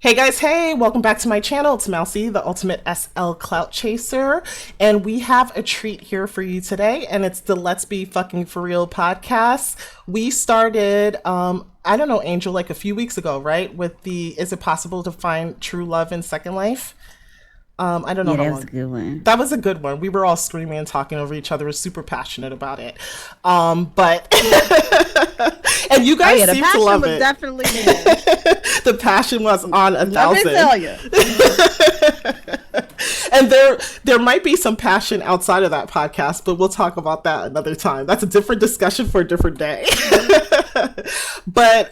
Hey guys, hey, welcome back to my channel. It's Mousy, the ultimate SL clout chaser, and we have a treat here for you today, and it's the Let's Be Fucking For Real podcast. We started, I don't know, Angel, like a few weeks ago, right? With the Is It Possible to Find True Love in Second Life? I don't know Yeah, how that was long. a good one. That was a good one. We were all screaming and talking over each other. We're super passionate about it. But, and you Oh guys yeah, the seem to passion love was it. definitely there. The passion was on a Let me thousand. tell you. And there might be some passion outside of that podcast, but we'll talk about that another time. That's a different discussion for a different day. But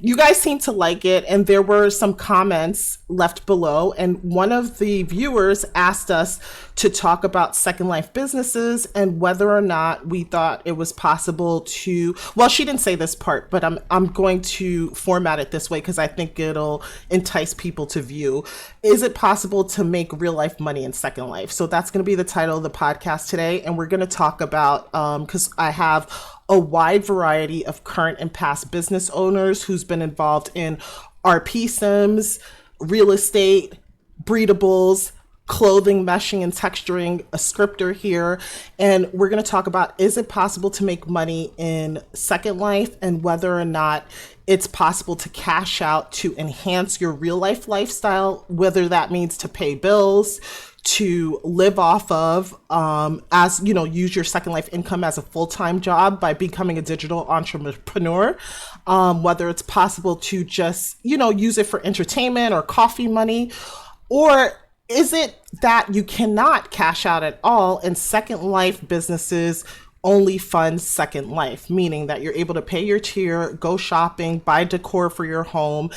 you guys seem to like it, and there were some comments left below, and one of the viewers asked us to talk about Second Life businesses and whether or not we thought it was possible to, well, she didn't say this part, but I'm going to format it this way because I think it'll entice people to view. Is it possible to make real life money in Second Life? So that's going to be the title of the podcast today, and we're going to talk about, because I have a wide variety of current and past business owners who's been involved in RP Sims, real estate, breedables, clothing, meshing, and texturing, a scripter here. And we're going to talk about, is it possible to make money in Second Life, and whether or not it's possible to cash out to enhance your real life lifestyle, whether that means to pay bills, to live off of, as you know, use your Second Life income as a full-time job by becoming a digital entrepreneur, whether it's possible to just, you know, use it for entertainment or coffee money, or is it that you cannot cash out at all and Second Life businesses only fund Second Life, meaning that you're able to pay your tier, go shopping, buy decor for your home,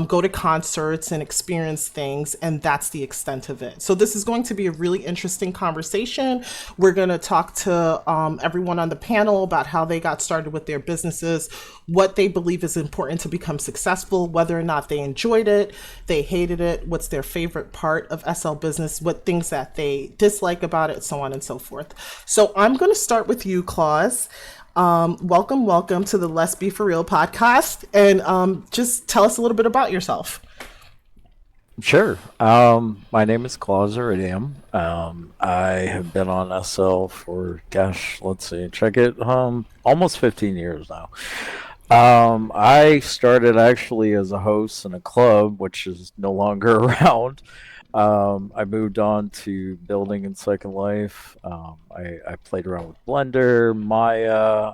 go to concerts and experience things, and that's the extent of it. So this is going to be a really interesting conversation. We're going to talk to everyone on the panel about how they got started with their businesses, what they believe is important to become successful, whether or not they enjoyed it, they hated it, what's their favorite part of SL business, what things that they dislike about it, so on and so forth. So I'm going to start with you, Claus. Welcome to the Let's Be For Real podcast, and just tell us a little bit about yourself. Sure. My name is claus.oridium. I have been on SL for, gosh, let's see, check it, almost 15 years now. I started actually as a host in a club, which is no longer around. I moved on to building in Second Life. I played around with Blender, Maya.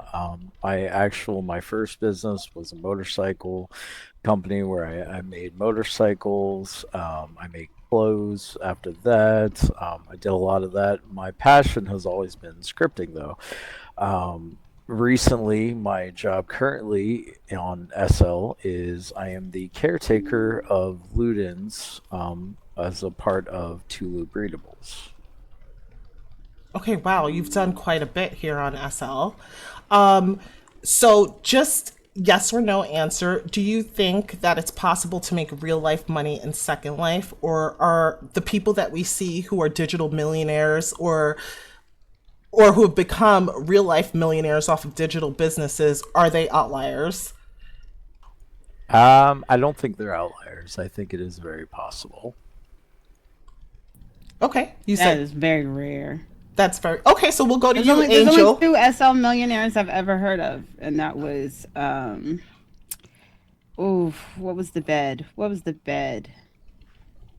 My first business was a motorcycle company where I made motorcycles. I made clothes after that. I did a lot of that. My passion has always been scripting, though. Recently, my job currently on SL is I am the caretaker of Ludens, as a part of Teulu Breedables. Okay, wow, you've done quite a bit here on SL. So just yes or no answer. Do you think that it's possible to make real life money in Second Life, or are the people that we see who are digital millionaires or who have become real life millionaires off of digital businesses, are they outliers? I don't think they're outliers. I think it is very possible. Okay, you That said is very rare. that's very okay. So we'll go to you, There's only Angel. two SL millionaires I've ever heard of, and that was what was the bed? What was the bed?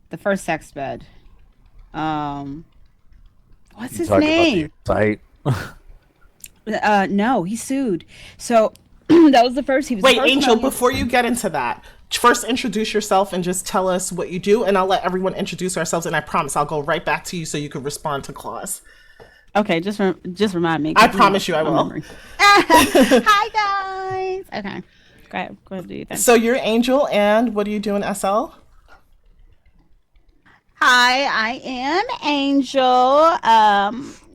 The first sex bed. Um, what's You his talk about the name? site. No, he sued. So that was the first. He was the Wait, first Angel, million. before you get into that, first introduce yourself and just tell us what you do, and I'll let everyone introduce ourselves, and I promise I'll go right back to you so you can respond to Claus. Okay, just remind me. I 'Cause, promise you I my will. memory. Hi guys. Okay, go ahead, do you think? So you're Angel, and what do you do in SL? Hi, I am Angel.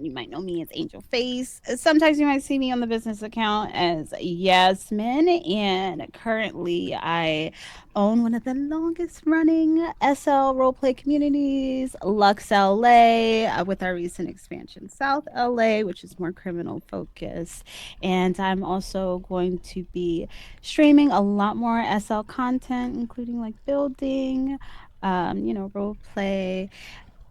You might know me as Angel Face. Sometimes you might see me on the business account as Yasmin. And currently, I own one of the longest running SL roleplay communities, Lux LA, with our recent expansion, South LA, which is more criminal focused. And I'm also going to be streaming a lot more SL content, including like building, role play,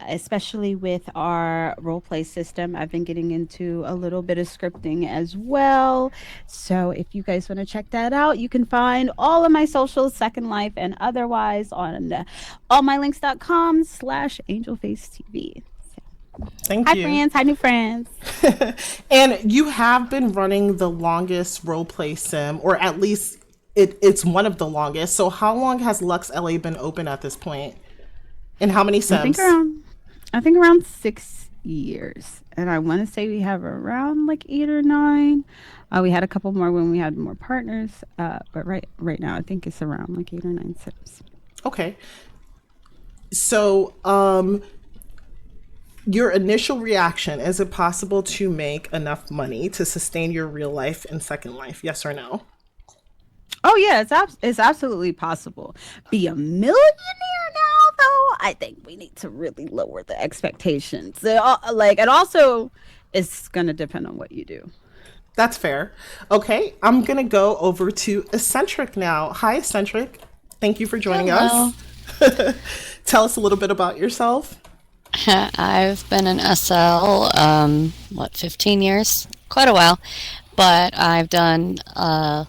especially with our role play system. I've been getting into a little bit of scripting as well. So if you guys want to check that out, you can find all of my socials, Second Life and otherwise, on allmylinks.com/angelfacetv. Thank Hi, you. friends. Hi, new friends. And you have been running the longest roleplay sim, or at least it's one of the longest. So how long has Lux LA been open at this point? And how many sims? I think around 6 years. And I want to say we have around like 8 or 9. We had a couple more when we had more partners. But right now, I think it's around like 8 or 9 sims. Okay. So, your initial reaction, is it possible to make enough money to sustain your real life and Second Life? Yes or no? Oh, yeah, it's absolutely possible. Be a millionaire now, though, I think we need to really lower the expectations. And also, it's going to depend on what you do. That's fair. Okay, I'm going to go over to Eccentric now. Hi, Eccentric. Thank you for joining us. Tell us a little bit about yourself. I've been in SL, 15 years? Quite a while. But I've done a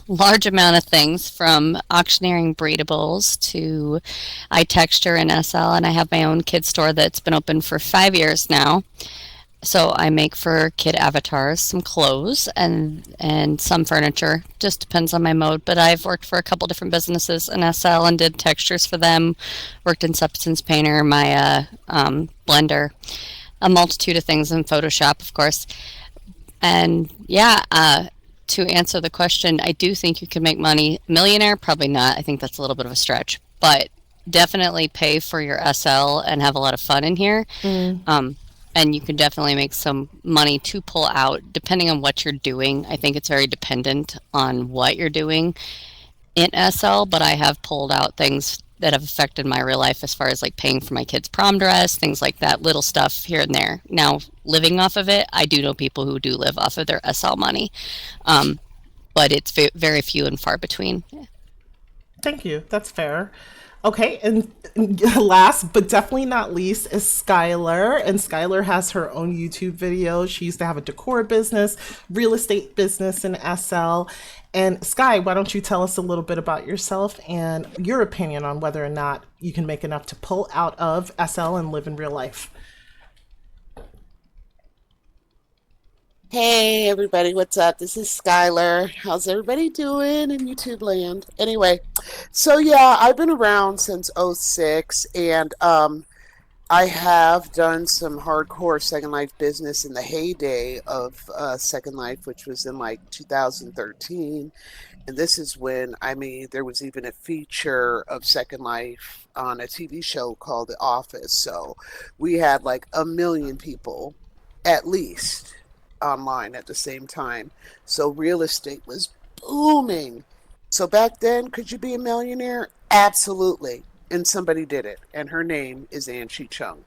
large amount of things, from auctioneering breedables to texture in SL, and I have my own kid store that's been open for 5 years now. So I make for kid avatars, some clothes, and some furniture. Just depends on my mode. But I've worked for a couple different businesses in SL and did textures for them. Worked in Substance Painter, my Blender, a multitude of things in Photoshop, of course. And yeah, to answer the question, I do think you can make money. Millionaire, probably not. I think that's a little bit of a stretch. But definitely pay for your SL and have a lot of fun in here. And you can definitely make some money to pull out, depending on what you're doing. I think it's very dependent on what you're doing in SL, but I have pulled out things that have affected my real life, as far as like paying for my kid's prom dress, things like that, little stuff here and there. Now, living off of it, I do know people who do live off of their SL money, but it's very few and far between. Yeah. Thank you. That's fair. Okay, and last but definitely not least is Skylar. And Skylar has her own YouTube video. She used to have a decor business, real estate business in SL. And Sky, why don't you tell us a little bit about yourself and your opinion on whether or not you can make enough to pull out of SL and live in real life? Hey everybody, what's up? This is Skylar. How's everybody doing in YouTube land? Anyway, so yeah, I've been around since '06, and I have done some hardcore Second Life business in the heyday of Second Life, which was in like 2013. And this is when, there was even a feature of Second Life on a TV show called The Office. So we had like 1 million people, at least, online at the same time. So real estate was booming. So back then, could you be a millionaire? Absolutely. And somebody did it. And her name is Angie Chung.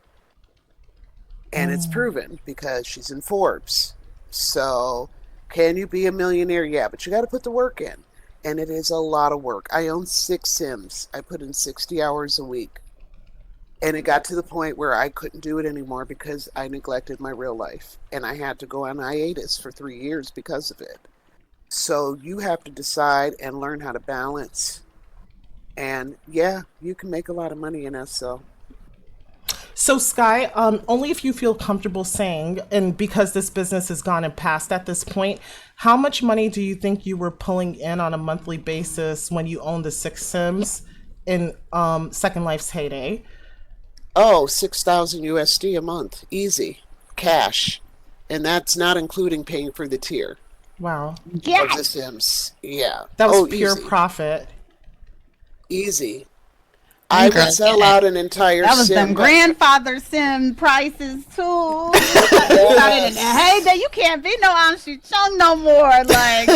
And it's proven because she's in Forbes. So can you be a millionaire? Yeah, but you got to put the work in. And it is a lot of work. I own 6 Sims. I put in 60 hours a week. And it got to the point where I couldn't do it anymore because I neglected my real life. And I had to go on hiatus for 3 years because of it. So you have to decide and learn how to balance. And yeah, you can make a lot of money in SL. So Sky, only if you feel comfortable saying, and because this business has gone and passed at this point, how much money do you think you were pulling in on a monthly basis when you owned the 6 Sims in Second Life's heyday? Oh, 6,000 USD a month, easy, cash. And that's not including paying for the tier. Wow. Of the Sims. Yeah. That was pure easy. profit. Easy. I Girl, would sell get it. out an entire That was sim. them grandfather sim prices too. Hey, that you can't be no Amshi Chung no more. Like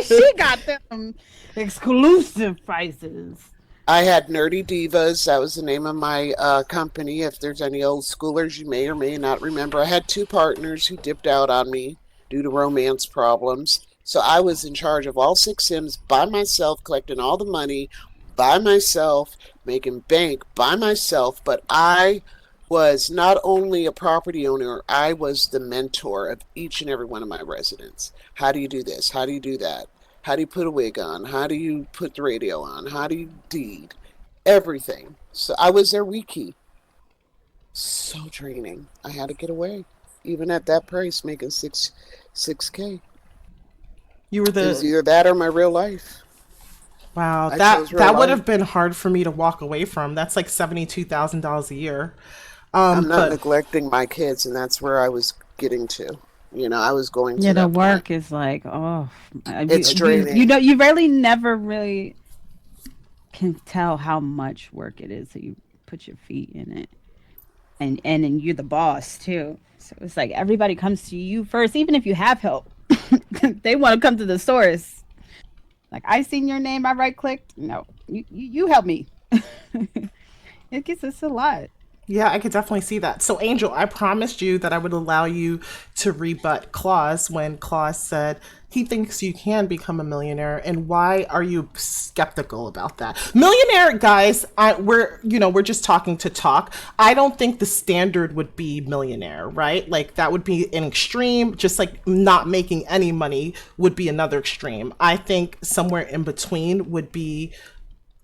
she got them exclusive prices. I had Nerdy Divas. That was the name of my company. If there's any old schoolers you may or may not remember, I had 2 partners who dipped out on me due to romance problems. So I was in charge of all 6 sims by myself, collecting all the money by myself, making bank by myself. But I was not only a property owner, I was the mentor of each and every one of my residents. How do you do this? How do you do that? How do you put a wig on? How do you put the radio on? How do you deed? Everything. So I was their wiki. So draining. I had to get away. Even at that price, making 6K. You were It was the either that or my real life. wow. I That chose real that would life. have been hard for me to walk away from. That's like $72,000 a year. I'm not But neglecting my kids, and that's where I was getting to. I was going to Yeah, the that point. work is like, oh, It's draining. you really never really can tell how much work it is that you put your feet in it, and then you're the boss too. So it's like everybody comes to you first, even if you have help. They want to come to the source. Like I seen your name, I right clicked. No, you help me. It gets us a lot. yeah, I could definitely see that. So, Angel, I promised you that I would allow you to rebut Claus when Claus said he thinks you can become a millionaire. And why are you skeptical about that? Millionaire, guys, we're just talking to talk. I don't think the standard would be millionaire, right? Like that would be an extreme, just like not making any money would be another extreme. I think somewhere in between would be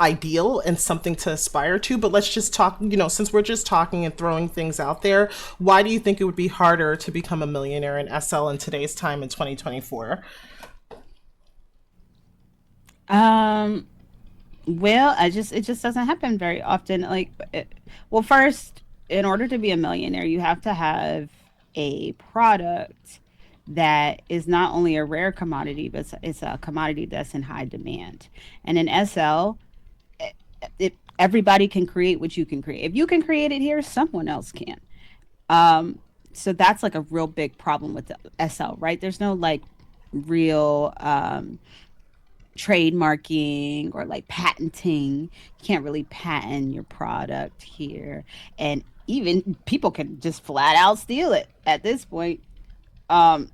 ideal and something to aspire to. But let's just talk, since we're just talking and throwing things out there, why do you think it would be harder to become a millionaire in SL in today's time in 2024? Well, it just doesn't happen very often. Well, first, in order to be a millionaire, you have to have a product that is not only a rare commodity, but it's a commodity that's in high demand. And in SL, everybody can create what you can create. If you can create it here, someone else can. So that's like a real big problem with the SL, right? There's no like real trademarking or like patenting. You can't really patent your product here, and even people can just flat out steal it at this point. Um,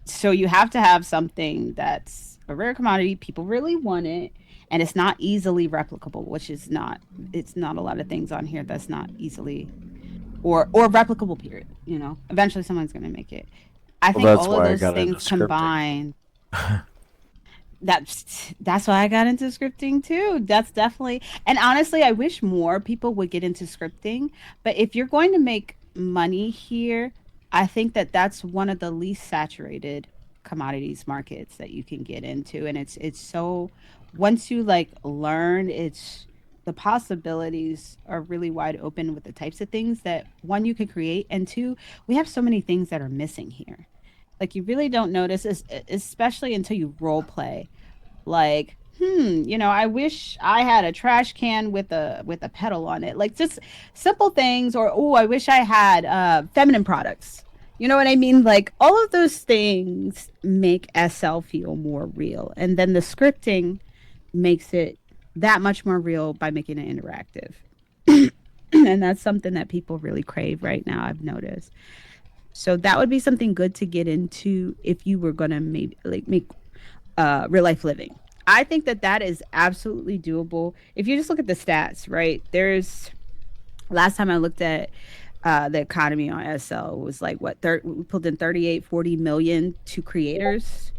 so you have to have something that's a rare commodity, people really want it, and it's not easily replicable, which is not it's not a lot of things on here that's not easily or replicable, period. Eventually someone's going to make it. I Well, think that's all of why I those got into things scripting. combined, that's why I got into scripting too. That's definitely, and honestly, I wish more people would get into scripting. But if you're going to make money here, I think that that's one of the least saturated commodities markets that you can get into, and it's so once you like learn, it's the possibilities are really wide open with the types of things that one you can create, and two, we have so many things that are missing here. Like you really don't notice, especially until you role play. Like, I wish I had a trash can with a pedal on it. Like just simple things, or oh, I wish I had feminine products. You know what I mean? Like all of those things make SL feel more real, and then the scripting makes it that much more real by making it interactive. And that's something that people really crave right now, I've noticed. So that would be something good to get into if you were gonna maybe like make real life living. I think that that is absolutely doable. If you just look at the stats, right? There's last time I looked at the economy on SL was like what we pulled in 38, 40 million to creators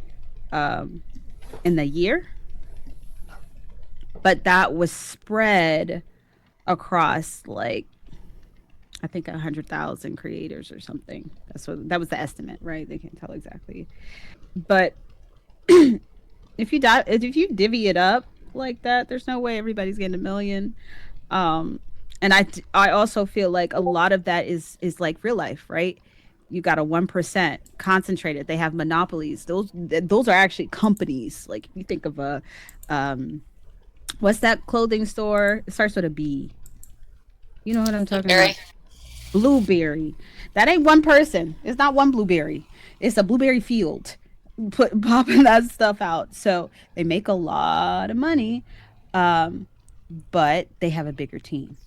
um, in the year, but that was spread across like I think 100,000 creators or something. That was the estimate, right? They can't tell exactly, but if you divvy it up like that, there's no way everybody's getting a million. Um, and I also feel like a lot of that is like real life, right? You got a 1% concentrated. They have monopolies. Those are actually companies. Like if you think of a what's that clothing store? It starts with a B. You know what I'm talking Blueberry. about? Blueberry. That ain't one person. It's not one blueberry. It's a blueberry field. Popping that stuff out. So they make a lot of money, but they have a bigger team.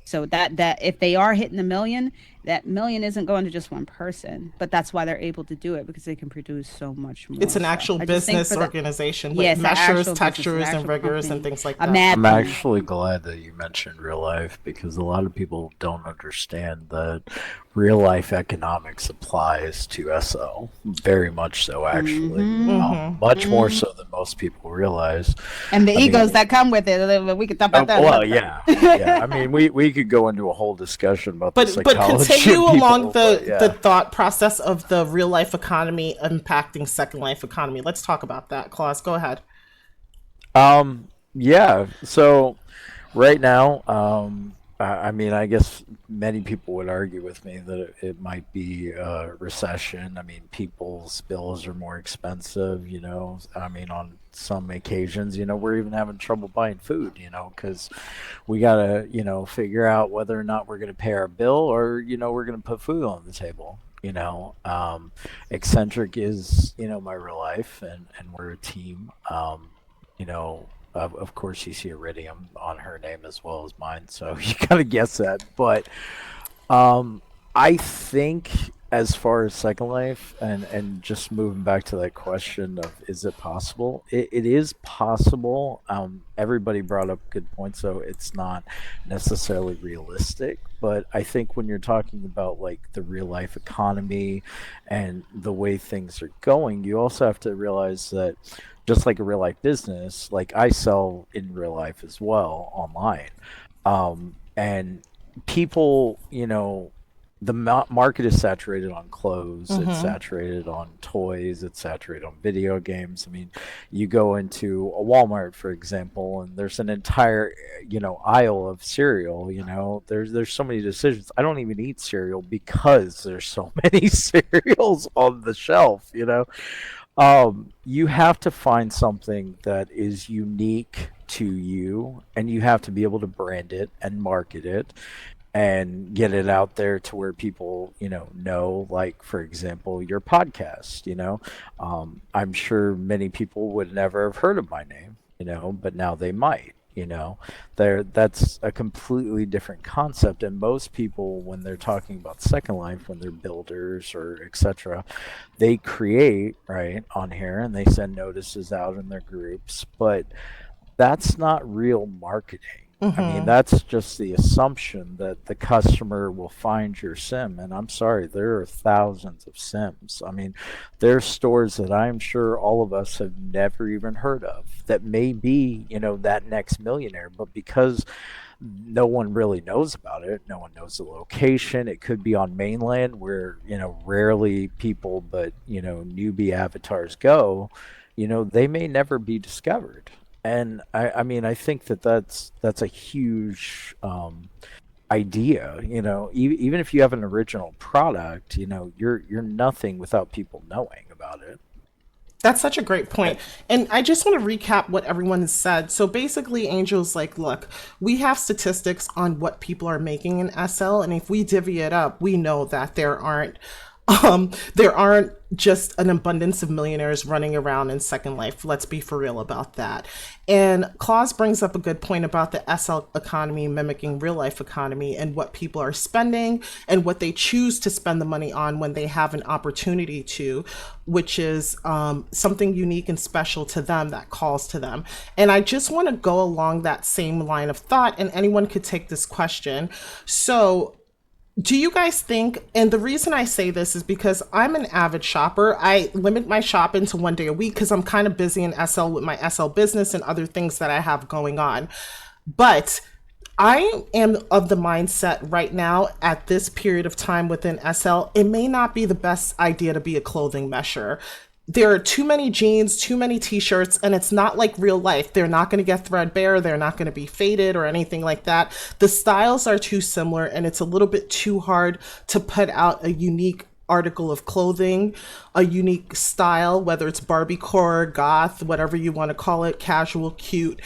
So that if they are hitting the million, that million isn't going to just one person. But that's why they're able to do it, because they can produce so much more. It's an actual business organization with measures, textures, and rigors and things like that. I'm actually glad that you mentioned real life, because a lot of people don't understand that real life economics applies to SL. Very much so, actually. Much more so than most people realize. And the egos that come with it, we could talk about that. Well, yeah. I mean, we could go into a whole discussion about the psychology. But continue along the thought process of the real life economy impacting Second Life economy. Let's talk about that. Claus, go ahead. Yeah. So right now, I mean, I guess many people would argue with me that it might be a recession. I mean, people's bills are more expensive, you know. I mean, on some occasions, you know, we're even having trouble buying food, you know, because we got to, you know, figure out whether or not we're going to pay our bill or, you know, we're going to put food on the table. You know, Eccentric is, you know, my real life, and we're a team. You know, of course, you see Iridium on her name as well as mine, so you gotta guess that. But I think, as far as Second Life, and just moving back to that question of is it possible? It is possible. Everybody brought up good points, so it's not necessarily realistic. But I think when you're talking about like the real life economy and the way things are going, you also have to realize that, just like a real life business, like I sell in real life as well online. And people, you know, the market is saturated on clothes, it's saturated on toys, it's saturated on video games. I mean, you go into a Walmart, for example, and there's an entire, you know, aisle of cereal. You know, there's so many decisions. I don't even eat cereal because there's so many cereals on the shelf, you know. You have to find something that is unique to you, and you have to be able to brand it and market it and get it out there to where people, you know, like, for example, your podcast, you know. I'm sure many people would never have heard of my name, you know, but now they might. You know, that's a completely different concept, and most people, when they're talking about Second Life, when they're builders or etc., they create right on here and they send notices out in their groups, but that's not real marketing. I mean, that's just the assumption that the customer will find your sim. And I'm sorry, there are thousands of sims. I mean, there's stores that I'm sure all of us have never even heard of that may be, you know, that next millionaire. But because no one really knows about it, no one knows the location. It could be on mainland where, you know, rarely people but, you know, newbie avatars go, you know, they may never be discovered. And I mean, I think that's a huge idea. You know, even if you have an original product, you know, you're nothing without people knowing about it. That's such a great point. And I just want to recap what everyone has said. So basically, Angel's like, look, we have statistics on what people are making in SL, and if we divvy it up, we know that there aren't just an abundance of millionaires running around in Second Life. Let's be for real about that. And Claus brings up a good point about the SL economy mimicking real life economy and what people are spending and what they choose to spend the money on when they have an opportunity to, which is something unique and special to them that calls to them. And I just want to go along that same line of thought, and anyone could take this question. So do you guys think, and the reason I say this is because I'm an avid shopper. I limit my shopping to 1 day a week because I'm kind of busy in SL with my SL business and other things that I have going on. But I am of the mindset right now at this period of time within SL, it may not be the best idea to be a clothing mesher. There are too many jeans, too many t-shirts, and it's not like real life. They're not going to get threadbare. They're not going to be faded or anything like that. The styles are too similar, and it's a little bit too hard to put out a unique article of clothing, a unique style, whether it's Barbiecore, goth, whatever you want to call it, casual, cute.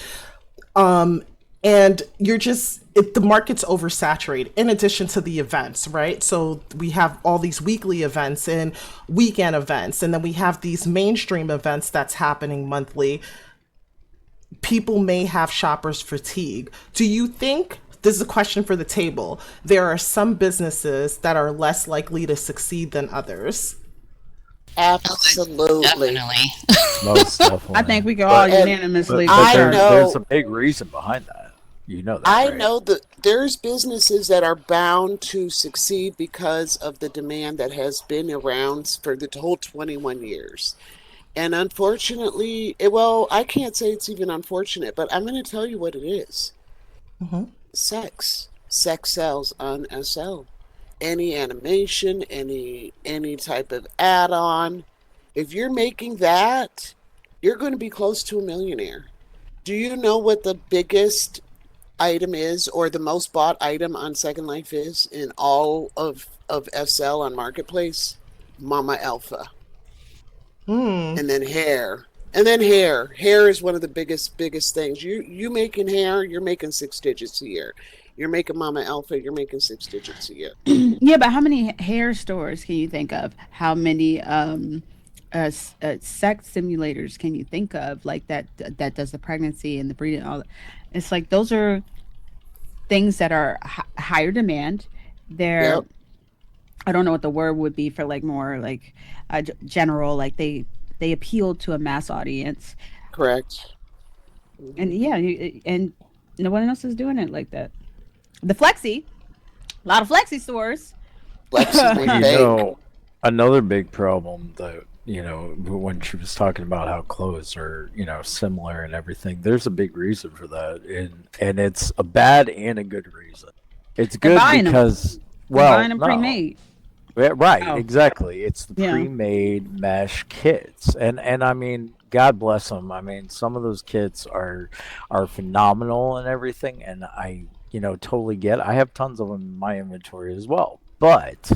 and the market's oversaturated in addition to the events, right? So we have all these weekly events and weekend events, and then we have these mainstream events that's happening monthly. People may have shoppers fatigue. Do you think, this is a question for the table, there are some businesses that are less likely to succeed than others? Absolutely. Definitely. Most definitely. I think we can all unanimously. I know there's a big reason behind that. You know that. I right? know that there's businesses that are bound to succeed because of the demand that has been around for the whole 21 years. And unfortunately, I can't say it's even unfortunate, but I'm going to tell you what it is. Sex. Sex sells on SL. Any animation, any type of add-on. If you're making that, you're going to be close to a millionaire. Do you know what the biggest item is, or the most bought item on Second Life is in all of SL on Marketplace? Mama Alpha. And then hair. Hair is one of the biggest things. You making hair, you're making 6 digits a year. You're making Mama Alpha, you're making 6 digits a year. Yeah, but how many hair stores can you think of? How many sex simulators can you think of, like that does the pregnancy and the breeding and all that? It's like those are things that are higher demand. They're Yep. I don't know what the word would be for, like more like general, like they appeal to a mass audience. Correct. And yeah, and no one else is doing it like that. The Flexi, a lot of Flexi stores. Lexus You made know, another big problem that, when she was talking about how clothes are, similar and everything, there's a big reason for that. And it's a bad and a good reason. It's They're good buying 'em. because, They're buying them no. pre-made. Yeah, right, Oh. exactly. It's the Yeah. pre-made mesh kits, and I mean, God bless them. I mean, some of those kits are phenomenal and everything, and I totally get. I have tons of them in my inventory as well, but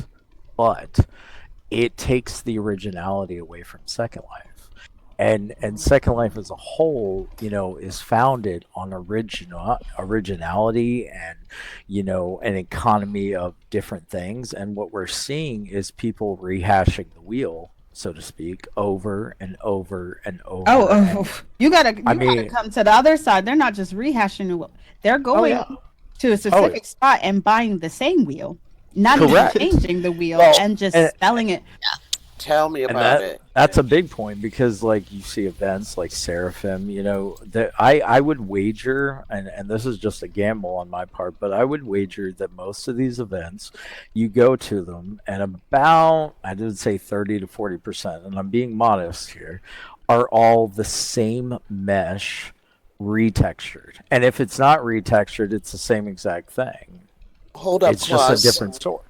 it takes the originality away from Second Life, and Second Life as a whole, is founded on originality and an economy of different things. And what we're seeing is people rehashing the wheel, so to speak, over and over and over. You gotta come to the other side. They're not just rehashing the wheel. They're going to a specific spot and buying the same wheel, not Correct. even changing the wheel, and just selling it. Tell me about it. That's a big point, because like you see events like Seraphim, that I would wager, and this is just a gamble on my part, but I would wager that most of these events, you go to them and about, I did say 30 to 40%, and I'm being modest here, are all the same mesh retextured. And if it's not retextured, it's the same exact thing. Hold up, It's Claus. just a different store.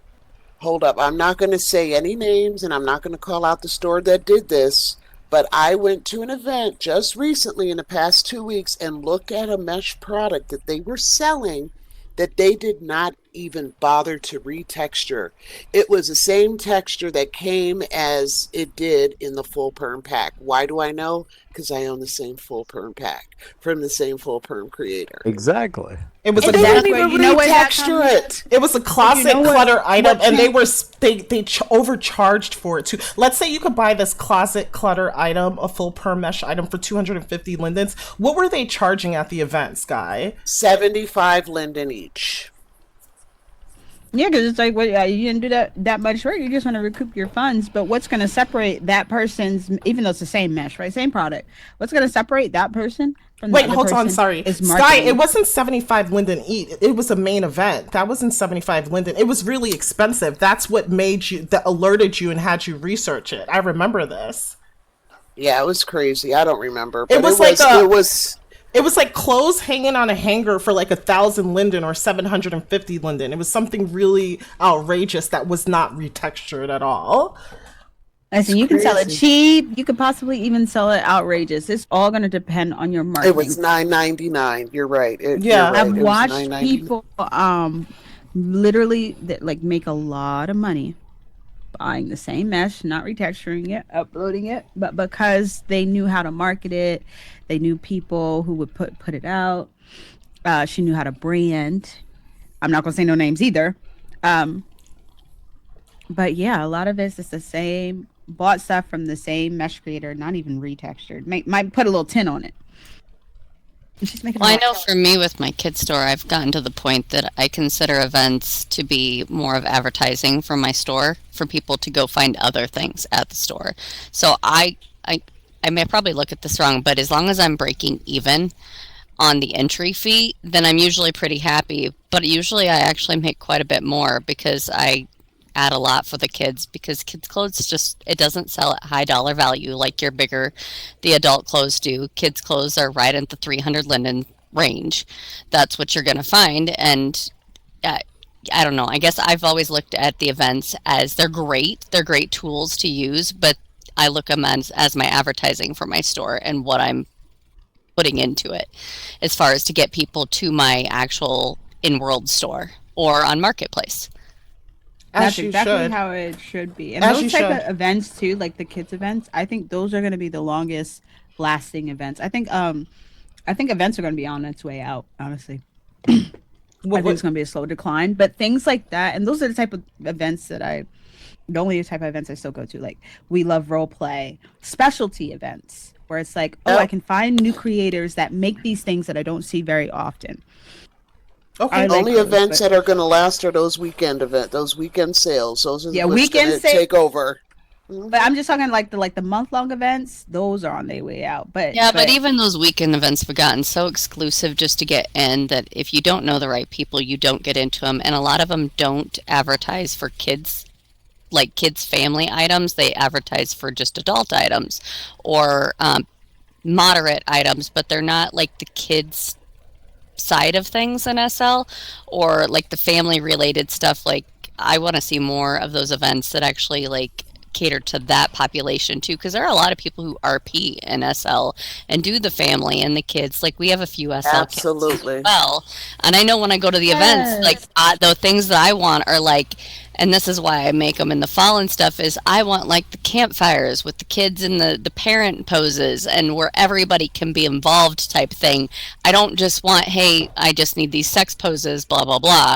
Hold up. I'm not going to say any names, and I'm not going to call out the store that did this, but I went to an event just recently in the past 2 weeks and looked at a mesh product that they were selling that they did not even bother to retexture. It was the same texture that came as it did in the full perm pack. Why do I know? Because I own the same full perm pack from the same full perm creator. Exactly. It was And a they didn't even you know where that retexture comes it. It was a closet You know clutter item, and they changed- overcharged for it too. Let's say you could buy this closet clutter item, a full perm mesh item, for 250 lindens. What were they charging at the event, Sky? 75 linden each. Yeah, because it's like, you didn't do that much work. You just want to recoup your funds. But what's going to separate that person's, even though it's the same mesh, right? Same product. What's going to separate that person from the Wait, other hold on, person sorry. is Sky, marketing. it wasn't 75 linden each. It was a main event. That wasn't 75 linden. It was really expensive. That's what that alerted you and had you research it. I remember this. Yeah, it was crazy. I don't remember. But It was like clothes hanging on a hanger for like 1,000 linden or 750 linden. It was something really outrageous that was not retextured at all. Listen, you can sell it cheap. You could possibly even sell it outrageous. It's all going to depend on your marketing. It was $9.99. You're right. I've watched people literally like make a lot of money buying the same mesh, not retexturing it, uploading it, but because they knew how to market it, they knew people who would put it out. She knew how to brand. I'm not gonna say no names either. But yeah, a lot of it's just the same. Bought stuff from the same mesh creator, not even retextured. Might put a little tint on it. And she's making. Well, I know for me with my kids store, I've gotten to the point that I consider events to be more of advertising for my store for people to go find other things at the store. So I may probably look at this wrong, but as long as I'm breaking even on the entry fee, then I'm usually pretty happy. But usually I actually make quite a bit more because I add a lot for the kids, because kids clothes it doesn't sell at high dollar value like the adult clothes do. Kids clothes are right at the 300 linen range. That's what you're going to find. And I don't know, I guess I've always looked at the events as they're great tools to use, but I look at them as my advertising for my store and what I'm putting into it as far as to get people to my actual in-world store or on Marketplace. That's exactly how it should be. And those type of events too, like the kids events, I think those are going to be the longest lasting events. I think events are going to be on its way out, honestly. I think it's going to be a slow decline, but things like that, and those are the type of events the only type of events I still go to. Like, we love role play, specialty events where it's like, I can find new creators that make these things that I don't see very often. Okay. Only events that are going to last are those weekend sales. Those are the weekend take over. Mm-hmm. But I'm just talking like the month-long events. Those are on their way out. But even those weekend events have gotten so exclusive just to get in that if you don't know the right people, you don't get into them. And a lot of them don't advertise for kids, like kids' family items. They advertise for just adult items or moderate items, but they're not like the kids' side of things in SL or like the family related stuff. Like, I want to see more of those events that actually like cater to that population too, because there are a lot of people who RP in SL and do the family and the kids. Like, we have a few SL Absolutely. kids as well, and I know when I go to the events, like the things that I want are like, and this is why I make them in the fall and stuff, is I want like the campfires with the kids and the parent poses and where everybody can be involved type thing. I don't just want, hey, I just need these sex poses, blah, blah, blah.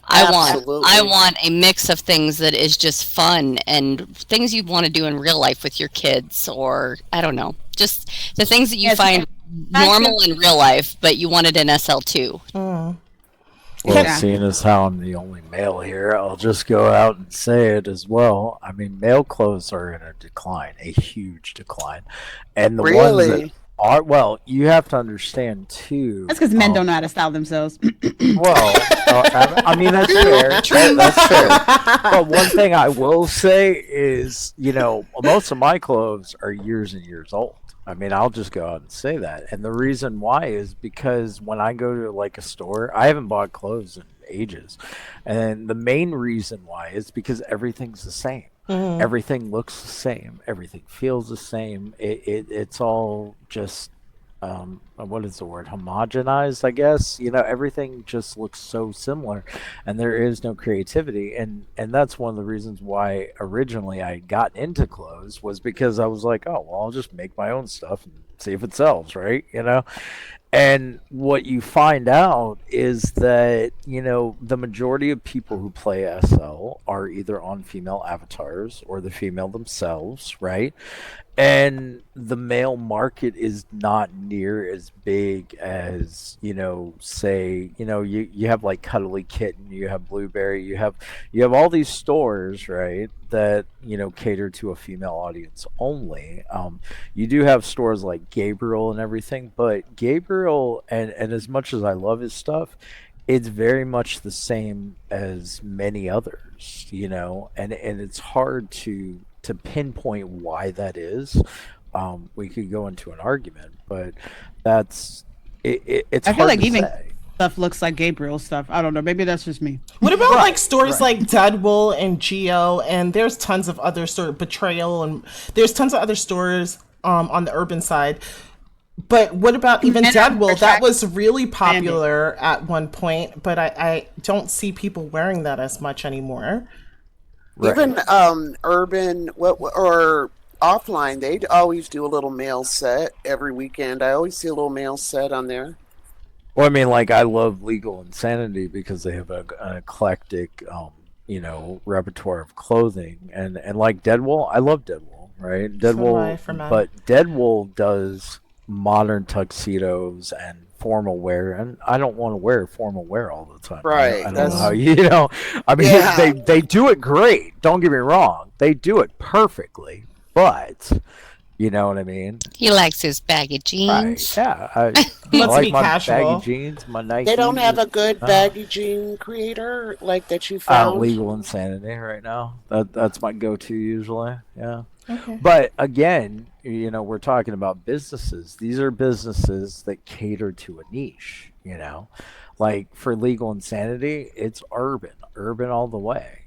I want a mix of things that is just fun and things you want to do in real life with your kids, or I don't know, just the things that you find normal in real life, but you want it in SL too. Well, seeing as how I'm the only male here, I'll just go out and say it as well. I mean, male clothes are in a decline, a huge decline. And the ones that are, well, you have to understand too. That's because men don't know how to style themselves. Well, I mean, that's fair. That's fair. But one thing I will say is, most of my clothes are years and years old. I mean, I'll just go out and say that. And the reason why is because when I go to like a store, I haven't bought clothes in ages. And the main reason why is because everything's the same. Mm-hmm. Everything looks the same. Everything feels the same. It's all just, what is the word? Homogenized, I guess. Everything just looks so similar and there is no creativity. And that's one of the reasons why originally I got into clothes, was because I was like, oh, well, I'll just make my own stuff and see if it sells, right? And what you find out is that, the majority of people who play SL are either on female avatars or the female themselves, right? And the male market is not near as big as, say, you have like Cuddly Kitten, you have Blueberry, you have all these stores, right, that, cater to a female audience only. You do have stores like Gabriel and everything, but Gabriel, and as much as I love his stuff, it's very much the same as many others, and it's hard to pinpoint why that is. We could go into an argument, but it's I feel like even stuff looks like Gabriel stuff. I don't know, maybe that's just me. What about like stores like Deadwool and Geo, and there's tons of other stores, Betrayal, and there's tons of other stores on the urban side. But what about even Deadwool? That was really popular at one point, but I don't see people wearing that as much anymore. Right. Even urban or offline, they always do a little mail set every weekend. I always see a little mail set on there. Well, I mean, like I love Legal Insanity because they have an eclectic, repertoire of clothing, and like Deadwool, I love Deadwool, right? So do I Deadwool, for men. but Deadwool does modern tuxedos and formal wear, and I don't want to wear formal wear all the time. Right, I don't that's- know how you know. I mean, Yeah. they do it great. Don't get me wrong, they do it perfectly, but you know what I mean. He likes his baggy Right? jeans. Yeah, I Let's like be my casual. baggy jeans, my Nike. They don't have a good baggy jean creator like that you found. Legal Insanity right now. That's my go-to usually. Yeah. Okay. But again, we're talking about businesses. These are businesses that cater to a niche, Like for Legal Insanity, it's urban all the way,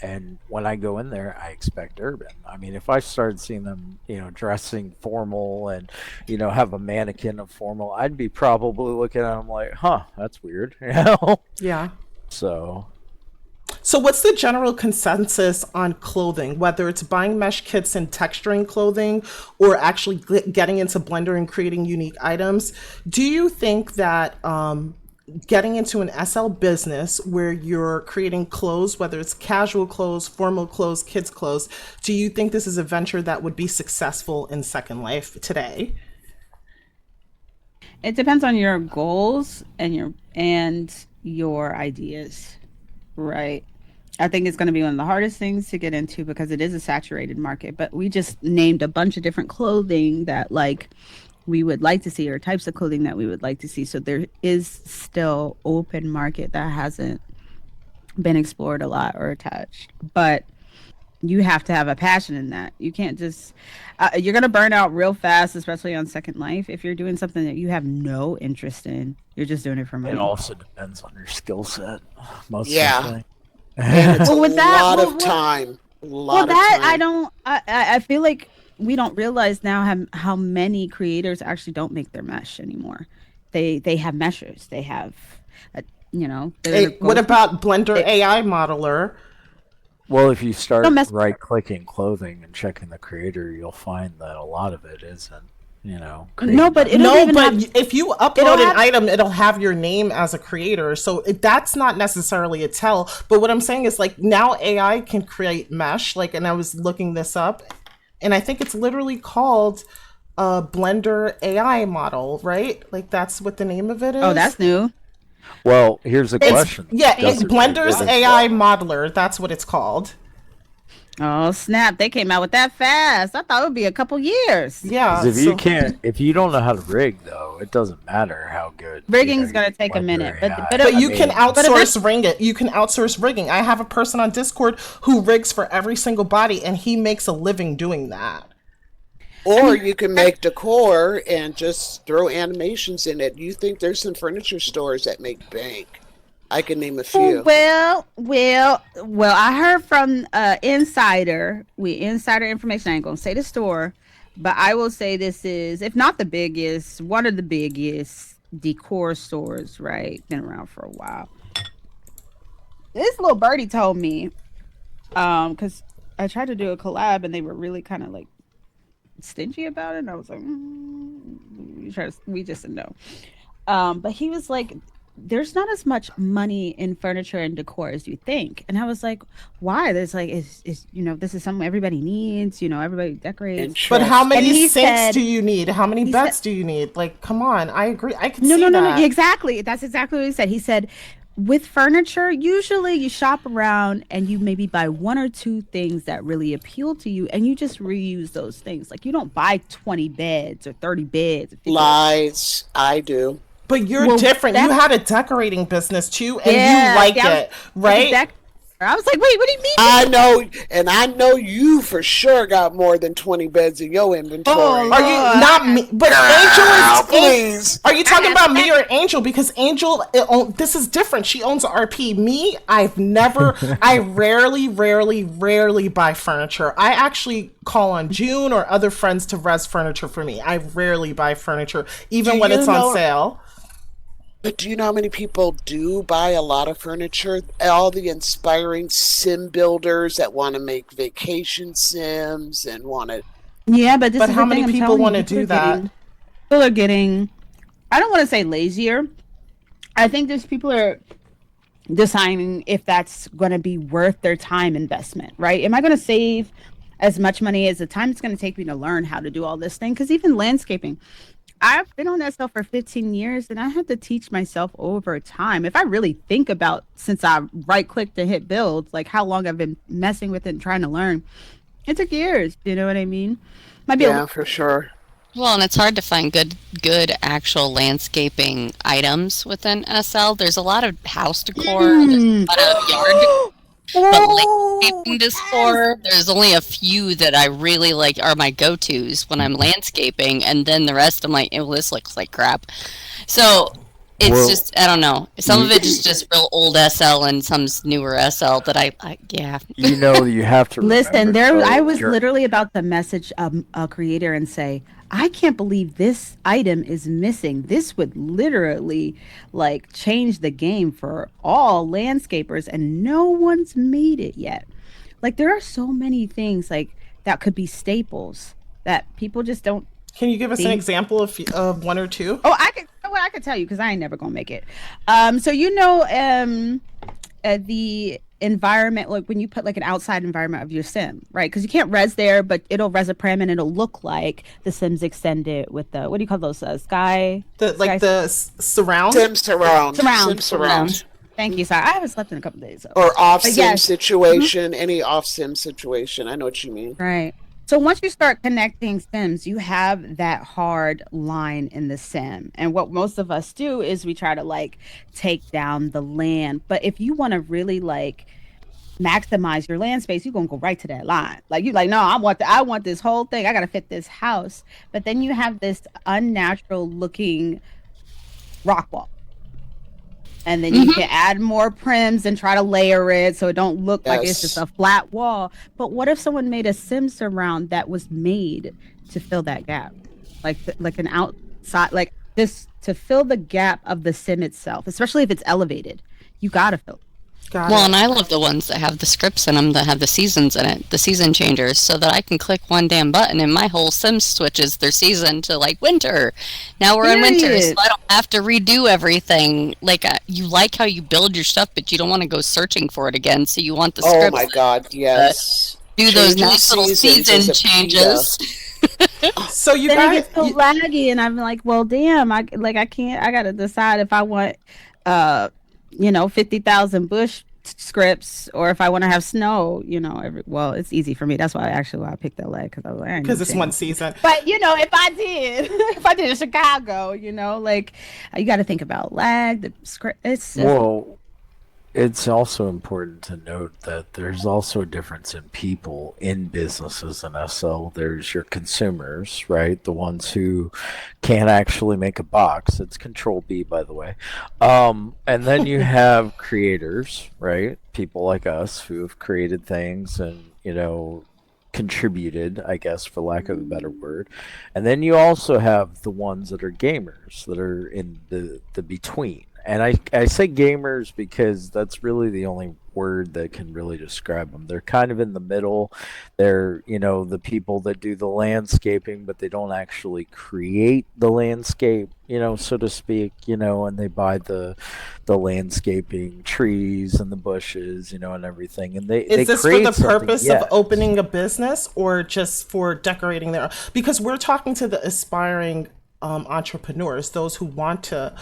And when I go in there, I expect urban. I mean, if I started seeing them, dressing formal and, have a mannequin of formal, I'd be probably looking at them like, huh, that's weird, Yeah. So what's the general consensus on clothing, whether it's buying mesh kits and texturing clothing or actually getting into Blender and creating unique items? Do you think that getting into an SL business where you're creating clothes, whether it's casual clothes, formal clothes, kids clothes, do you think this is a venture that would be successful in Second Life today? It depends on your goals and your ideas, right? I think it's going to be one of the hardest things to get into because it is a saturated market. But we just named a bunch of different clothing that we would like to see, or types of clothing that we would like to see. So there is still open market that hasn't been explored a lot or touched. But you have to have a passion in that. You can't just you're going to burn out real fast, especially on Second Life, if you're doing something that you have no interest in. You're just doing it for money. it also depends on your skill set, most Yeah. certainly. And it's Well, with a that- lot well, of well- time. Well, that I don't. I feel like we don't realize now how many creators actually don't make their mesh anymore. They have meshers. They have, What about Blender AI modeler? Well, if you start Don't mess- right-clicking clothing and checking the creator, you'll find that a lot of it isn't, No, created but by- it No, don't even but have, if you it'll upload an have- item, it'll have your name as a creator. So that's not necessarily a tell. But what I'm saying is now AI can create mesh. And I was looking this up, and I think it's literally called a Blender AI model, right? That's what the name of it is. oh, that's new. Well, here's the question. Yeah, Does it Blender's fit as AI well? modeler. That's what it's called. Oh snap! They came out with that fast. I thought it would be a couple years. Yeah. 'Cause if you don't know how to rig, though, it doesn't matter how good. Rigging's gonna take a minute, but But you can outsource if ring it. You can outsource rigging. I have a person on Discord who rigs for every single body, and he makes a living doing that. Or you can make decor and just throw animations in it. You think there's some furniture stores that make bank? I can name a few. Well, I heard from insider information. I ain't gonna say the store, but I will say this is, if not the biggest, one of the biggest decor stores, right? Been around for a while. This little birdie told me, because I tried to do a collab and they were really kind of stingy about it, and I was like, we just said no. But he was like, there's not as much money in furniture and decor as you think. And I was like, why? There's is this is something everybody needs, everybody decorates. But how And many he sinks said- do you need? How many he beds do you need? Come on. I agree. I can No, see no, that. exactly. That's exactly what he said. He said, with furniture, usually you shop around and you maybe buy one or two things that really appeal to you, and you just reuse those things. You don't buy 20 beds or 30 beds. Or 50 Lies. I do. But you're different. You had a decorating business too, and you like it, right? I was like, wait, what do you mean? I know, and I know you for sure got more than 20 beds in your inventory. Are you not me? But Angel is. Please. Are you talking about me or Angel? Because Angel, this is different. She owns RP. Me, I rarely buy furniture. I actually call on June or other friends to res furniture for me. I rarely buy furniture, even when it's on sale. But do you know how many people do buy a lot of furniture? All the inspiring sim builders that want to make vacation sims and want to... Yeah, but how many people want to do that? People are getting, I don't want to say lazier, I think there's people are deciding if that's going to be worth their time investment, right? Am I going to save as much money as the time it's going to take me to learn how to do all this thing? Because even landscaping, I've been on SL for 15 years and I had to teach myself over time. If I really think about since I right clicked and hit build, like how long I've been messing with it and trying to learn, it took years. You know what I mean? Might be for sure. Well, and it's hard to find good actual landscaping items within SL. There's a lot of house decor, there's a lot of yard decor, but landscaping decor, there's only a few that I really like are my go-tos when I'm landscaping, and then the rest I'm like, oh, this looks like crap. So it's just, I don't know. Some of it is just real old SL and some's newer SL that I yeah. You know, you have to listen, I was literally about to message a creator and say, I can't believe this item is missing. This would literally like change the game for all landscapers, and no one's made it yet. Like there are so many things like that could be staples that people just don't. Can you give us an example of one or two? Oh, I could tell you because I ain't never gonna make it. So the environment, like when you put like an outside environment of your sim, right? Because you can't res there, but it'll res a prim and it'll look like the Sims extended with the, what do you call those? Surround. Sim surround. Thank you. Sorry, I haven't slept in a couple days. So. Or off sim situation, any off sim situation. I know what you mean. Right. So once you start connecting sims, you have that hard line in the sim. And what most of us do is we try to like take down the land. But if you want to really like maximize your land space, you're going to go right to that line. Like you're like, no, I want this whole thing. I got to fit this house. But then you have this unnatural looking rock wall. And then you can add more prims and try to layer it so it don't look like it's just a flat wall. But what if someone made a sim surround that was made to fill that gap? Like an outside, like this, to fill the gap of the sim itself, especially if it's elevated. You got to fill it. And I love the ones that have the scripts in them that have the seasons in it, the season changers, so that I can click one damn button and my whole sim switches their season to like winter. Now we're in winter, so I don't have to redo everything. Like you like how you build your stuff, but you don't want to go searching for it again. So you want the scripts. Oh my God, yes. Do those nice little season changes. So you guys, it gets so laggy, and I'm like, well, damn, I can't. I gotta decide if I want 50,000 bush scripts or if I want to have snow, it's easy for me. That's why I picked LA, because I was like, because it's one season. But if I did in Chicago, like you got to think about lag, the script. It's also important to note that there's also a difference in people in businesses in SL. There's your consumers, right? The ones who can't actually make a box. It's Control B, by the way. And then you have creators, right? People like us who have created things and, contributed, I guess, for lack of a better word. And then you also have the ones that are gamers, that are in the between. And I say gamers because that's really the only word that can really describe them. They're kind of in the middle. They're, the people that do the landscaping, but they don't actually create the landscape, so to speak, and they buy the landscaping trees and the bushes, and everything. And Is this for the purpose of opening a business or just for decorating their, because we're talking to the aspiring entrepreneurs, those who want to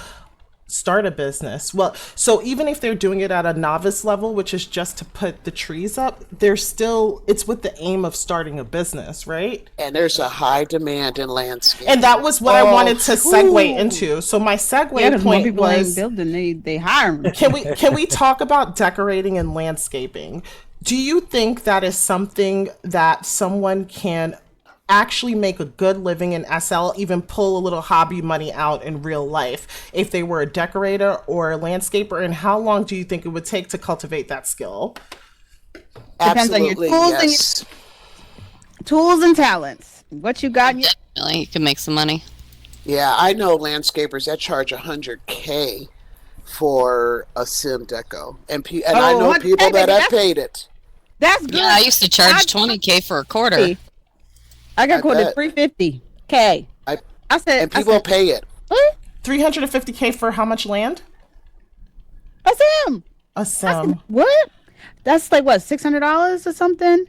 start a business. Well, so even if they're doing it at a novice level, which is just to put the trees up, it's with the aim of starting a business, right? And there's a high demand in landscape. And that was what I wanted to segue into. So my segue point was building, they hire them. Can we talk about decorating and landscaping? Do you think that is something that someone can actually make a good living in SL, even pull a little hobby money out in real life if they were a decorator or a landscaper? And how long do you think it would take to cultivate that skill? Depends on your tools and tools and talents. What you got? Definitely, you can make some money. Yeah, I know landscapers that charge $100K for a sim deco, and I know people that have paid it. That's good. Yeah, I used to charge $20K for a quarter. I got quoted $350K. I said, and people pay it. What? $350K for how much land? That's him. A sim. What? That's like what, $600 or something?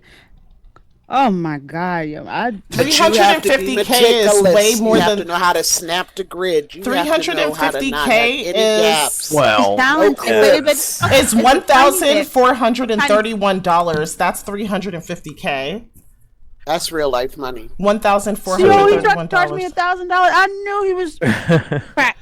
Oh my God, yo! But you have to be 350K is meticulous. way more You have than to know how to snap the grid. You have to know how to not have 350K any is gaps. Well, Talented, clips. but is $1,431. That's 350K. That's real life money. Yo, he tried to charge me $1,431. $1,000. I knew he was crack.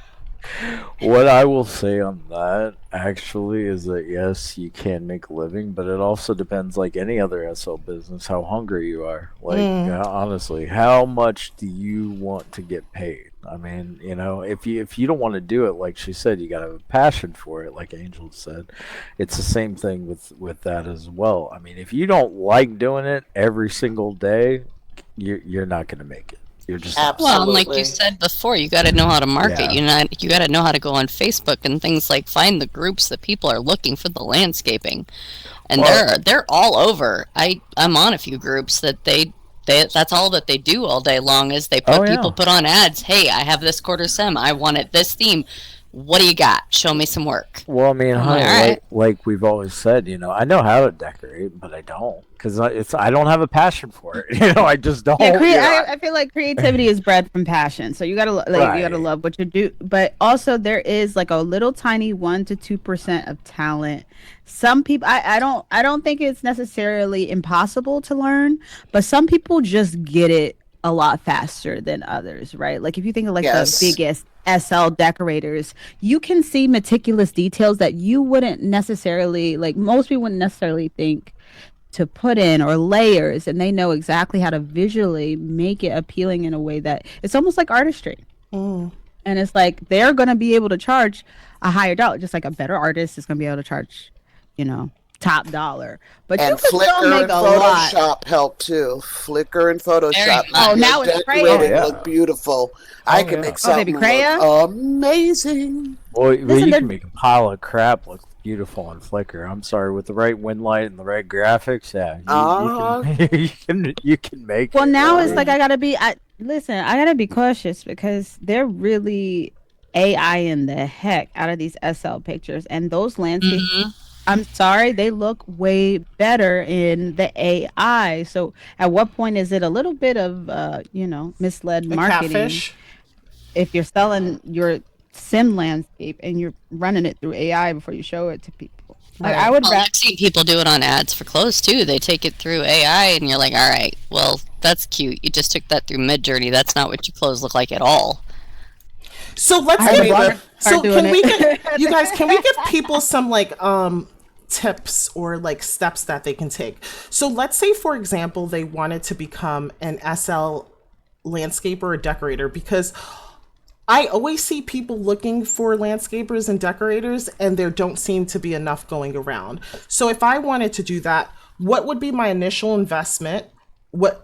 What I will say on that actually is that yes, you can make a living, but it also depends, like any other SL business, how hungry you are. Like honestly, how much do you want to get paid? I mean, you know, if you don't want to do it, like she said, you gotta have a passion for it. Like Angel said, it's the same thing with that as well. I mean, if you don't like doing it every single day, you're not gonna make it. You're just well, and like you said before, you got to know how to market. Yeah. You got to know how to go on Facebook and things like find the groups that people are looking for the landscaping, and they're all over. I'm on a few groups that they that's all that they do all day long is they put people put on ads. Hey, I have this quarter sim. I want it this theme. What do you got? Show me some work. Well, I mean, Right. like we've always said, you know, I know how to decorate, but I don't because I don't have a passion for it. You know, I just don't. Yeah, I feel like creativity is bred from passion. So you gotta you gotta love what you do. But also there is like a little tiny 1 to 2% of talent. Some people, I don't think it's necessarily impossible to learn, but some people just get it a lot faster than others, right? Like if you think of like the biggest SL decorators, you can see meticulous details that you wouldn't necessarily, like most people wouldn't necessarily think to put in, or layers, and they know exactly how to visually make it appealing in a way that it's almost like artistry. And it's like they're going to be able to charge a higher dollar, just like a better artist is going to be able to charge, you know, top dollar. But and you can Flickr still make and a Photoshop lot. help too. Flickr and Photoshop. Oh, now it's decorated, Craya. look beautiful. I can make something look amazing. Well, Listen, you can make a pile of crap look beautiful on Flickr. I'm sorry, with the right wind light and the right graphics, you can make. Well, it, now right? it's like I gotta be cautious because they're really AI in the heck out of these SL pictures, and those landscapes. I'm sorry, they look way better in the AI. So at what point is it a little bit of misled marketing? Catfish? If you're selling your sim landscape and you're running it through AI before you show it to people. Like I would I've seen people do it on ads for clothes too. They take it through AI and you're like, all right, well, that's cute. You just took that through Midjourney. That's not what your clothes look like at all. So let's can we get you guys, can we give people some like tips or like steps that they can take? So let's say, for example, they wanted to become an SL landscaper or decorator, because I always see people looking for landscapers and decorators and there don't seem to be enough going around. So if I wanted to do that, what would be my initial investment? What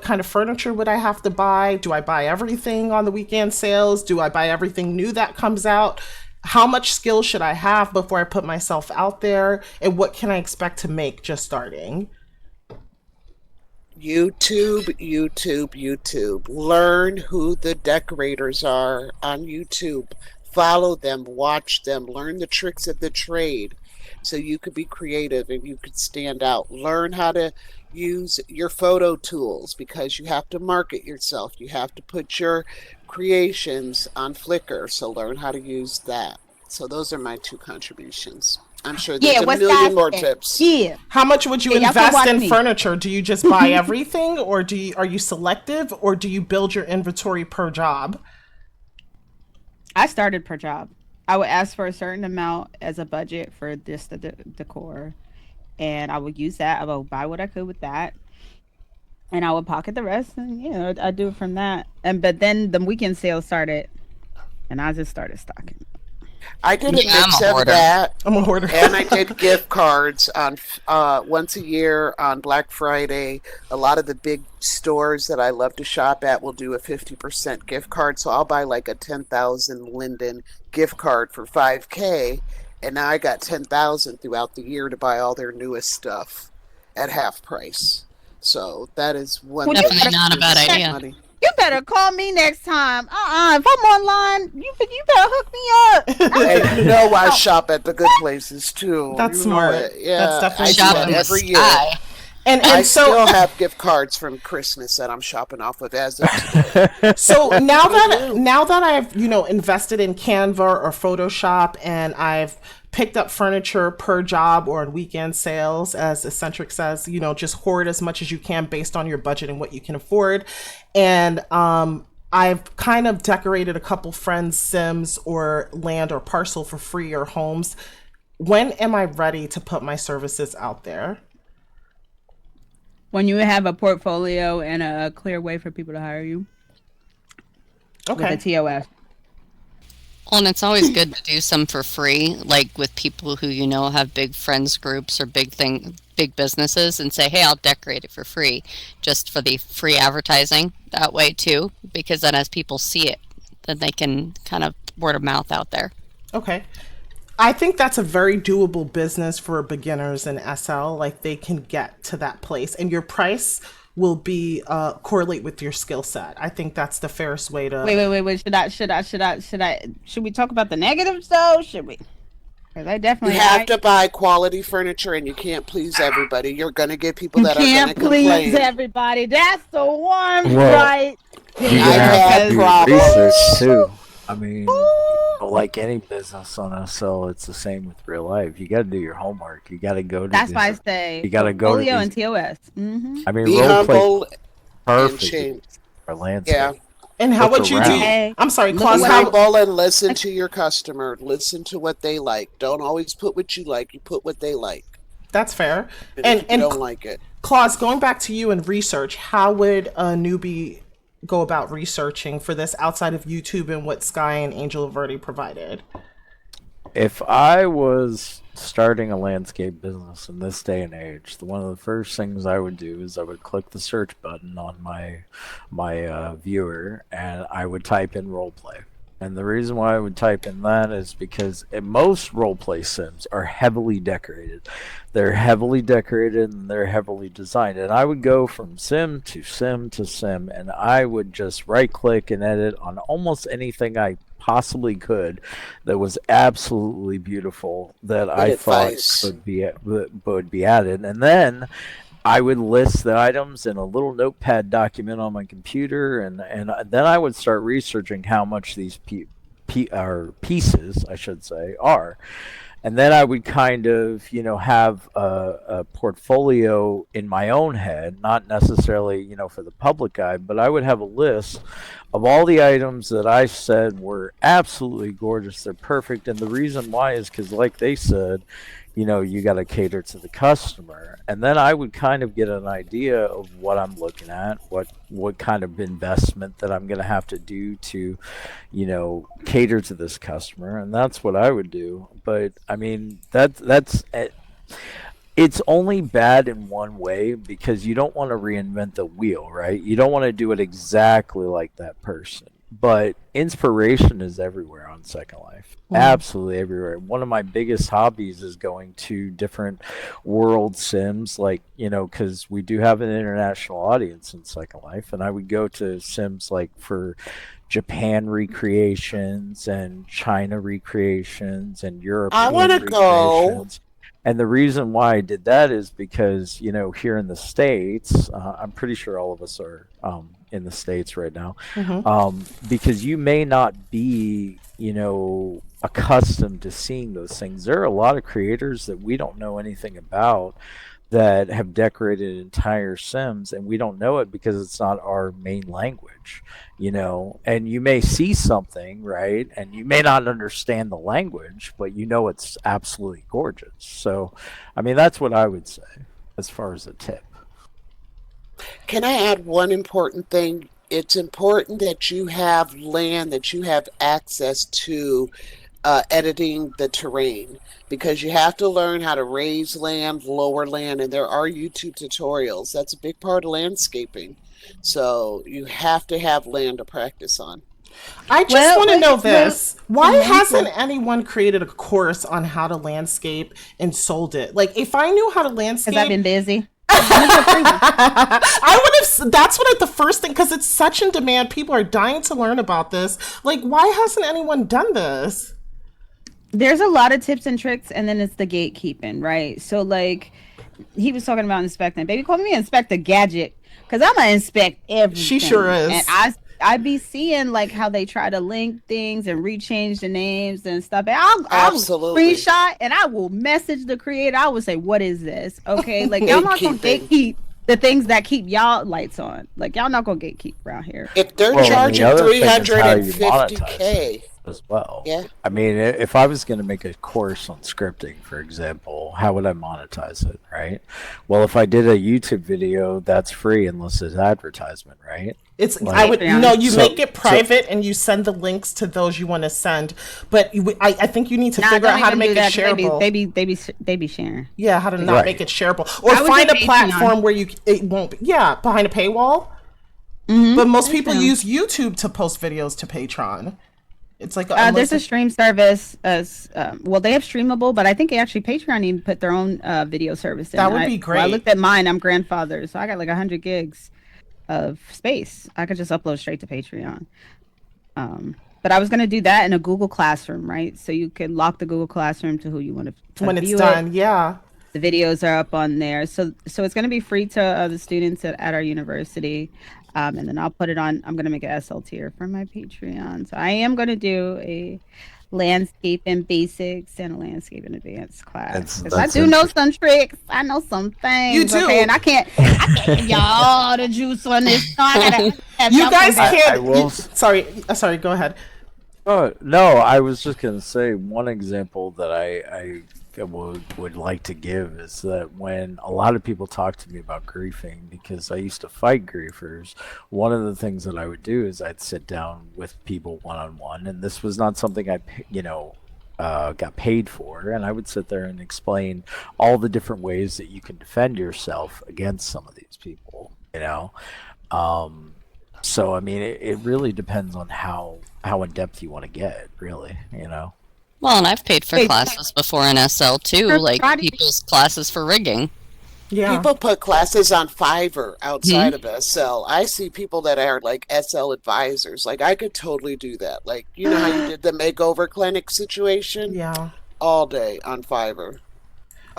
kind of furniture would I have to buy? Do I buy everything on the weekend sales? Do I buy everything new that comes out? How much skill should I have before I put myself out there? And what can I expect to make just starting? YouTube. Learn who the decorators are on YouTube. Follow them, watch them, learn the tricks of the trade so you could be creative and you could stand out. Learn how to use your photo tools because you have to market yourself. You have to put your creations on Flickr, so learn how to use that. So those are my 2 contributions. I'm sure there's a million more tips. Yeah. How much would you invest in furniture? Do you just buy everything, or are you selective, or do you build your inventory per job? I started per job. I would ask for a certain amount as a budget for the decor, and I would use that. I would buy what I could with that, and I would pocket the rest, and I do it from that. But then the weekend sales started, and I just started stocking. I did a mix of that. I'm a hoarder. And I did gift cards on once a year on Black Friday. A lot of the big stores that I love to shop at will do a 50% gift card. So I'll buy like a 10,000 Linden gift card for $5,000. And now I got 10,000 throughout the year to buy all their newest stuff at half price. So that is one. Definitely not a bad idea. You better call me next time. If I'm online, you better hook me up. And you know I shop at the good places too. That's You smart. know it. Yeah, That's definitely I smart. do that every year. Sky. And I so still have gift cards from Christmas that I'm shopping off of as of today. so now that I've invested in Canva or Photoshop, and I've picked up furniture per job or on weekend sales, as Eccentric says, just hoard as much as you can based on your budget and what you can afford. And I've kind of decorated a couple friends' Sims or land or parcel for free, or homes. When am I ready to put my services out there? When you have a portfolio and a clear way for people to hire you. Okay. With a TOF. Well, and it's always good to do some for free, like with people who have big friends groups or big businesses, and say, hey, I'll decorate it for free, just for the free advertising that way too, because then as people see it, then they can kind of word of mouth out there. Okay. I think that's a very doable business for beginners in SL. Like, they can get to that place, and your price will be correlate with your skill set. I think that's the fairest way to. Wait. Should we talk about the negatives though? Should we? Because I definitely You have to buy quality furniture, and you can't please everybody. You're gonna get people that are gonna complain. Can't please everybody. That's the one, Well, right? You're gonna I've have had to do problems. research too. I mean, like any business on SL, it's the same with real life. You got to do your homework. You got to go to. That's why I say. You got to go to portfolio these, and TOS. Mm-hmm. I mean, Be role play humble and perfect change. for landscape. Yeah. And how Look would you do? around. Hey, I'm sorry, look Claus. Be around. How? humble and listen to your customer. Listen to what they like. Don't always put what you like. You put what they like. That's fair. And if you And don't like it. Claus, going back to you and research, how would a newbie go about researching for this outside of YouTube and what Sky and Angel have already provided? If I was starting a landscape business in this day and age, one of the first things I would do is I would click the search button on my viewer, and I would type in roleplay. And the reason why I would type in that is because most roleplay sims are heavily decorated. They're heavily decorated and they're heavily designed. And I would go from sim to sim to sim, and I would just right click and edit on almost anything I possibly could that was absolutely beautiful that I thought would be added. And then I would list the items in a little notepad document on my computer, and then I would start researching how much these pieces, I should say, are. And then I would kind of, have a portfolio in my own head, not necessarily, for the public eye, but I would have a list of all the items that I said were absolutely gorgeous. They're perfect. And the reason why is because, like they said, you got to cater to the customer. And then I would kind of get an idea of what I'm looking at, what kind of investment that I'm going to have to do to, cater to this customer. And that's what I would do. But I mean, it's only bad in one way, because you don't want to reinvent the wheel, right? You don't want to do it exactly like that person. But inspiration is everywhere on Second Life. Absolutely everywhere. One of my biggest hobbies is going to different world sims, like, because we do have an international audience in Second Life, and I would go to sims like for Japan recreations and China recreations and European I want to go. recreations. And the reason why I did that is because, here in the States, I'm pretty sure all of us are in the States right now, because you may not be, accustomed to seeing those things. There are a lot of creators that we don't know anything about that have decorated entire sims, and we don't know it because it's not our main language, and you may see something, right, and you may not understand the language, but it's absolutely gorgeous. So I mean, that's what I would say as far as a tip. Can I add one important thing? It's important that you have land, that you have access to editing the terrain, because you have to learn how to raise land, lower land, and there are YouTube tutorials. That's a big part of landscaping. So you have to have land to practice on. I just want to know this. Why hasn't anyone created a course on how to landscape and sold it? Like, if I knew how to landscape... Because I've been busy. I would have. That's what the first thing, because it's such in demand. People are dying to learn about this. Like, why hasn't anyone done this? There's a lot of tips and tricks, and then it's the gatekeeping, right? So, like, he was talking about inspecting. Baby, call me Inspector Gadget, because I'm gonna inspect everything. She sure is. And I be seeing like how they try to link things and rechange the names and stuff. And I'll Absolutely. screenshot and I will message the creator. I will say, "What is this?" Okay, like y'all not gonna gatekeep the things that keep y'all lights on. Like y'all not gonna gatekeep around here. If they're charging $350K as well. Yeah. I mean, if I was going to make a course on scripting, for example, how would I monetize it, right? Well, if I did a YouTube video, that's free unless it's advertisement, right? It's Like, I would no, you So- make it private and you send the links to those you want to send. But I think you need to figure out how to make it shareable. They be sharing. Yeah, how to not Right. make it shareable, or I would find a say Patreon. platform where it won't be. Yeah, behind a paywall. But most people use YouTube to post videos to Patreon. It's like There's a stream service as well. They have Streamable, but I think actually Patreon even put their own video service in. That would be great. I looked at mine. I'm grandfathered, so I got like 100 gigs of space. I could just upload straight to Patreon. But I was gonna do that in a Google Classroom, right? So you can lock the Google Classroom to who you want to when it's view done. it. Yeah. The videos are up on there, so it's going to be free to the students at our university, and then I'll put it on. I'm going to make an SL tier for my Patreon. So I am going to do a landscape and basics and a landscape and advanced class. 'Cause I do know some tricks. I know some things. You do. Okay? And I can't give y'all all the juice on this. So I gotta have You y'all guys come back. can't. Sorry. Go ahead. Oh, no, I was just going to say one example that I would like to give is that when a lot of people talk to me about griefing, because I used to fight griefers, one of the things that I would do is I'd sit down with people one-on-one, and this was not something I, got paid for, and I would sit there and explain all the different ways that you can defend yourself against some of these people, So, I mean, it really depends on how in depth you want to get, really, Well, and I've paid for classes before in SL too, like Friday. people's classes for rigging. Yeah. People put classes on Fiverr outside of SL. I see people that are like SL advisors. Like, I could totally do that. Like, you know how you did the makeover clinic situation? Yeah. All day on Fiverr.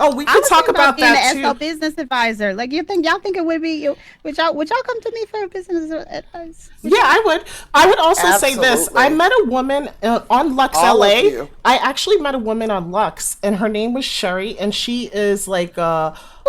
Oh, we I can was talk thinking about being that an SL too. business advisor. Like y'all think it would be you? Would y'all come to me for business advice? Yeah, I would. I would also say this. Absolutely. I met a woman on Lux All LA. of you. I actually met a woman on Lux, and her name was Sherry, and she is like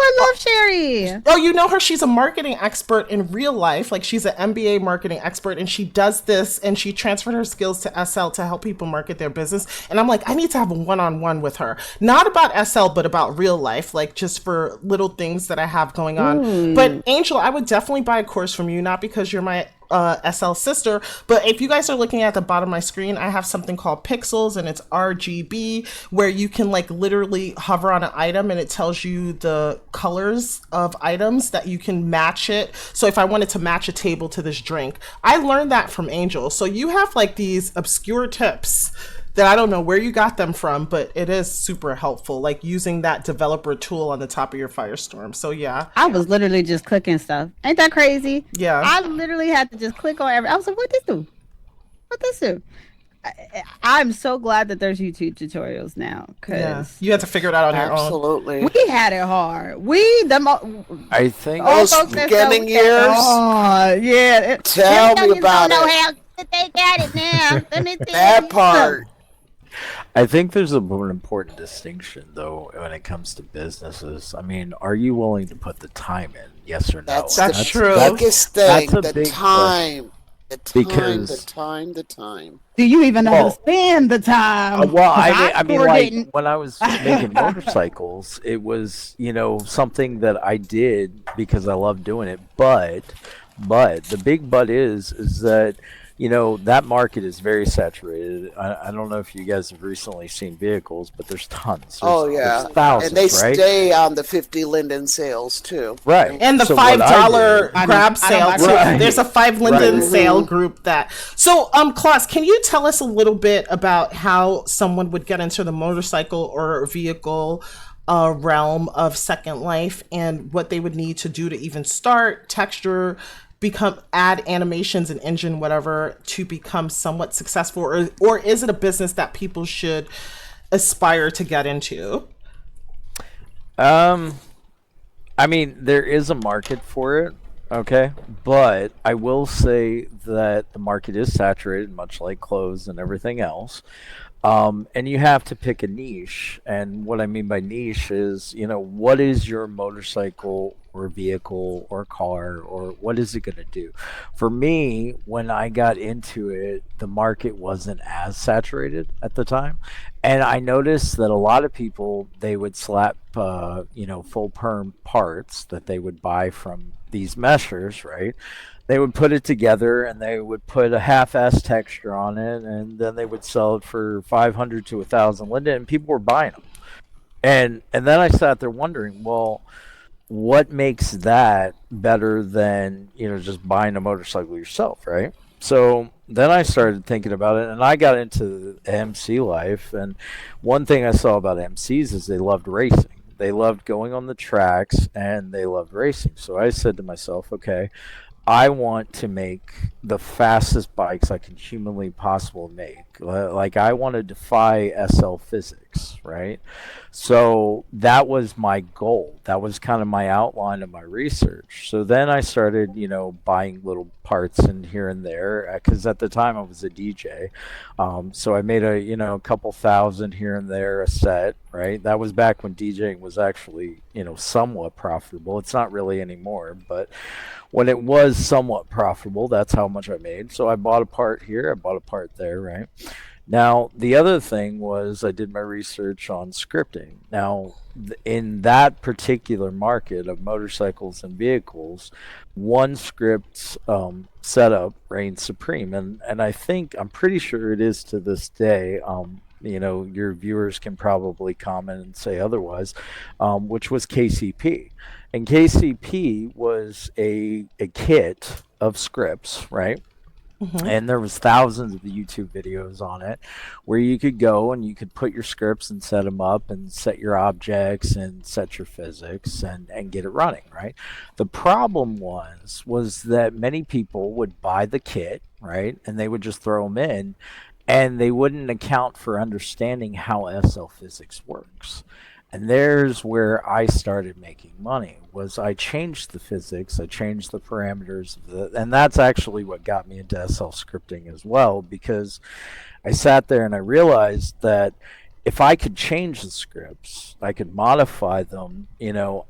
I love Sherry. oh, you know her? She's a marketing expert in real life. Like, she's an MBA marketing expert, and she does this, and she transferred her skills to SL to help people market their business. And I'm like, I need to have a one-on-one with her. Not about SL, but about real life, like just for little things that I have going on. But Angel, I would definitely buy a course from you, not because you're my SL sister, but if you guys are looking at the bottom of my screen, I have something called Pixels, and it's RGB, where you can like literally hover on an item and it tells you the colors of items that you can match it. So if I wanted to match a table to this drink, I learned that from Angel. So you have like these obscure tips that I don't know where you got them from, but it is super helpful, like using that developer tool on the top of your Firestorm. So yeah. I was literally just clicking stuff. Ain't that crazy? Yeah. I literally had to just click on I was like, what this do? What this do? I'm so glad that there's YouTube tutorials now, because Yeah. You had to figure it out on your own. Absolutely. we had it hard. I think old Those folks that beginning we had it years. hard. Yeah. Tell Them me youngins about don't know it. how they got it now. Let me tell That you part. I think there's an important distinction, though, when it comes to businesses. I mean, are you willing to put the time in? Yes or no? That's true. the biggest thing. that's a The big time. The time. Because- The time. Do you even Well, understand the time? Well, 'Cause I mean, sure like didn't. when I was making motorcycles, it was something that I did because I love doing it. But the big but is that that market is very saturated. I don't know if you guys have recently seen vehicles, but there's tons. There's thousands, And they right? stay on the 50 Linden sales too. Right. And the So what I $5 did- grab sale too. Right. There's a 5 Linden Right. sale group that. So, Klaus, can you tell us a little bit about how someone would get into the motorcycle or vehicle realm of Second Life and what they would need to do to even start, texture, add animations and engine, whatever, to become somewhat successful, or is it a business that people should aspire to get into? I mean, there is a market for it, okay? But I will say that the market is saturated, much like clothes and everything else. And you have to pick a niche. And what I mean by niche is, what is your motorcycle or vehicle or car, or what is it going to do? For me, when I got into it, the market wasn't as saturated at the time. And I noticed that a lot of people, they would slap, full perm parts that they would buy from these meshers, right? They would put it together and they would put a half-ass texture on it, and then they would sell it for 500 to 1,000 Linden, and people were buying them. And then I sat there wondering, well, what makes that better than just buying a motorcycle yourself, right? So then I started thinking about it, and I got into the MC life. And one thing I saw about MCs is they loved racing. They loved going on the tracks, and they loved racing. So I said to myself, okay, I want to make the fastest bikes I can humanly possible make. Like, I want to defy SL physics, right? So that was my goal. That was kind of my outline of my research. So then I started, buying little parts in here and there, because at the time I was a DJ. So I made a couple thousand here and there a set, right? That was back when DJing was actually, somewhat profitable. It's not really anymore, but when it was somewhat profitable, that's how much I made. So I bought a part here, I bought a part there, right? Now, the other thing was I did my research on scripting. Now, in that particular market of motorcycles and vehicles, one script setup reigns supreme. And I'm pretty sure it is to this day. Your viewers can probably comment and say otherwise, which was KCP. And KCP was a kit of scripts, right? Mm-hmm. And there was thousands of YouTube videos on it where you could go and you could put your scripts and set them up and set your objects and set your physics and get it running, right? The problem was that many people would buy the kit, right? And they would just throw them in, and they wouldn't account for understanding how SL physics works. And there's where I started making money. Was I changed the physics, I changed the parameters and that's actually what got me into SL scripting as well, because I sat there and I realized that if I could change the scripts, I could modify them,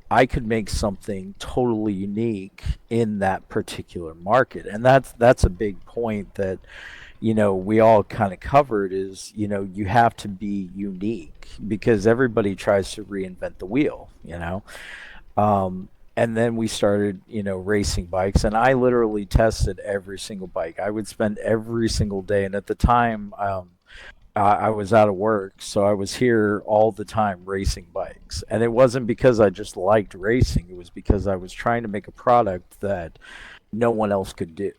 I could make something totally unique in that particular market. And that's a big point that we all kind of covered is, you have to be unique, because everybody tries to reinvent the wheel, and then we started, racing bikes, and I literally tested every single bike. I would spend every single day, and at the time, I was out of work, so I was here all the time racing bikes. And it wasn't because I just liked racing, it was because I was trying to make a product that no one else could do,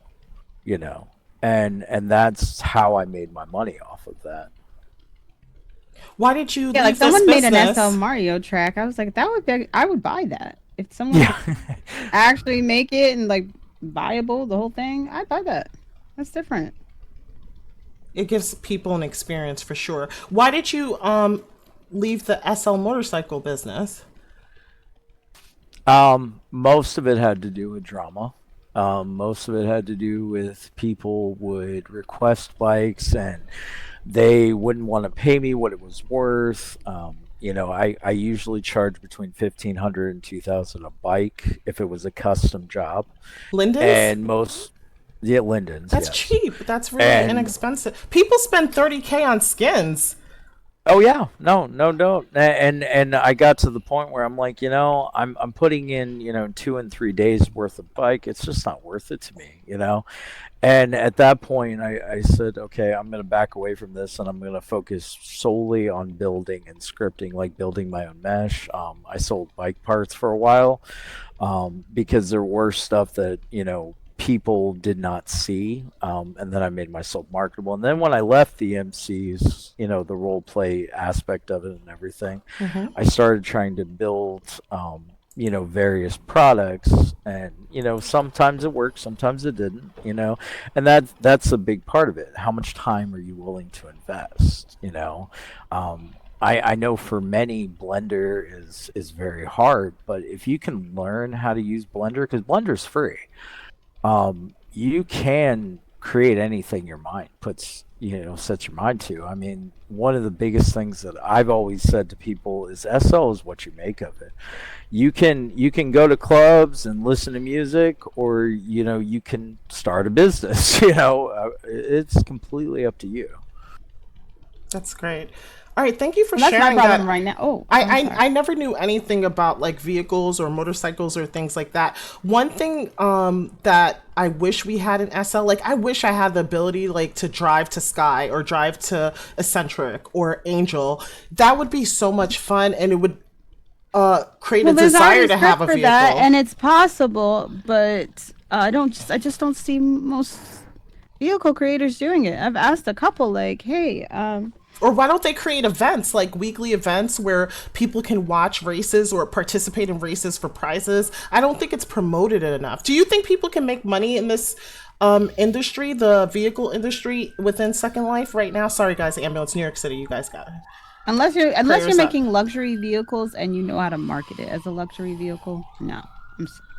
And that's how I made my money off of that. Why did you? Yeah, like someone made an SL Mario track. I was like, I would buy that if someone actually make it and like viable the whole thing. I'd buy that. That's different. It gives people an experience for sure. Why did you leave the SL motorcycle business? Most of it had to do with drama. Most of it had to do with people would request bikes and they wouldn't want to pay me what it was worth. I usually charge between $1,500 and $2,000 a bike if it was a custom job. Lindens? And Lindens. That's cheap. That's really inexpensive. People spend $30K on skins. Oh yeah, no, don't. And I got to the point where I'm like, I'm putting in, 2 and 3 days worth of bike. It's just not worth it to me, And at that point, I said, okay, I'm going to back away from this, and I'm going to focus solely on building and scripting, like building my own mesh. I sold bike parts for a while because there were stuff that, people did not see, and then I made myself marketable. And then when I left the MCs, you know, the role play aspect of it and everything, I started trying to build, you know, various products, and you know, sometimes it worked, sometimes it didn't, you know, and that's a big part of it. How much time are you willing to invest? You know, I know for many Blender is very hard, but if you can learn how to use Blender, because Blender's free, you can create anything your mind sets your mind to. I mean, one of the biggest things that I've always said to people is SL is what you make of it. You can go to clubs and listen to music, or you know, you can start a business. You know, it's completely up to you. That's great. All right, thank you for That's sharing my problem that. right now. Oh, I never knew anything about like vehicles or motorcycles or things like that. One thing that I wish we had in SL, like I wish I had the ability like to drive to Sky or drive to Eccentric or Angel. That would be so much fun, and it would create a desire to have a vehicle. That, and it's possible, but I just don't see most vehicle creators doing it. I've asked a couple, like, hey, or why don't they create events, like weekly events where people can watch races or participate in races for prizes? I don't think it's promoted enough. Do you think people can make money in this industry, the vehicle industry, within Second Life right now? Sorry, guys, Ambulance, New York City, you guys got it. Unless you're making luxury vehicles and you know how to market it as a luxury vehicle, no.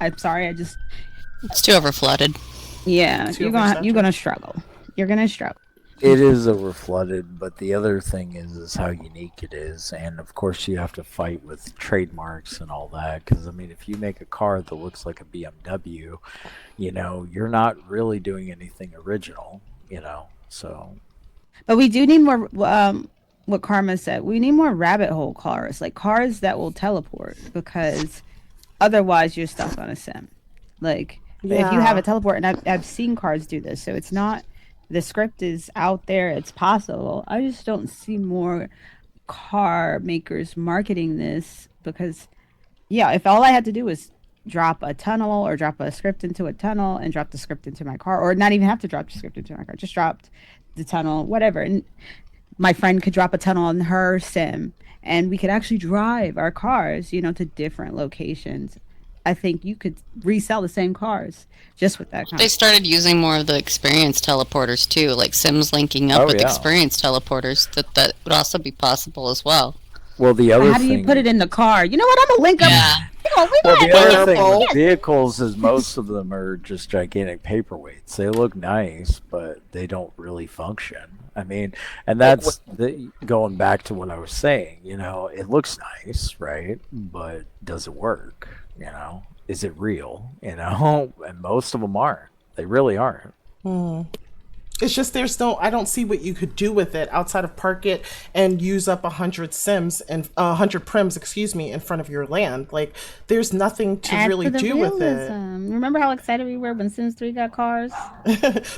I'm sorry, it's too overflooded. Yeah, you're gonna struggle. You're gonna struggle. It is overflooded, but the other thing is how unique it is, and of course you have to fight with trademarks and all that. Because I mean, if you make a car that looks like a BMW, you know, you're not really doing anything original, you know. So, but we do need more. What Karma said, we need more rabbit hole cars, like cars that will teleport, because otherwise you're stuck on a sim. Like, if you have a teleport, and I've seen cars do this, so it's not, the script is out there, it's possible. I just don't see more car makers marketing this, because yeah, if all I had to do was drop a tunnel or drop a script into a tunnel and drop the script into my car, or not even have to drop the script into my car, just dropped the tunnel, whatever, and my friend could drop a tunnel on her sim and we could actually drive our cars, you know, to different locations. I think you could resell the same cars just with that. They started using more of the experience teleporters too, like Sims linking up with experience teleporters. That would also be possible as well. Well, the other how do you put it in the car? You know what? I'm gonna link up. Well, the other thing with vehicles is most of them are just gigantic paperweights. They look nice, but they don't really function. I mean, and that's going back to what I was saying. You know, it looks nice, right? But does it work? You know, is it real? You know, and most of them aren't. They really aren't. It's just I don't see what you could do with it outside of park it and use up 100 sims and 100 prims, in front of your land. Like, there's nothing to really do with it. Remember how excited we were when Sims 3 got cars?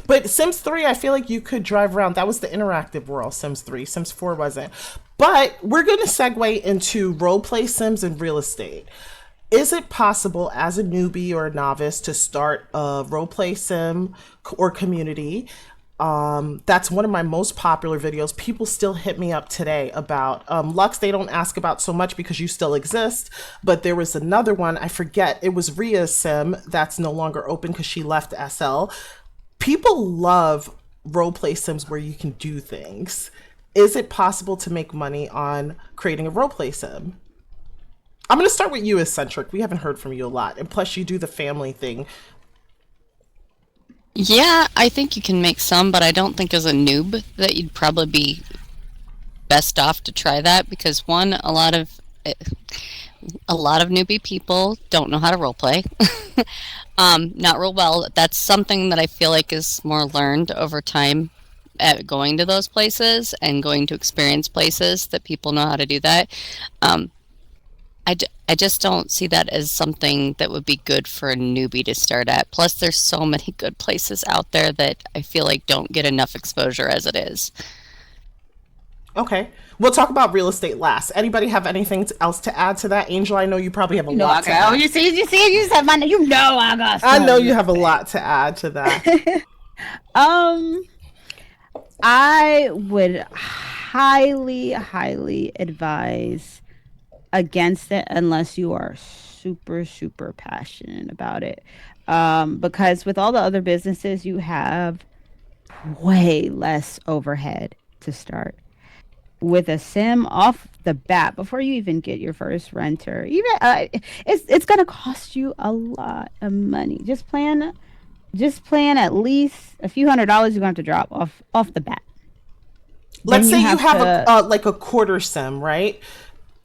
But Sims 3, I feel like you could drive around. That was the interactive world, Sims 3. Sims 4 wasn't. But we're going to segue into roleplay sims and real estate. Is it possible as a newbie or a novice to start a roleplay sim or community? That's one of my most popular videos. People still hit me up today about Lux. They don't ask about so much because you still exist, but there was another one, I forget, it was Ria's sim that's no longer open because she left SL. People love roleplay sims where you can do things. Is it possible to make money on creating a roleplay sim? I'm going to start with you, Eccentric. We haven't heard from you a lot, and plus you do the family thing. Yeah, I think you can make some, but I don't think as a noob that you'd probably be best off to try that, because one, a lot of newbie people don't know how to roleplay. Not real well. That's something that I feel like is more learned over time at going to those places and going to experience places that people know how to do that. I just don't see that as something that would be good for a newbie to start at. Plus, there's so many good places out there that I feel like don't get enough exposure as it is. Okay. We'll talk about real estate last. Anybody have anything else to add to that? Angel, I know you probably have a lot to add. You see, you said my name. You know I got I know you have a lot to add to that. I would highly, highly advise against it unless you are super, super passionate about it. Because with all the other businesses, you have way less overhead to start. With a sim off the bat, before you even get your first renter, even it's gonna cost you a lot of money. Just plan at least a few $100s you're gonna have to drop off the bat. Let's say you have like a quarter sim, right?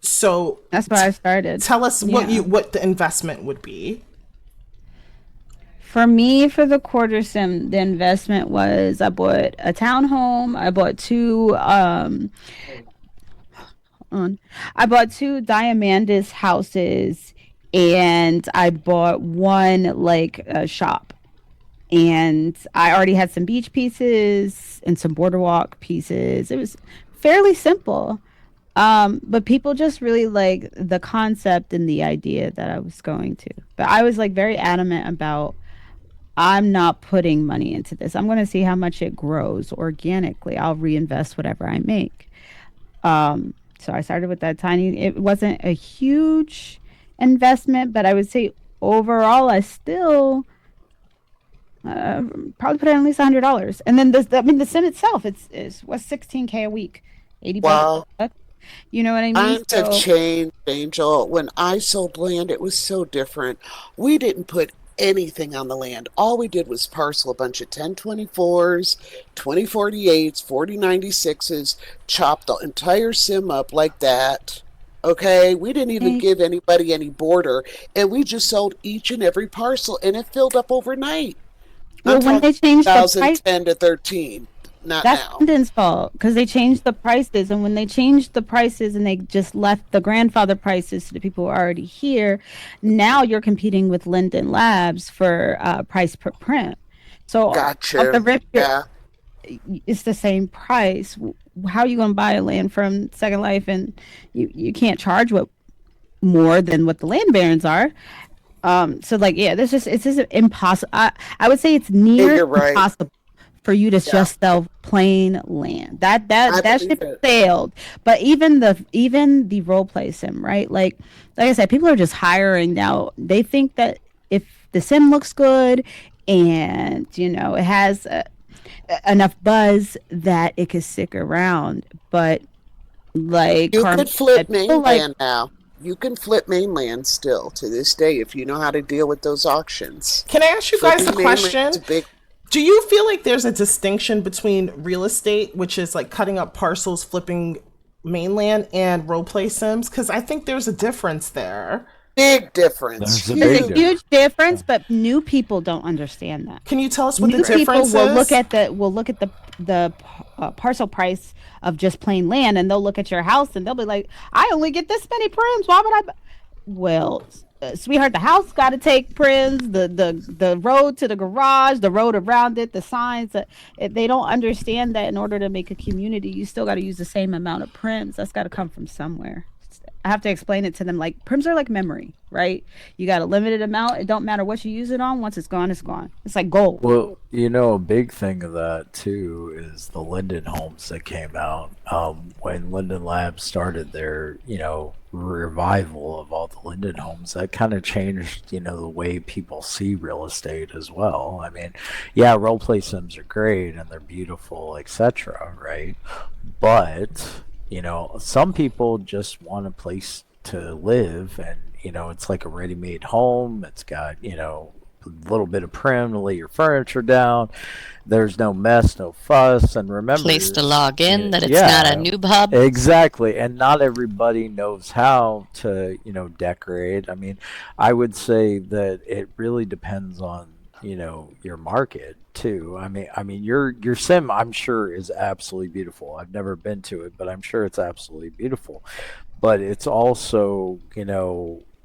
So that's where I started. Tell us what the investment would be. For me, for the quarter sim, the investment was I bought a townhome. I bought two Diamandis houses, and I bought one like a shop. And I already had some beach pieces and some boardwalk pieces. It was fairly simple. But people just really like the concept and the idea that I was going to. But I was like very adamant about, I'm not putting money into this. I'm going to see how much it grows organically. I'll reinvest whatever I make. So I started with that tiny, it wasn't a huge investment, but I would say overall, I still probably put in at least $100. And then the sim itself, it's what's $16K a week, $80. Wow. You know what I mean? Times have changed, Angel. When I sold land, it was so different. We didn't put anything on the land. All we did was parcel a bunch of 1024s, 2048s, 4096s, chop the entire sim up like that. Okay, we didn't even give anybody any border, and we just sold each and every parcel, and it filled up overnight. Well, when they changed the price, 2010 to 13. Not that's now. Linden's fault, because they changed the prices, and when they changed the prices and they just left the grandfather prices to the people who are already here, now you're competing with Linden Labs for price per print. So Gotcha. the rip, it's the same price. How are you going to buy a land from Second Life, and you can't charge more than what the land barons are? So like, it's just impossible. I would say it's near impossible for you to just sell plain land. That ship failed. But even the roleplay sim, right? Like I said, people are just hiring now. They think that if the sim looks good and it has enough buzz that it could stick around. But like you could flip mainland now. You can flip mainland still to this day if you know how to deal with those auctions. Can I ask you guys a question? Do you feel like there's a distinction between real estate, which is like cutting up parcels, flipping mainland, and roleplay sims? Because I think there's a difference there. Big difference. There's a huge difference, but new people don't understand that. Can you tell us what the difference is? Will look at the parcel price of just plain land, and they'll look at your house and they'll be like, I only get this many prims. Why would I? Well, sweetheart, the house got to take prims, the road to the garage, the road around it, the signs. They don't understand that in order to make a community, you still got to use the same amount of prims. That's got to come from somewhere. I have to explain it to them. Like, prims are like memory, right? You got a limited amount. It don't matter what you use it on. Once it's gone, it's gone. It's like gold. Well, a big thing of that too is the Linden homes that came out when Linden Labs started their, revival of all the Linden homes. That kind of changed, the way people see real estate as well. I mean, roleplay sims are great and they're beautiful, etc. Right? But some people just want a place to live, and it's like a ready-made home. It's got a little bit of prim to lay your furniture down. There's no mess, no fuss, and remember, place to log in, that it's not a noob hub. Exactly, and not everybody knows how to decorate. I mean, I would say that it really depends on your market too. I mean your sim, I'm sure, is absolutely beautiful. I've never been to it, but I'm sure it's absolutely beautiful. But it's also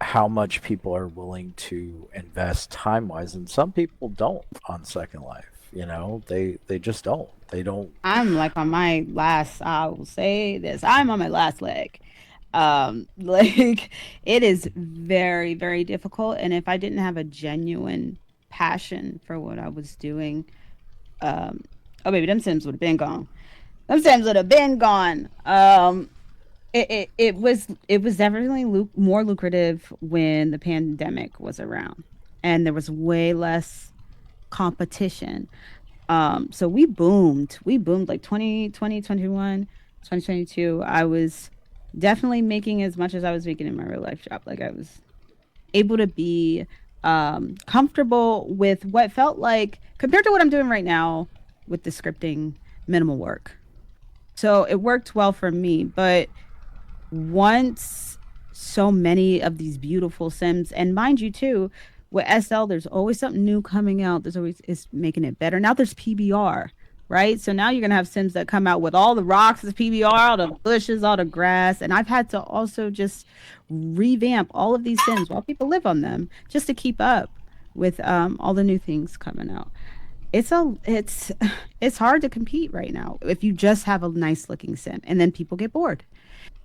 how much people are willing to invest time wise, and some people don't on Second Life. You know, they just don't. They don't. I'm like on my last, I will say this, I'm on my last leg. Like it is very, very difficult. And if I didn't have a genuine passion for what I was doing, oh baby, them Sims would have been gone. Them Sims would have been gone. It was definitely more lucrative when the pandemic was around and there was way less competition. So we boomed like 2020, 21, 2022. I was definitely making as much as I was making in my real life job. Like I was able to be comfortable with what felt like, compared to what I'm doing right now with the scripting, minimal work. So it worked well for me. But once so many of these beautiful Sims, and mind you too, with SL, there's always something new coming out. There's always, it's making it better. Now there's PBR, right? So now you're going to have Sims that come out with all the rocks as PBR, all the bushes, all the grass. And I've had to also just revamp all of these Sims while people live on them just to keep up with all the new things coming out. It's hard to compete right now if you just have a nice looking Sim, and then people get bored.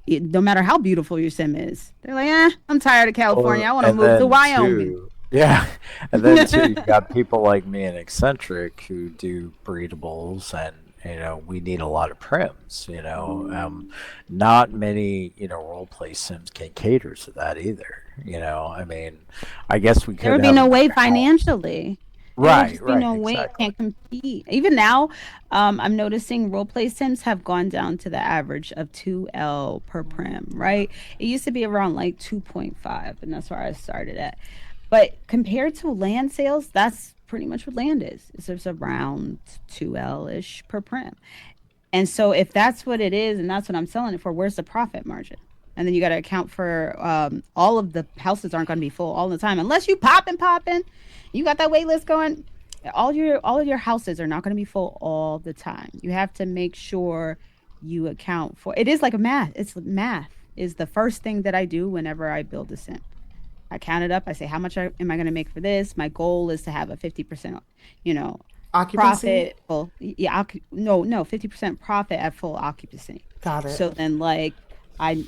No matter how beautiful your Sim is, they're like, I'm tired of California. I want to move to Wyoming. Yeah, and then too, you got people like me and Eccentric who do breedables, and you know we need a lot of prims. You know, not many role play Sims can cater to that either. You know, I mean, I guess we could. There would be no way financially. Right, right. No way it can't compete. Even now, I'm noticing roleplay Sims have gone down to the average of 2L per prim, right? It used to be around like 2.5, and that's where I started at. But compared to land sales, that's pretty much what land is. It's around 2L-ish per prim. And so if that's what it is, and that's what I'm selling it for, where's the profit margin? And then you got to account for all of the houses aren't going to be full all the time. Unless you popping. You got that wait list going. All of your houses are not going to be full all the time. You have to make sure you account for. It is like a math. It's math is the first thing that I do whenever I build a Sim. I count it up. I say, how much am I going to make for this? My goal is to have a 50%, occupancy? profit. Well, yeah, no, 50% profit at full occupancy. Got it. So then, like, I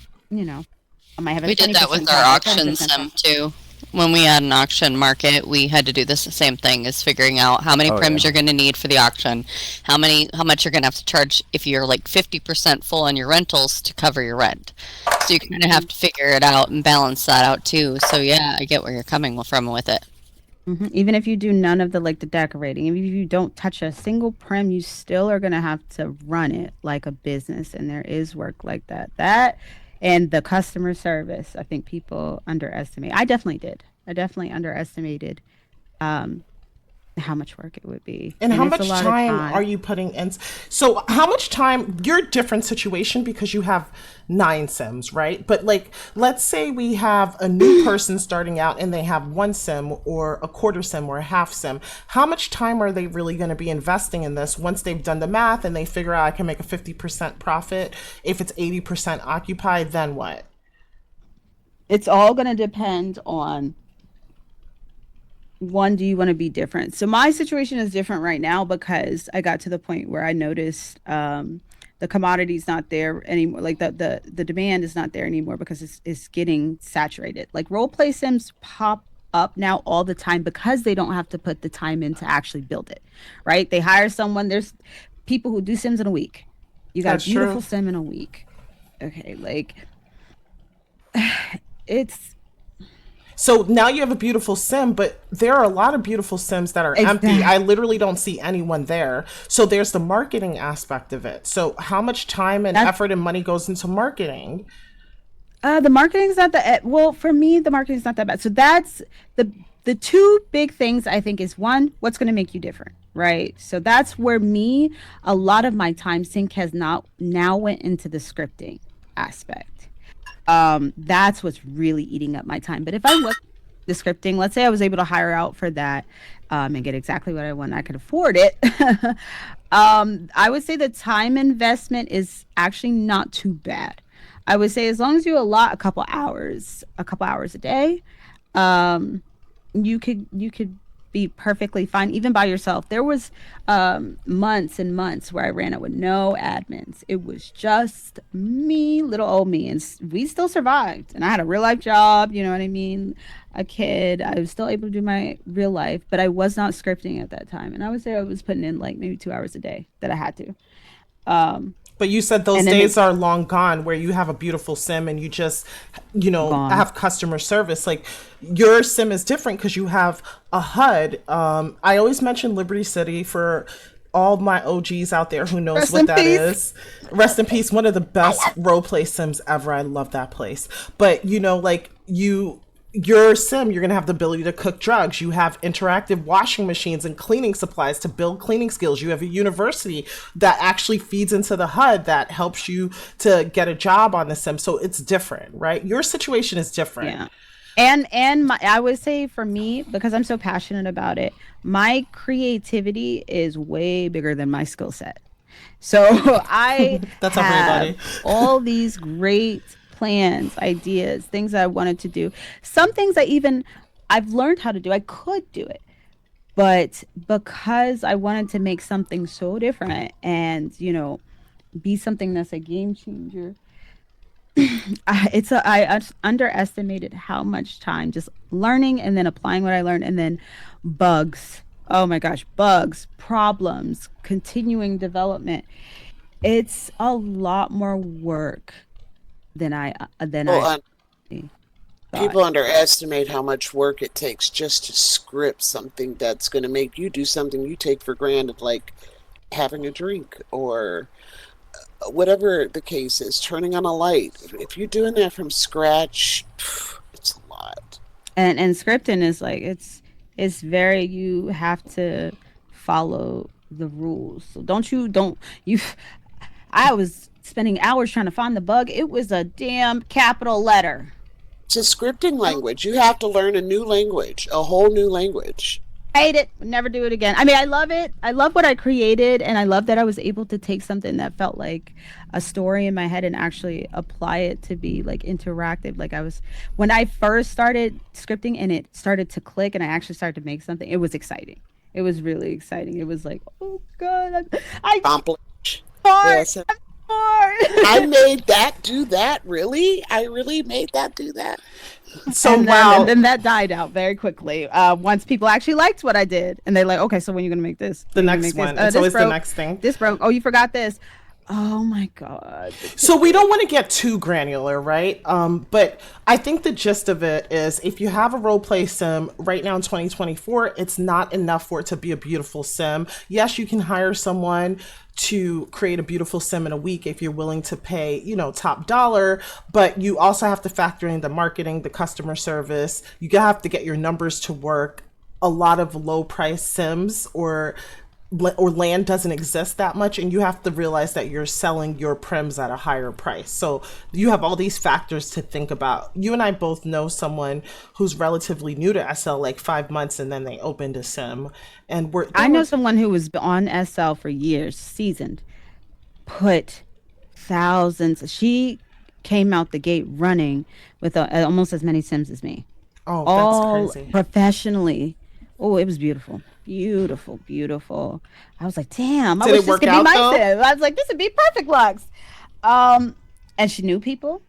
might have a. We did that with our auction Sim too. When we had an auction market, we had to do this the same thing, is figuring out how many prims you're going to need for the auction, how much you're going to have to charge if you're like 50% full on your rentals to cover your rent. So you kind of have to figure it out and balance that out too. So yeah, I get where you're coming from with it. Mm-hmm. Even if you do none of the decorating, even if you don't touch a single prim, you still are going to have to run it like a business, and there is work like that. And the customer service, I think people underestimate. I definitely did. I definitely underestimated how much work it would be. And how much time are you putting in? So how much time, you're a different situation because you have 9 Sims, right? But like, let's say we have a new person starting out and they have 1 Sim or a quarter Sim or a half Sim. How much time are they really going to be investing in this once they've done the math and they figure out I can make a 50% profit? If it's 80% occupied, then what? It's all going to depend on, one, do you want to be different? So my situation is different right now because I got to the point where I noticed the commodity's not there anymore. Like the demand is not there anymore because it's getting saturated. Like role play Sims pop up now all the time because they don't have to put the time in to actually build it, right? They hire someone. There's people who do Sims in a week. You got a beautiful Sim in a week. Okay, like it's. So now you have a beautiful Sim, but there are a lot of beautiful Sims that are empty. I literally don't see anyone there. So there's the marketing aspect of it. So how much time and effort and money goes into marketing? The marketing's not that well for me. The marketing's not that bad. So that's the 2 big things I think is, one, what's going to make you different, right? So that's where a lot of my time sink has now went into the scripting aspect. That's what's really eating up my time. But if I was the scripting, let's say I was able to hire out for that and get exactly what I want, I could afford it. I would say the time investment is actually not too bad. I would say as long as you allot a couple hours a day, you could be perfectly fine, even by yourself. There was months and months where I ran it with no admins. It was just me, little old me, and we still survived. And I had a real life job, you know what I mean? A kid. I was still able to do my real life, but I was not scripting at that time. And I would say I was putting in like maybe 2 hours a day that I had to. But you said those And then days are long gone where you have a beautiful sim and you just, Gone. have customer service. Like your sim is different because you have a HUD. I always mention Liberty City for all my OGs out there who knows Rest what in that peace. is. Rest in peace. One of the best roleplay sims ever. I love that place. But your sim, you're going to have the ability to cook drugs. You have interactive washing machines and cleaning supplies to build cleaning skills. You have a university that actually feeds into the HUD that helps you to get a job on the sim. So it's different, right? Your situation is different. Yeah. And I would say for me, because I'm so passionate about it, my creativity is way bigger than my skill set. So I That's have everybody. all these great plans, ideas, things I wanted to do. Some things I've learned how to do. I could do it. But because I wanted to make something so different and, be something that's a game changer, I underestimated how much time just learning and then applying what I learned, and then bugs. Oh my gosh, bugs, problems, continuing development. It's a lot more work than I Well, thought. people underestimate how much work it takes just to script something that's going to make you do something you take for granted, like having a drink or whatever the case is, turning on a light. If you're doing that from scratch, it's a lot. And scripting is like it's very, you have to follow the rules. So don't you I was spending hours trying to find the bug. It was a damn capital letter. It's a scripting language. You have to learn a new language, a whole new language. Hate it. Would never do it again. I mean, I love it. I love what I created, and I love that I was able to take something that felt like a story in my head and actually apply it to be like interactive. Like when I first started scripting and it started to click and I actually started to make something, it was exciting. It was really exciting. It was like, oh God, I Accomplish. bored. Yes. I'm bored. I made that do that? Really? I really made that do that? So And then that died out very quickly. Once people actually liked what I did, and they're like, "Okay, so when are you gonna make this? The When are you next gonna one. make this? It's always the next thing. This broke. Oh, you forgot this. Oh my God. So we don't want to get too granular, right? But I think the gist of it is if you have a role play sim right now in 2024, it's not enough for it to be a beautiful sim. Yes, you can hire someone to create a beautiful sim in a week if you're willing to pay, top dollar, but you also have to factor in the marketing, the customer service. You have to get your numbers to work. A lot of low price sims or land doesn't exist that much, and you have to realize that you're selling your prims at a higher price. So you have all these factors to think about. You and I both know someone who's relatively new to SL, like 5 months, and then they opened a sim. And I know someone who was on SL for years, seasoned, put thousands. She came out the gate running with almost as many sims as me. Oh, all that's crazy. Professionally. Oh, it was beautiful. Beautiful, beautiful. I was like, damn, I Did wish it this work could be out, my though? sim. I was like, this would be perfect, Lux. And she knew people,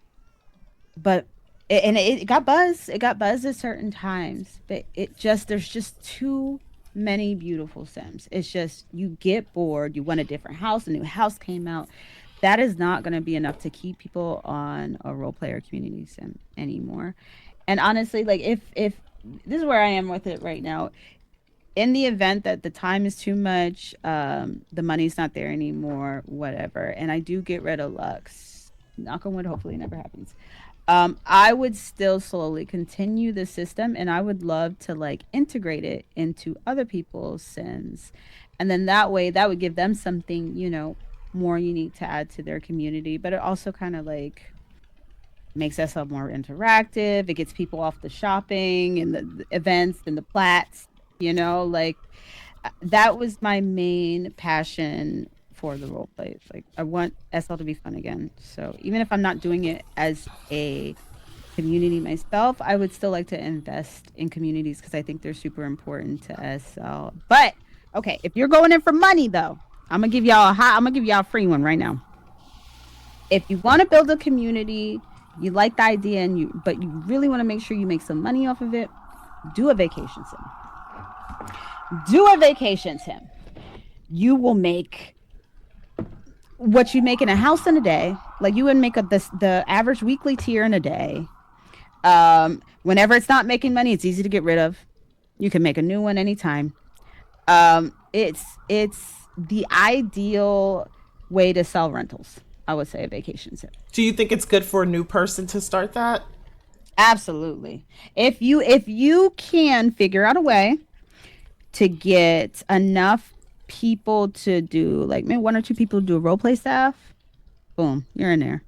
but it got buzz. It got buzz at certain times, but there's just too many beautiful sims. It's just, you get bored. You want a different house. A new house came out. That is not going to be enough to keep people on a role player community sim anymore. And honestly, like if this is where I am with it right now. In the event that the time is too much, the money's not there anymore, whatever, and I do get rid of Lux, knock on wood, hopefully it never happens, I would still slowly continue the system, and I would love to like integrate it into other people's sims, and then that way that would give them something, more unique to add to their community, but it also kind of like makes SL more interactive. It gets people off the shopping and the events and the plats. Like that was my main passion for the role plays. Like I want SL to be fun again. So even if I'm not doing it as a community myself, I would still like to invest in communities because I think they're super important to SL. But okay, if you're going in for money though, I'm gonna give y'all a free one right now. If you want to build a community, you like the idea, but you really want to make sure you make some money off of it, do a vacation sim. Do a vacation sim. You will make what you make in a house in a day. Like you would make the average weekly tier in a day. Whenever it's not making money, it's easy to get rid of. You can make a new one anytime. It's the ideal way to sell rentals. I would say a vacation sim. Do you think it's good for a new person to start that? Absolutely. If you can figure out a way to get enough people to do, like maybe 1 or 2 people to do a role play staff, boom, you're in there.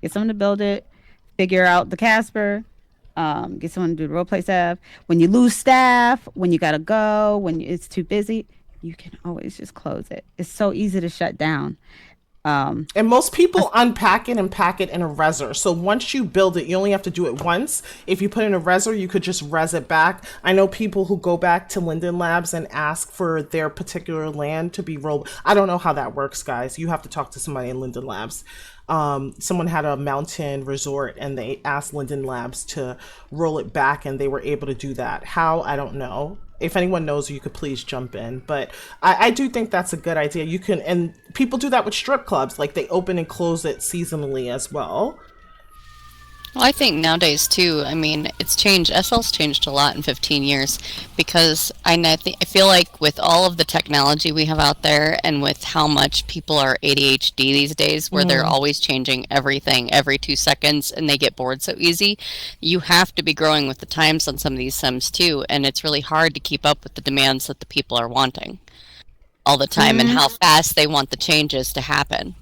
Get someone to build it, figure out the Casper, get someone to do the role play staff. When you lose staff, when you gotta go, when it's too busy, you can always just close it. It's so easy to shut down. And most people unpack it and pack it in a reser. So once you build it, you only have to do it once. If you put in a reser, you could just res it back. I know people who go back to Linden Labs and ask for their particular land to be rolled. I don't know how that works, guys. You have to talk to somebody in Linden Labs. Someone had a mountain resort and they asked Linden Labs to roll it back and they were able to do that. How? I don't know. If anyone knows, you could please jump in. But I do think that's a good idea. You can, and people do that with strip clubs. Like they open and close it seasonally as well. Well, I think nowadays too, I mean, it's changed. SL's changed a lot in 15 years because I feel like with all of the technology we have out there and with how much people are ADHD these days, where they're always changing everything every 2 seconds and they get bored so easy, you have to be growing with the times on some of these sims too. And it's really hard to keep up with the demands that the people are wanting all the time and how fast they want the changes to happen.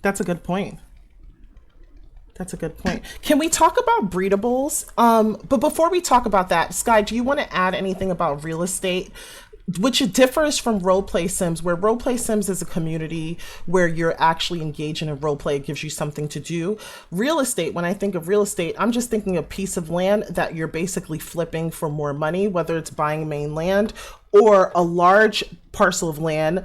That's a good point. That's a good point. Can we talk about breedables? But before we talk about that, Sky, do you want to add anything about real estate? Which differs from roleplay sims, where roleplay sims is a community where you're actually engaged in a roleplay. It gives you something to do. Real estate, when I think of real estate, I'm just thinking a piece of land that you're basically flipping for more money, whether it's buying mainland or a large parcel of land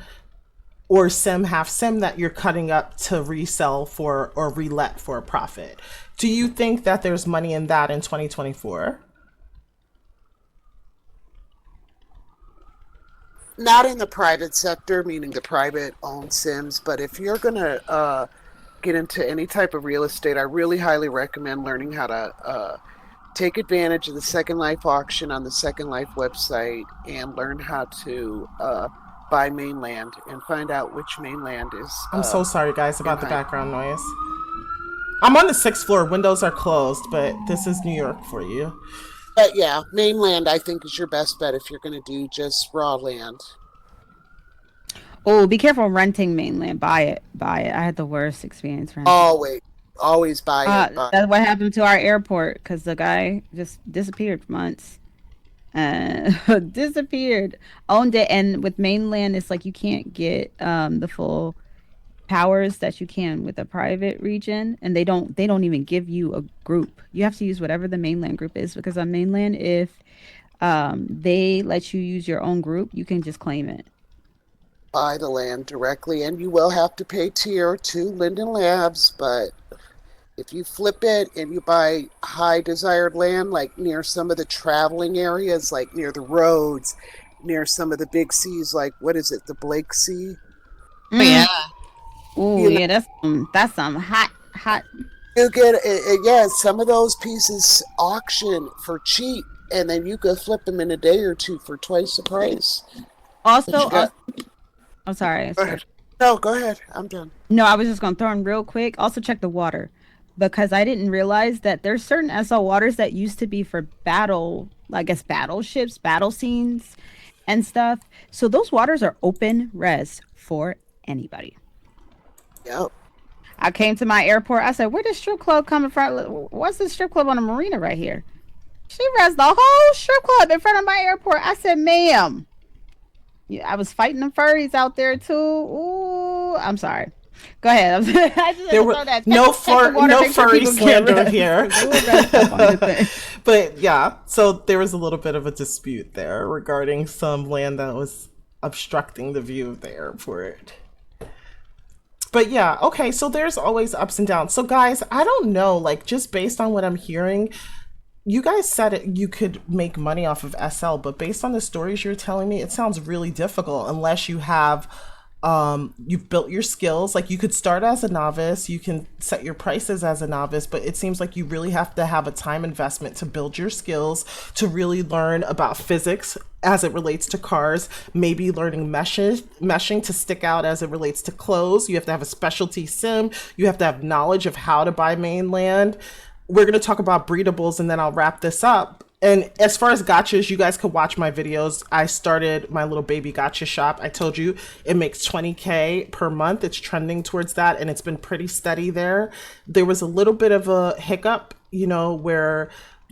or sim, half sim that you're cutting up to resell for or relet for a profit. Do you think that there's money in that in 2024? Not in the private sector, meaning the private owned sims, but if you're going to get into any type of real estate, I really highly recommend learning how to take advantage of the Second Life auction on the Second Life website and learn how to buy mainland and find out which mainland is. I'm so sorry, guys, about the background noise. I'm on the 6th floor. Windows are closed, but this is New York for you. But yeah, mainland I think is your best bet if you're going to do just raw land. Oh, be careful renting mainland. Buy it. I had the worst experience renting. Always buy it. That's what happened to our airport because the guy just disappeared for months. Disappeared, owned it, and with mainland it's like you can't get the full powers that you can with a private region, and they don't even give you a group. You have to use whatever the mainland group is, because on mainland, if they let you use your own group, you can just claim it. Buy the land directly, and you will have to pay tier to Linden Labs, but if you flip it and you buy high desired land, like near some of the traveling areas, like near the roads, near some of the big seas, like what is it, the Blake Sea? Oh, yeah. Oh yeah, that's some hot. You get some of those pieces auction for cheap, and then you could flip them in a day or two for twice the price. Also, I'm sorry. Go ahead. No, go ahead. I'm done. No, I was just gonna throw in real quick. Also, check the water. Because I didn't realize that there's certain SL waters that used to be for battleships, battle scenes and stuff. So those waters are open res for anybody. Yep. I came to my airport. I said, where does strip club coming from? What's the strip club on the marina right here? She res the whole strip club in front of my airport. I said, ma'am. Yeah, I was fighting the furries out there too. Ooh, I'm sorry. Go ahead. I just There were throw that. no Check the water, no make sure furry people get slander rid of here. it. But yeah, so there was a little bit of a dispute there regarding some land that was obstructing the view of the airport. But yeah, okay, so there's always ups and downs. So guys, I don't know, like just based on what I'm hearing, you guys said you could make money off of SL, but based on the stories you're telling me, it sounds really difficult unless you have you've built your skills. Like you could start as a novice, you can set your prices as a novice, but it seems like you really have to have a time investment to build your skills, to really learn about physics as it relates to cars, maybe learning meshing to stick out as it relates to clothes. You have to have a specialty sim, you have to have knowledge of how to buy mainland. We're going to talk about breedables and then I'll wrap this up. And as far as gachas, you guys could watch my videos. I started my little baby gacha shop. I told you it makes 20K per month. It's trending towards that, and it's been pretty steady there. There was a little bit of a hiccup, you know, where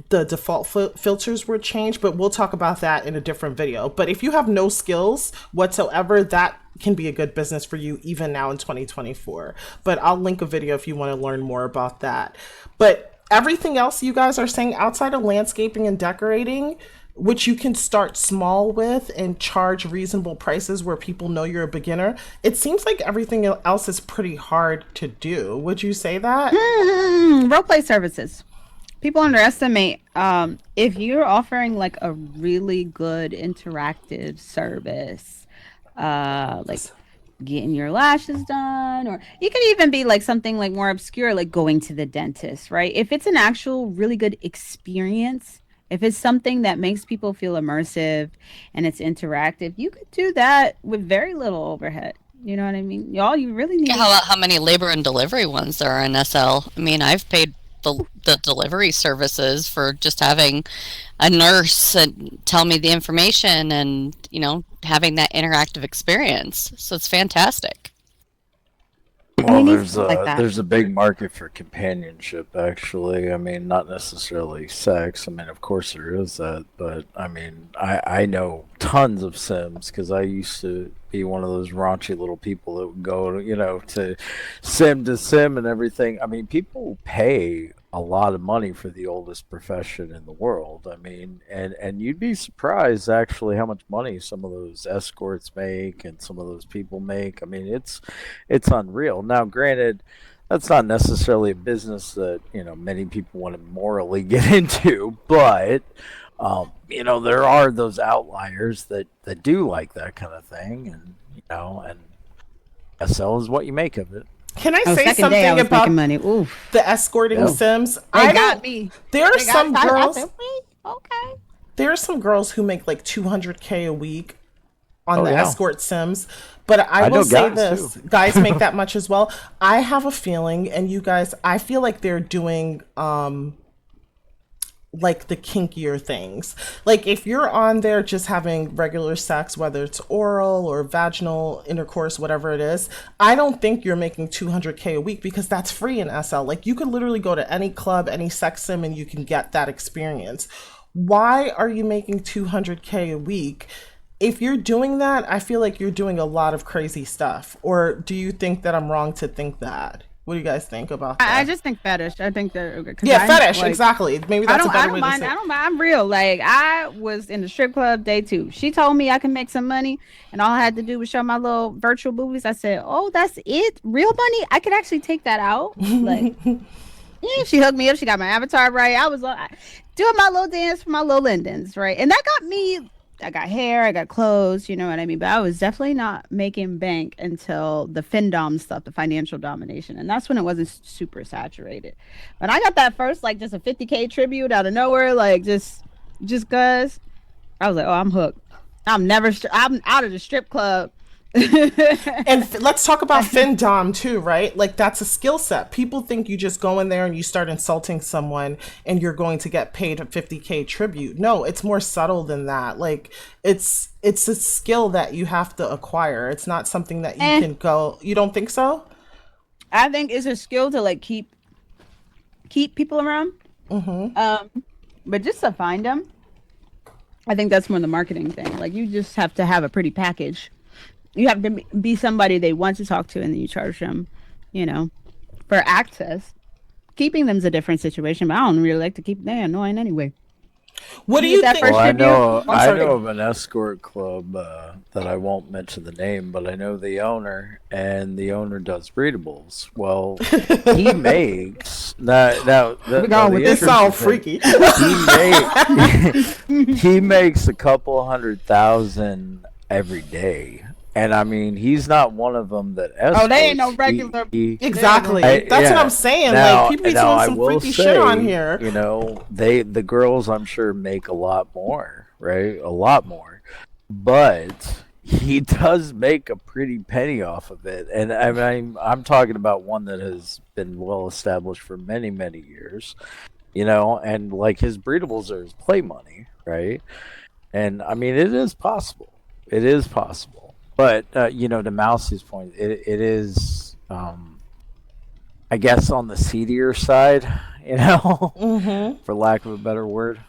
the default filters were changed, but we'll talk about that in a different video. But if you have no skills whatsoever, that can be a good business for you even now in 2024. But I'll link a video if you want to learn more about that. But everything else you guys are saying outside of landscaping and decorating, which you can start small with and charge reasonable prices where people know you're a beginner, it seems like everything else is pretty hard to do. Would you say that? Roleplay services. People underestimate if you're offering like a really good interactive service, like getting your lashes done, or you could even be like something like more obscure, like going to the dentist, right? If it's an actual really good experience, if it's something that makes people feel immersive and it's interactive, you could do that with very little overhead. You know what I mean? Y'all, you really need. Yeah, how many labor and delivery ones there are in SL? I mean, I've paid the delivery services for just having a nurse and tell me the information and, you know, having that interactive experience. So it's fantastic. Well, there's a big market for companionship, actually. I mean, not necessarily sex. I mean, of course there is that, but I mean, I know tons of Sims because I used to be one of those raunchy little people that would go, you know, to sim and everything. I mean, people pay a lot of money for the oldest profession in the world. I mean, and you'd be surprised actually how much money some of those escorts make and some of those people make. I mean, it's unreal. Now, granted, that's not necessarily a business that, you know, many people want to morally get into, but you know, there are those outliers that do like that kind of thing, and you know, and SL is what you make of it. Can I say something about money. Oof. the escorting Sims? They got me. There are some girls. Okay. There are some girls who make like 200K a week on the escort Sims. But I will say this: guys make that much as well. I have a feeling, and you guys, I feel like they're doing like the kinkier things. Like if you're on there just having regular sex, whether it's oral or vaginal intercourse, whatever it is, I don't think you're making 200K a week because that's free in SL. Like you could literally go to any club, any sex sim, and you can get that experience. Why are you making 200K a week? If you're doing that, I feel like you're doing a lot of crazy stuff. Or do you think that I'm wrong to think that? What do you guys think about that? I just think fetish. I think that fetish, like, exactly. Maybe that's a better way to say it. I don't mind. I'm real. Like I was in the strip club day 2. She told me I can make some money, and all I had to do was show my little virtual boobies. I said, "Oh, that's it? Real money? I could actually take that out." Like, yeah, she hooked me up. She got my avatar right. I was doing my little dance for my little Ludens, right, and that got me. I got hair, I got clothes, you know what I mean? But I was definitely not making bank until the Findom stuff, the financial domination. And that's when it wasn't super saturated. But I got that first, like just a 50K tribute out of nowhere, like just cause I was like, oh, I'm hooked. I'm out of the strip club. And let's talk about Findom too, right? Like that's a skill set. People think you just go in there and you start insulting someone and you're going to get paid a 50K tribute. No, it's more subtle than that. Like it's a skill that you have to acquire. It's not something that you can go. You don't think so? I think it's a skill to like keep people around. But just to find them, I think that's more the marketing thing. Like you just have to have a pretty package. You have to be somebody they want to talk to, and then you charge them, for access. Keeping them's a different situation, but I don't really like to keep them annoying anyway. What do you think? Well, I know of an escort club that I won't mention the name, but I know the owner, and the owner does breedables. Well, he makes This sounds freaky. He makes a couple $100,000 every day. And I mean, he's not one of them that escorts. Oh, they ain't no regular. Exactly. That's what I'm saying. Like, people be doing some freaky shit on here. The girls, I'm sure, make a lot more, right? A lot more. But he does make a pretty penny off of it. And I mean, I'm talking about one that has been well established for many, many years. And like his breedables are his play money, right? And I mean, it is possible. It is possible. But, to Mousy's point, it is, I guess, on the seedier side, for lack of a better word.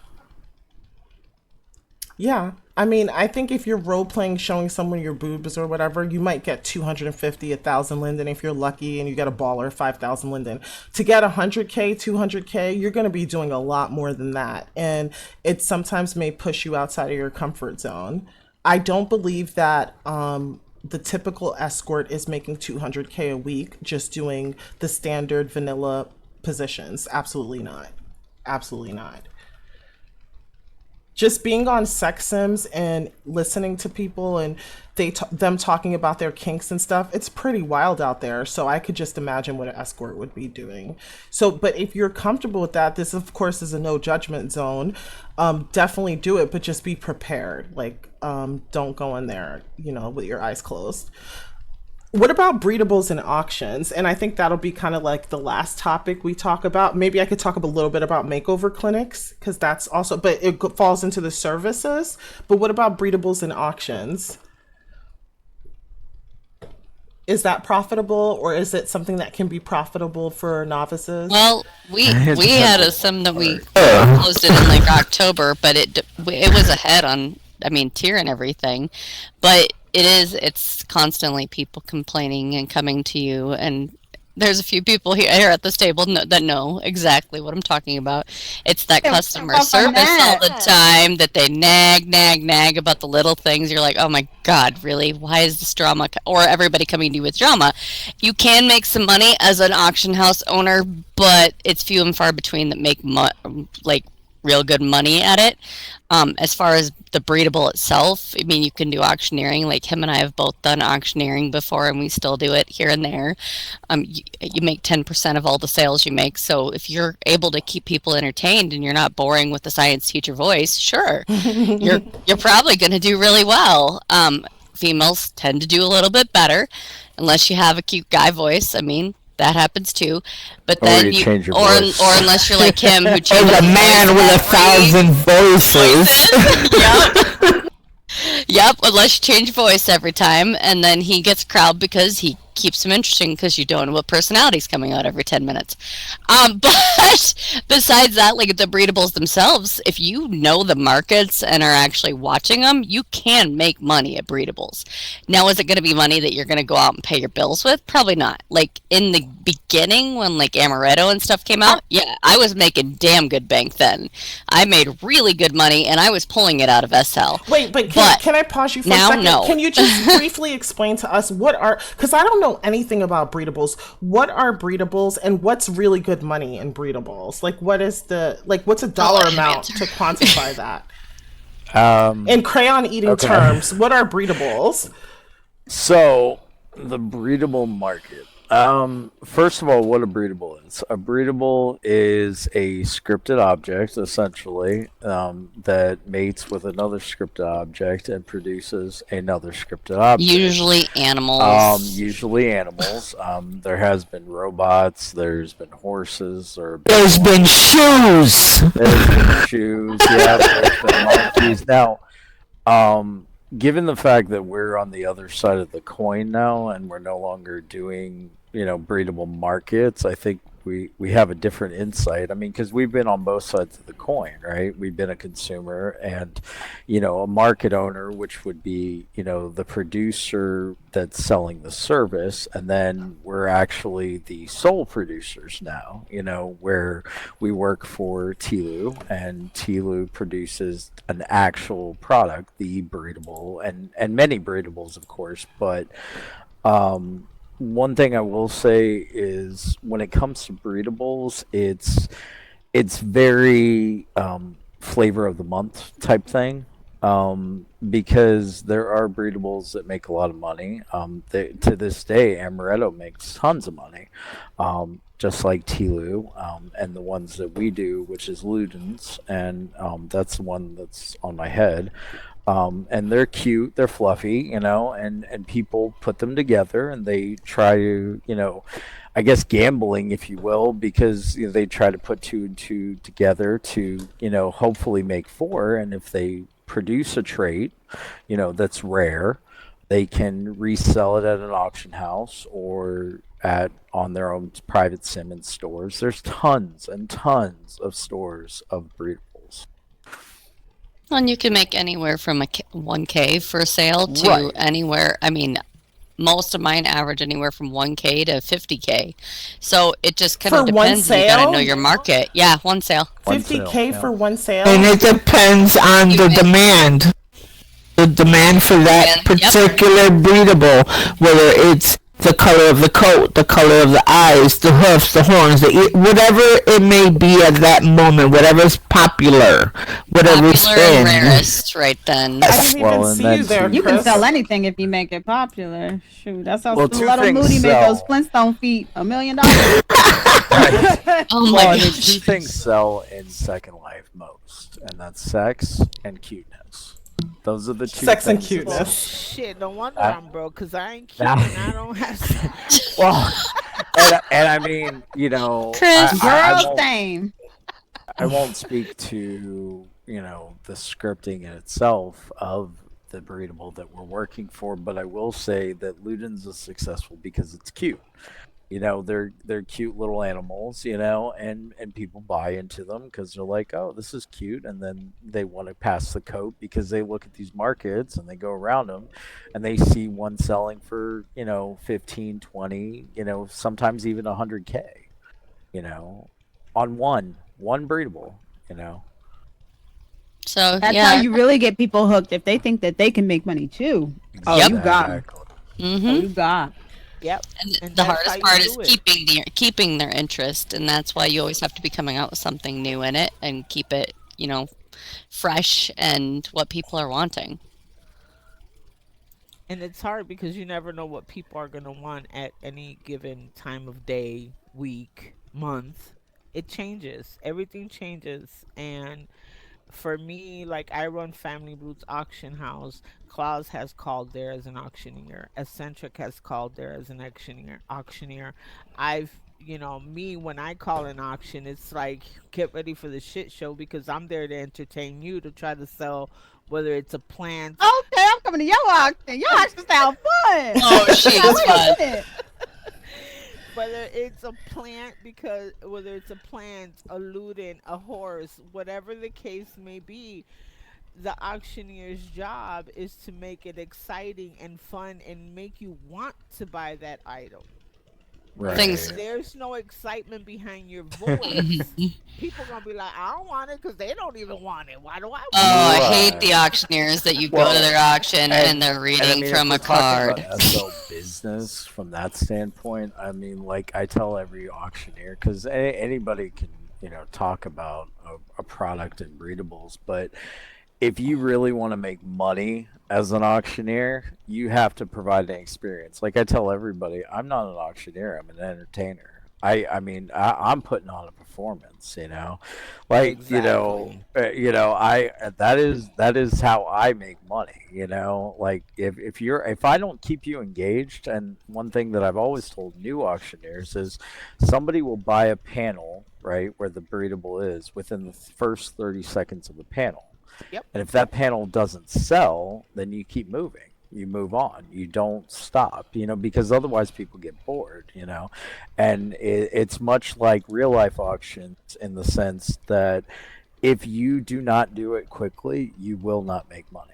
Yeah. I mean, I think if you're role-playing, showing someone your boobs or whatever, you might get 250, 1,000 linden if you're lucky and you get a baller, 5,000 linden. To get 100K, 200K, you're going to be doing a lot more than that. And it sometimes may push you outside of your comfort zone. I don't believe that the typical escort is making 200K a week just doing the standard vanilla positions. Absolutely not. Absolutely not. Just being on sex sims and listening to people and them talking about their kinks and stuff, it's pretty wild out there. So I could just imagine what an escort would be doing. So, but if you're comfortable with that, this of course is a no judgment zone. Definitely do it, but just be prepared. Like, don't go in there, with your eyes closed. What about breedables and auctions? And I think that'll be kind of like the last topic we talk about. Maybe I could talk a little bit about makeover clinics, because that's also, but it falls into the services. But what about breedables and auctions? Is that profitable, or is it something that can be profitable for novices? Well, we had some that we closed it in like October, but it was ahead on, tier and everything. But it's constantly people complaining and coming to you, and there's a few people here at this table that know exactly what I'm talking about. It's that customer service all the time that they nag about the little things. You're like, oh my God, really? Why is this drama? Or everybody coming to you with drama. You can make some money as an auction house owner, but it's few and far between that make real good money at it. As far as the breedable itself, you can do auctioneering. Like him and I have both done auctioneering before, and we still do it here and there. You make 10% of all the sales you make. So if you're able to keep people entertained and you're not boring with the science teacher voice, sure, you're probably going to do really well. Females tend to do a little bit better, unless you have a cute guy voice. That happens too, but then or unless you're like him, who changes a man with 1,000 voices. Yep, unless you change voice every time, and then he gets crowd because he keeps them interesting because you don't know what personality's coming out every 10 minutes. But besides that, like the breedables themselves, if you know the markets and are actually watching them, you can make money at breedables. Now, is it going to be money that you're going to go out and pay your bills with? Probably not. Like in the beginning when like Amaretto and stuff came out, yeah, I was making damn good bank then. I made really good money and I was pulling it out of SL. Wait, but can I pause you for a second? No. Can you just briefly explain to us because I don't know anything about breedables. What are breedables and what's really good money in breedables? Like what's a dollar amount to quantify that? In crayon eating terms, what are breedables? So the breedable market. First of all, what a breedable is. A breedable is a scripted object, essentially, that mates with another scripted object and produces another scripted object. Usually animals. There has been robots. There's been horses. There's been shoes. Yeah, there's been monkeys. Now, given the fact that we're on the other side of the coin now and we're no longer doing breedable markets, I think we have a different insight. I mean, because we've been on both sides of the coin, right? We've been a consumer and, a market owner, which would be, the producer that's selling the service, and then we're actually the sole producers now, where we work for Teulu, and Teulu produces an actual product, the breedable, and many breedables, of course, but one thing I will say is when it comes to breedables, it's very flavor of the month type thing, because there are breedables that make a lot of money. To this day, Amaretto makes tons of money, just like Teulu, and the ones that we do, which is Ludens, and that's the one that's on my head. And they're cute, they're fluffy, and people put them together and they try to, I guess gambling, if you will, because they try to put two and two together to, hopefully make four. And if they produce a trait, that's rare, they can resell it at an auction house or on their own private Simmons stores. There's tons and tons of stores of breedables. And you can make anywhere from 1K for sale to Right. anywhere. I mean, most of mine average anywhere from 1K to 50K. So it just kind of For one depends. And you got to sale? know your market. Yeah, one sale. 50K for one sale? And it depends on the demand. The demand for that Yep. particular breedable, whether it's the color of the coat, the color of the eyes, the hoofs, the horns, whatever it may be at that moment, whatever's popular, whatever's Popular and in. rarest right then. I didn't Well, even and see then you there, too- You can Chris. sell anything if you make it popular. Shoot, that's how Well, two Little things Moody made those sell. Flintstone feet. $1 million. Oh Well, my I mean, gosh. two things sell in Second Life most, and that's sex and cuteness. Those are the two Sex and things that cuteness. Shit, no wonder That- I'm broke, because I ain't cute and I don't have sex. Well, and I mean, Chris. Girl stain. I won't speak to, the scripting in itself of the breedable that we're working for, but I will say that Ludens is successful because it's cute. They're cute little animals, and people buy into them because they're like, oh, this is cute, and then they want to pass the coat because they look at these markets and they go around them and they see one selling for 15, 20, sometimes even 100K, on one breedable, So That's yeah. how you really get people hooked if they think that they can make money too. Oh, Yep. you got 'em. Exactly. Mm-hmm. Oh, you got. Yep. And And the that's how hardest you part do is it. keeping their interest, and that's why you always have to be coming out with something new in it and keep it, fresh and what people are wanting. And it's hard because you never know what people are going to want at any given time of day, week, month. It changes. Everything changes. And for me, like I run Family Roots Auction House. Claus has called there as an auctioneer. Eccentric has called there as an auctioneer. Me, when I call an auction, it's like, get ready for the shit show because I'm there to entertain you to try to sell, whether it's a plant. Okay, I'm coming to your auction. Your auction sound fun. Oh, she Now, is wait a fun. minute. Whether it's a plant, a luden, a horse, whatever the case may be, the auctioneer's job is to make it exciting and fun and make you want to buy that item. Right. Things- There's no excitement behind your voice. People gonna be like, I don't want it because they don't even want it. Why do I want Oh, I Right. hate the auctioneers that you go Well, to their auction and they're And I reading mean, from if a we're talking card. about SL business from that standpoint, I mean, like I tell every auctioneer, because anybody can, talk about a product and breedables, but if you really want to make money as an auctioneer, you have to provide an experience. Like I tell everybody, I'm not an auctioneer, I'm an entertainer. I'm putting on a performance, like Exactly. that is how I make money, like if I don't keep you engaged. And one thing that I've always told new auctioneers is somebody will buy a panel, right, where the breedable is, within the first 30 seconds of the panel. Yep. And if that panel doesn't sell, then you keep moving, You move on. You don't stop, because otherwise people get bored, and it's much like real life auctions in the sense that if you do not do it quickly, you will not make money.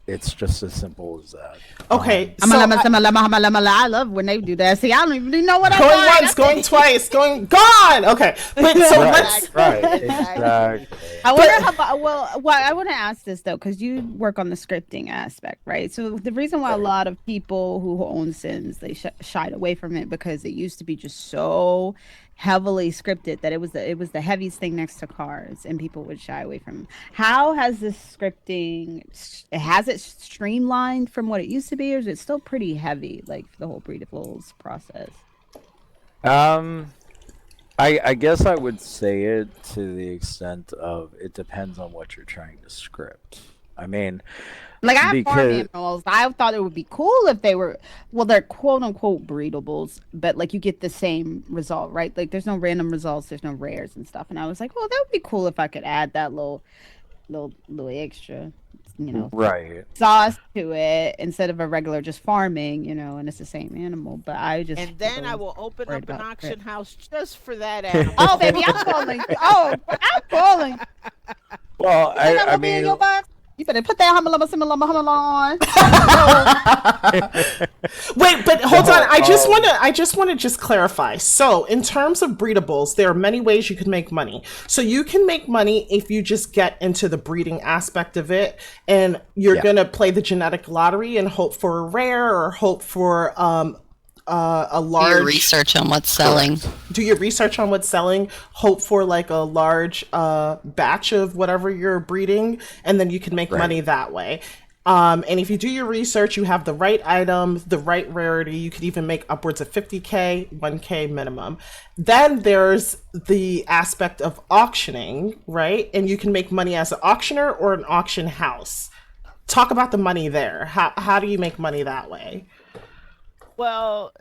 It's just as simple as that. Okay. I love when they do that. See, I don't even know what I'm going doing. once, going twice, going gone. Okay, but so let's. Right, exactly. I wonder how. Well, I want to ask this though, because you work on the scripting aspect, right? So the reason why a lot of people who own Sims they shied away from it because it used to be just so heavily scripted that it was the heaviest thing next to cars, and people would shy away from it. How has this scripting has it streamlined from what it used to be, or is it still pretty heavy, like the whole Breedables process? I guess I would say it to the extent of it depends on what you're trying to script. I mean, like I have farm animals. I thought it would be cool if they were, well, they're quote unquote breedables, but like you get the same result, right? Like there's no random results, there's no rares and stuff. And I was like, well, that would be cool if I could add that little extra, right, sauce to it instead of a regular just farming, and it's the same animal. But I just I will open up an auction house just for that animal. Oh, baby, I'm calling. Oh, I'm calling. Well, I mean, in your box? You better put that on. Wait, but hold on. I just want to clarify. So, in terms of breedables, there are many ways you can make money. So, you can make money if you just get into the breeding aspect of it, and you're gonna play the genetic lottery and hope for a rare or hope for a large. Do your research on what's selling. Do your research on what's selling. Hope for like a large batch of whatever you're breeding, and then you can make money that way. And if you do your research, you have the right item, the right rarity. You could even make upwards of 50K, 1K minimum. Then there's the aspect of auctioning, right? And you can make money as an auctioneer or an auction house. Talk about the money there. How do you make money that way? Well,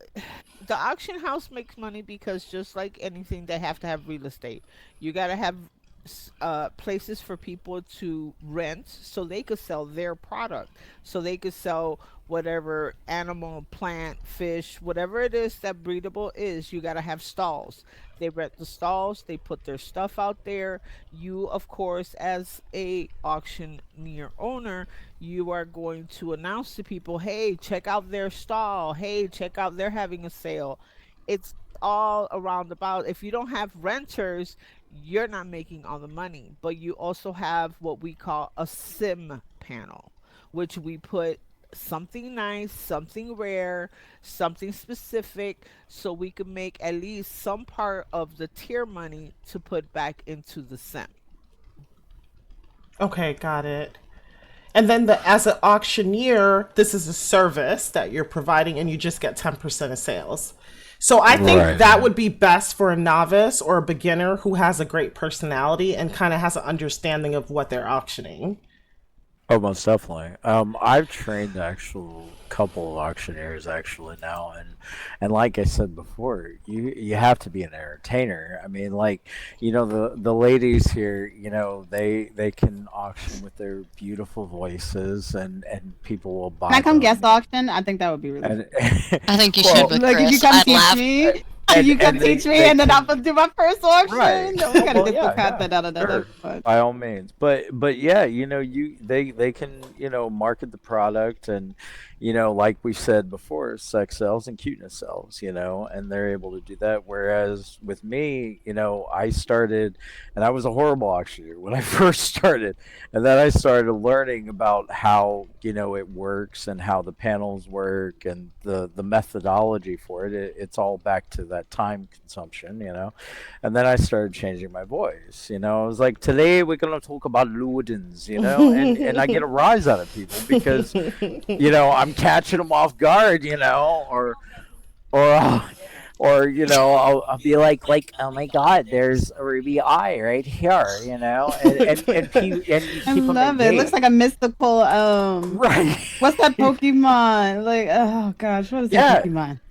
the auction house makes money because just like anything, they have to have real estate. You got to have places for people to rent so they could sell their product. So they could sell whatever animal, plant, fish, whatever it is that breedable is. You got to have stalls. They rent the stalls. They put their stuff out there. You, of course, as a auctioneer owner, you are going to announce to people, hey, check out their stall. Hey, check out, they're having a sale. It's all around about. If you don't have renters, you're not making all the money. But you also have what we call a sim panel, which we put something nice, something rare, something specific, so we can make at least some part of the tier money to put back into the sim. Okay, got it. And then as an auctioneer, this is a service that you're providing and you just get 10% of sales. So I think that would be best for a novice or a beginner who has a great personality and kind of has an understanding of what they're auctioning. Oh, most definitely. I've trained actual couple of auctioneers actually now, and like I said before, you have to be an entertainer. I mean, like, the ladies here, they can auction with their beautiful voices, and people will buy. Can I come them. guest auction? I think that would be really cool. I think you should with like, Chris. if you come I'd teach laugh. me. You can teach me, and then I'll do my first auction. Right. No, we gotta Well, that out of that. Sure. By all means, but yeah, they can market the product, and like we said before, sex sells and cuteness sells, and they're able to do that. Whereas with me, I started, and I was a horrible auctioneer when I first started, and then I started learning about how it works and how the panels work and the methodology for it. It's all back to that time consumption, and then I started changing my voice. I was like, today we're gonna talk about Ludens, and I get a rise out of people because I'm catching them off guard, or I'll be like, oh my God, there's a ruby eye right here, and keep I love it. It looks like a mystical right. What's that Pokemon? Like, oh gosh, what is that Pokemon?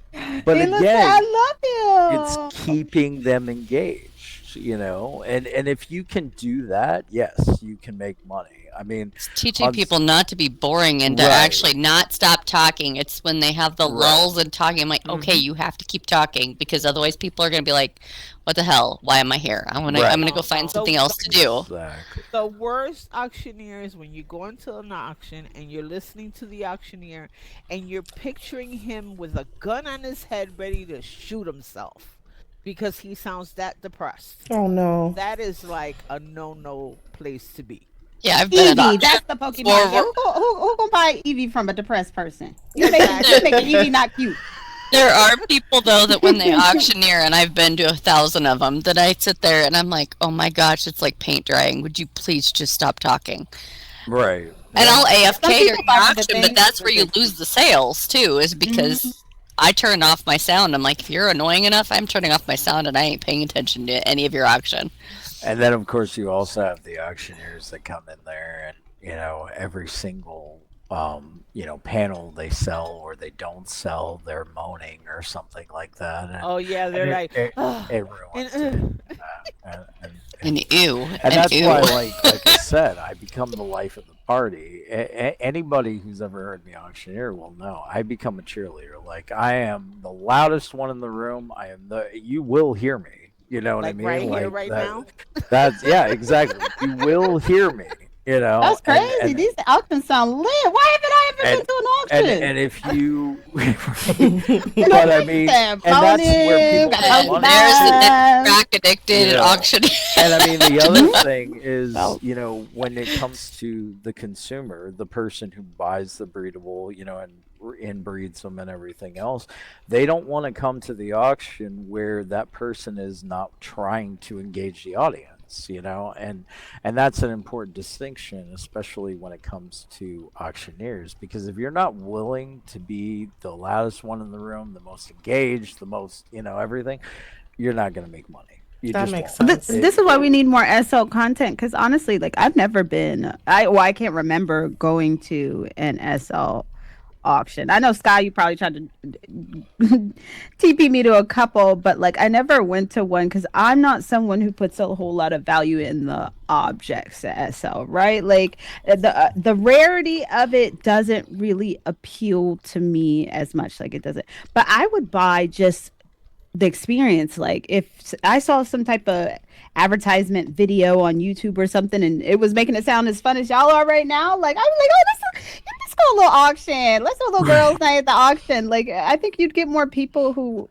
But I love him. it's keeping them engaged. you know, and if you can do that, yes, you can make money. I mean, It's teaching people not to be boring and to Right. actually not stop talking. It's when they have the lulls in talking. I'm like, okay, you have to keep talking because otherwise people are going to be like, what the hell? Why am I here? I'm gonna go find something else to do. Exactly. The worst auctioneer is when you go into an auction and you're listening to the auctioneer and you're picturing him with a gun on his head ready to shoot himself because he sounds that depressed. Oh no. That is like a no place to be. Yeah, I've been at Eevee, auction that's the Pokemon. before. Yeah, who gonna buy Eevee from a depressed person? You make Eevee not cute. There are people though that when they auctioneer, and I've been to 1,000 of them, that I sit there and I'm like, oh my gosh, it's like paint drying. Would you please just stop talking? Right. And I'll AFK during people the buy the auction, but things that's that where you they- lose the sales too, is because I turn off my sound. I'm like, if you're annoying enough, I'm turning off my sound and I ain't paying attention to any of your auction. And then, of course, you also have the auctioneers that come in there and, you know, every single, you know, panel they sell or they don't sell, they're moaning or something like that. And, Oh yeah, they're like, it "Ugh." ruins And, it. And And ew. and that's ew. why, like I said, I become the life of the party. Anybody who's ever heard me auctioneer will know I become a cheerleader. Like, I am the loudest one in the room. You will hear me. You know what I like mean? right here, Like right that- now. That's yeah, exactly. You will hear me. You know. That's crazy. And- These auctions sound lit. Why haven't I ever been to an auction? and if you, but I mean, and that's where people Got make money. There's the Pokemon. crack addicted Yeah. auction. And I mean, the other thing is, you know, when it comes to the consumer, the person who buys the breedable, you know, and inbreeds them and everything else, they don't want to come to the auction where that person is not trying to engage the audience, you know, and that's an important distinction, especially when it comes to auctioneers, because if you're not willing to be the loudest one in the room, the most engaged, the most, you know, everything, you're not going to make money. You That just makes won't. sense. This is why we need more SL content, because honestly, like I've never been. I can't remember going to an SL auction. I know Sky, you probably tried to TP me to a couple, but like I never went to one because I'm not someone who puts a whole lot of value in the objects at SL, right? Like the rarity of it doesn't really appeal to me as much. Like it doesn't. But I would buy just the experience. Like if I saw some type of advertisement video on YouTube or something and it was making it sound as fun as y'all are right now, like I was like, oh, let's go a little auction, let's go a little girls night at the auction. Like I think you'd get more people who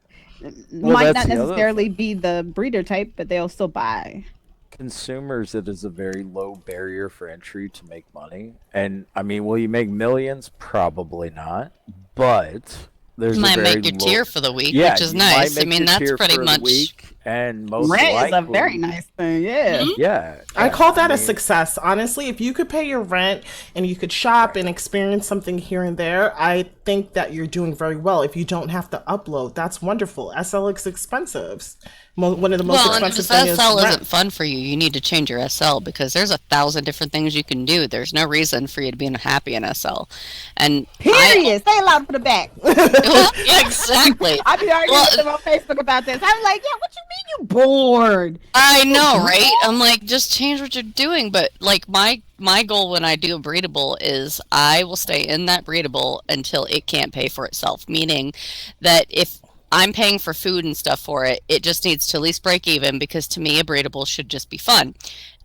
might that's not the other necessarily be the breeder type, but they'll still buy. Consumers, it is a very low barrier for entry to make money. And I mean, will you make millions? Probably not. But there's Might a very make your low... tier for the week, Yeah, which is you might nice. I make mean, your that's tier pretty for the much. week, and most Rent likely, is a very nice thing, yeah. Yeah, I call that I a mean, success. Honestly, if you could pay your rent and you could shop and experience something here and there, I think that you're doing very well. If you don't have to upload, that's wonderful. SL is expensive. One of the most Well, and if expensive things is SL isn't rent. fun for you, you need to change your SL because there's 1,000 different things you can do. There's no reason for you to be unhappy in SL. And Period. Say it loud for the back. yeah, exactly. I be arguing with them on Facebook about this. I'm like, yeah, what you mean you bored? I know, right? I'm like, just change what you're doing. But like my goal when I do a breedable is I will stay in that breedable until it can't pay for itself. Meaning that if I'm paying for food and stuff for it, it just needs to at least break even because to me a breedable should just be fun.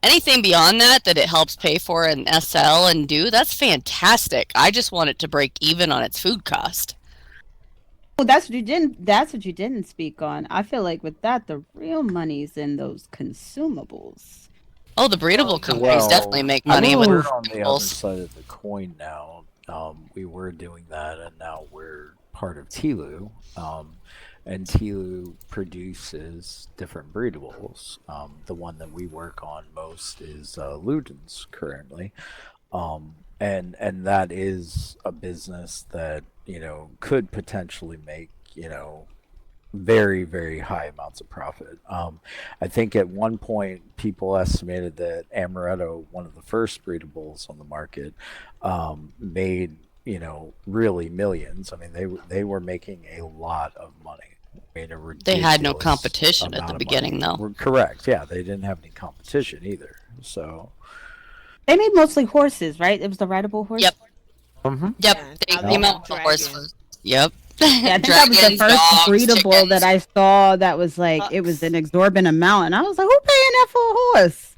Anything beyond that it helps pay for an SL and do, that's fantastic. I just want it to break even on its food cost. Well, that's what you didn't. That's what you didn't speak on. I feel like with that, the real money's in those consumables. Oh, the breedable companies definitely make money I mean, with we're on the other breedables. side of the coin now. We were doing that, and now we're part of Teulu. And Teulu produces different breedables. The one that we work on most is Ludens currently. And that is a business that, you know, could potentially make, you know, very, very high amounts of profit. I think at one point people estimated that Amaretto, one of the first breedables on the market, made, you know, really millions. I mean, they were making a lot of money, made a They had no ridiculous competition at amount the of beginning, money. though. Correct. Yeah, they didn't have any competition either. So. They made mostly horses, right? It was the rideable horse. Yep. Mm-hmm. Yep. Yeah, They I came love out with the horse. dragons. Yep. Yeah, I think that was the Dragons, first dogs, breedable that chickens. I saw that was like it was an exorbitant amount, and I was like, "Who paying that for a horse?"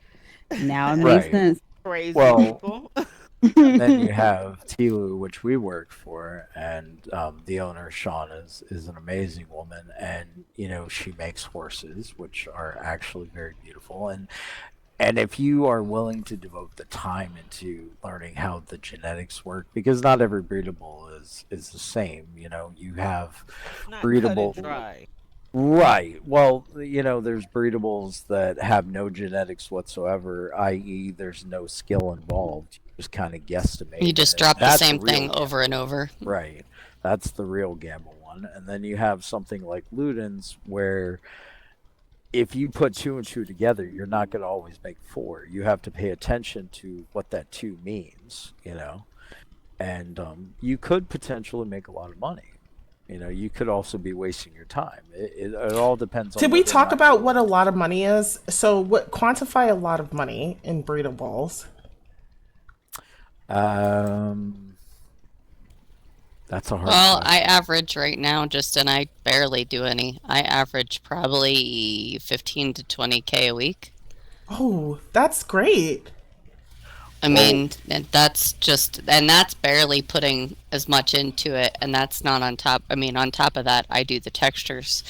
Now it makes Right. sense. Crazy Well, people. And then you have Teulu, which we worked for, and the owner Sean is an amazing woman, and she makes horses, which are actually very beautiful, and if you are willing to devote the time into learning how the genetics work, because not every breedable is the same, you have Not breedable. cut and dry. Right. Well, there's breedables that have no genetics whatsoever, i.e., there's no skill involved. You just kind of guesstimate. You just and drop the that's same a real thing over and over. Right. That's the real gamble one. And then you have something like Ludens, where if you put 2 and 2 together, you're not going to always make 4. You have to pay attention to what that 2 means, and you could potentially make a lot of money. You could also be wasting your time. It all depends on. Did we talk about what a lot of money is? So, what quantify a lot of money in breedables? That's a hard. Well, question. I average right now, and I barely do any. I average probably 15 to 20K a week. Oh, that's great. I mean, that's barely putting as much into it, and that's not on top. I mean, on top of that, I do the textures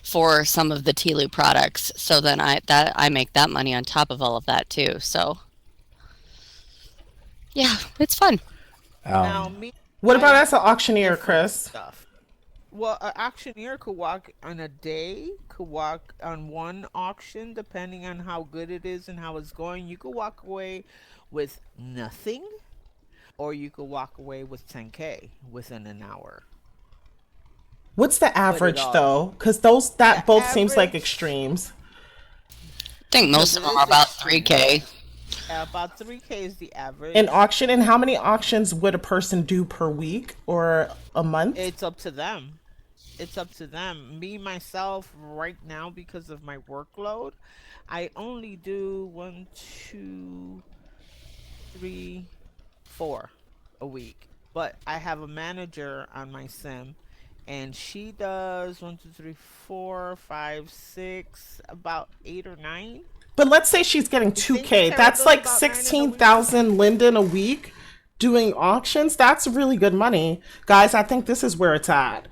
for some of the Teulu products, so then I make that money on top of all of that too. So, yeah, it's fun. Now, me. What about I as an auctioneer, different Chris? Stuff. Well, an auctioneer could walk on a day, could walk on one auction, depending on how good it is and how it's going. You could walk away with nothing, or you could walk away with 10K within an hour. What's the average all- though? Because that The both seems like average- extremes. I think most of them are about 3K. About 3K is the average. An auction, and how many auctions would a person do per week or a month? It's up to them. It's up to them. Me, myself, right now, because of my workload, I only do 1, 2, 3, 4 a week. But I have a manager on my sim, and she does 1, 2, 3, 4, 5, 6, about 8 or 9. But let's say she's getting think 2K. Sarah That's does like about 9 in a week? 16,000 Linden a week doing auctions. That's really good money. Guys, I think this is where it's at.